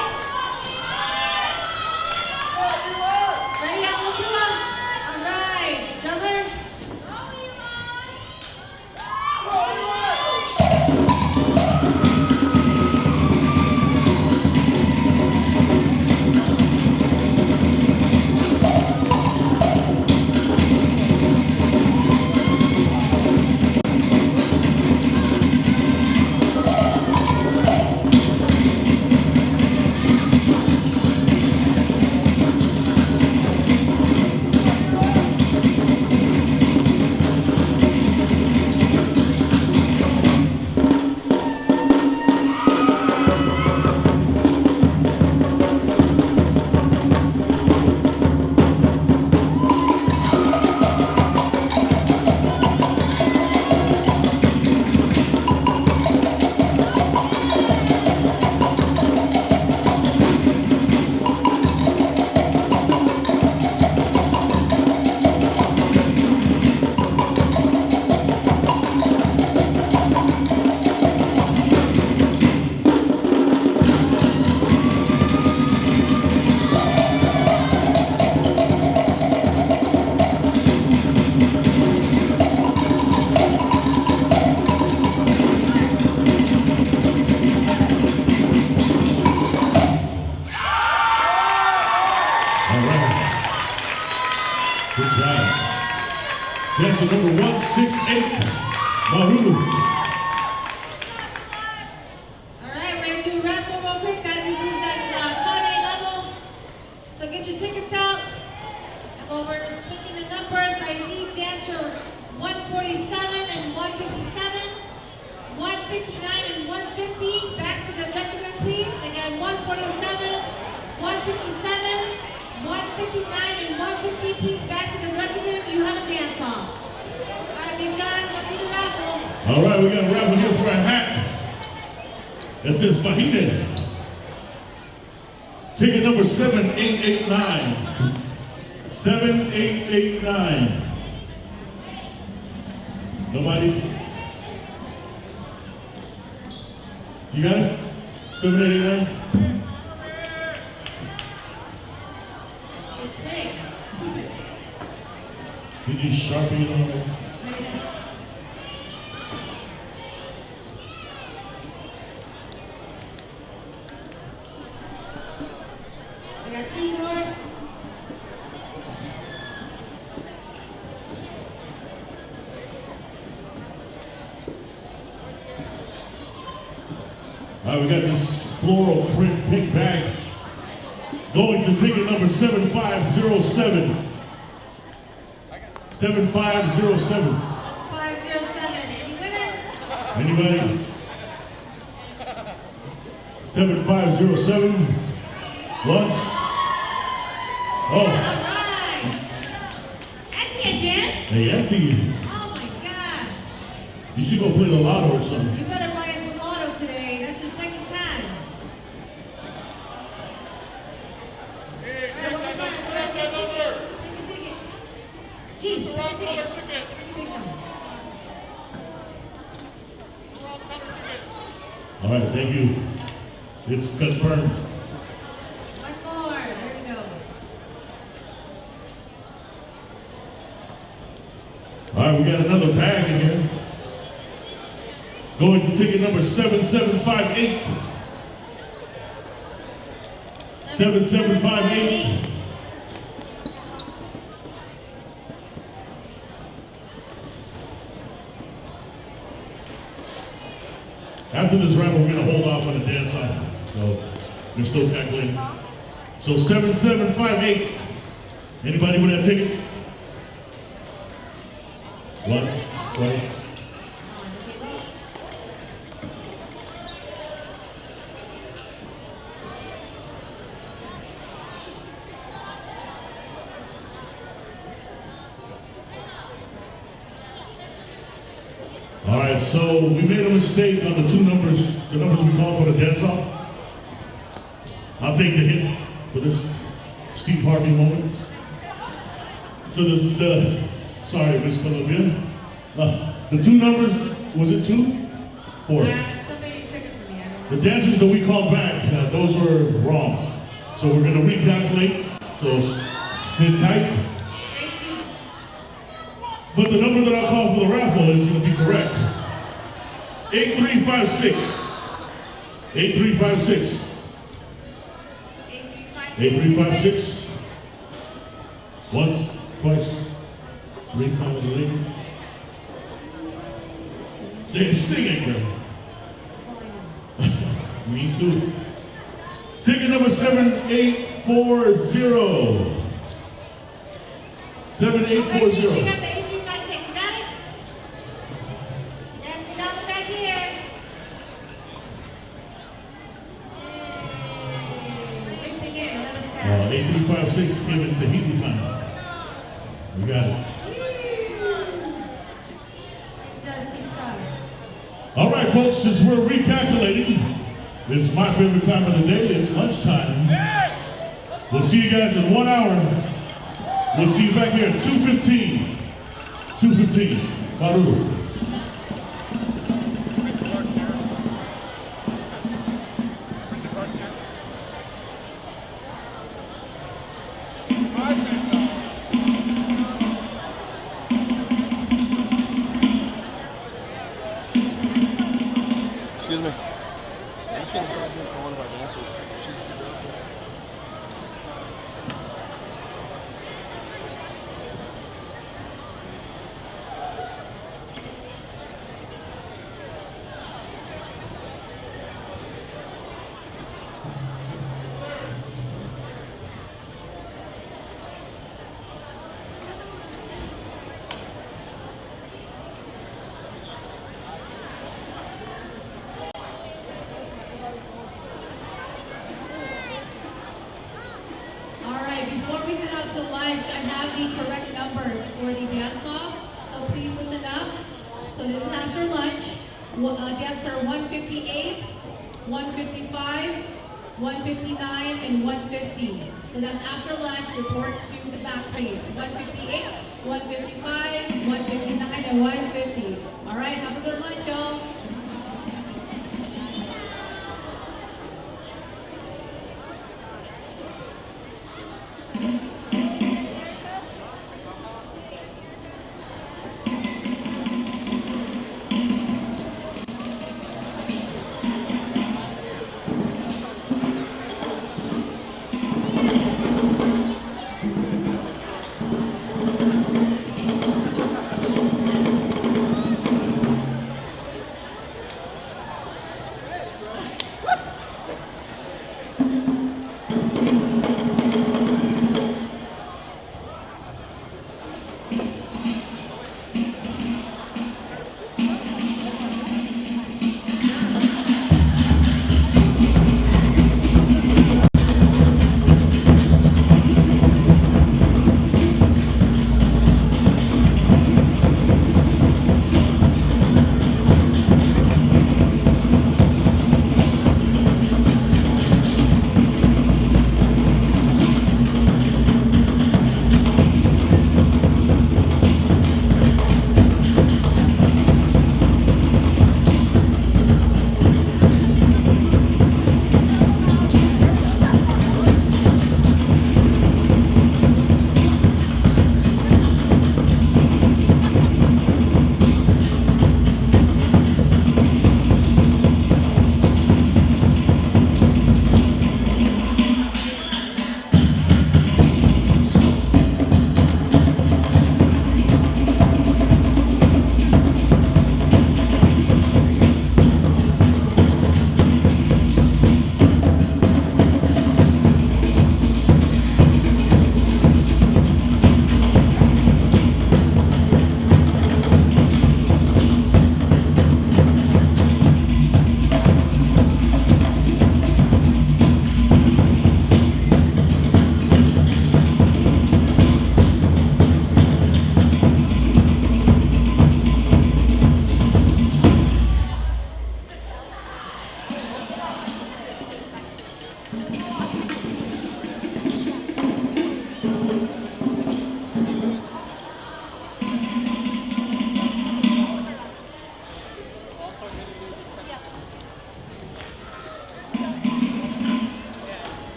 Ready, Uncle Tula? All right, jumpers. Good job. Dancer number 168, Maru. All right, we're gonna do a raffle real quick. That represents Tony level. So get your tickets out. And while we're picking the numbers, I need dancer 147 and 157, 159 and 150. Back to the dressing room, please. Again, 147, 157, 159 and 150. Please back to the dressing room. You have a dance off. All right, Big John, let's do the raffle. All right, we got a raffle here for a hat. That says Fahine. Ticket number 7889. 7889. Nobody? You got it? 7889? It's Nick. Who's it? Did you sharpie it on there? I got two more. All right, we got this floral print pink bag going to ticket number 7507. 7507. 507. Any winners? Anybody? 7507. Once. Oh, All right. Auntie again? hey, Auntie, Oh my gosh. you should go play the lotto or something. You better buy us a lotto today. That's your second time. All right, one more time. Go ahead, pick a ticket. Pick a ticket. Gee, pick a ticket. Pick a Big John. All right, thank you. It's confirmed. One more. There we go. All right, we got another bag in here. Going to ticket number 7758. 7758. After this raffle, we're going to hold off on the dance off. So we're still calculating. So 7758. Anybody with that ticket? Once, twice. All right, so we made a mistake on the two numbers, the numbers we called for the dance-off. I'll take the hit for this Steve Harvey moment. So sorry, Miss Columbia. The two numbers, was it 2? 4. Somebody took it from me. I don't know. The dancers that we called back, those were wrong. So we're gonna recalculate, so sit tight. Stay tuned. But the number that I call for the raffle is going to be correct. 8356. 8356. 8356. Once, twice, 3 times a lady. They sing it, girl. That's all I know. Me too. Ticket number 7840. 7840. We got the 8356. You got it? Yes, we got it back here. Yay. Ripped again, another stab. 8356 came in Tahiti time. We got it. Good job, sister. All right, folks, since we're recalculating, it's my favorite time of the day. It's lunchtime. We'll see you guys in 1 hour. We'll see you back here at 2:15. 2:15. Maru. Excuse me. I'm just gonna grab this for one of our dancers. She go up there. have the correct numbers for the dance-off, so please listen up. So this is after lunch. Dancer 158, 155, 159, and 150. So that's after lunch. Report to the back place. 158, 155, 159, and 150. All right, have a good lunch, y'all.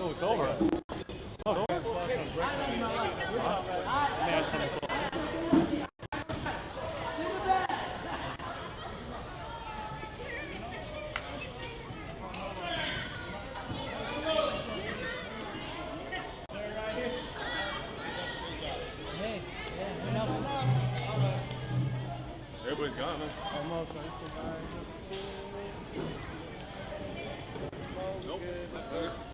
Oh, it's over. Oh, it's over. Everybody's gone, huh? Almost. Nope.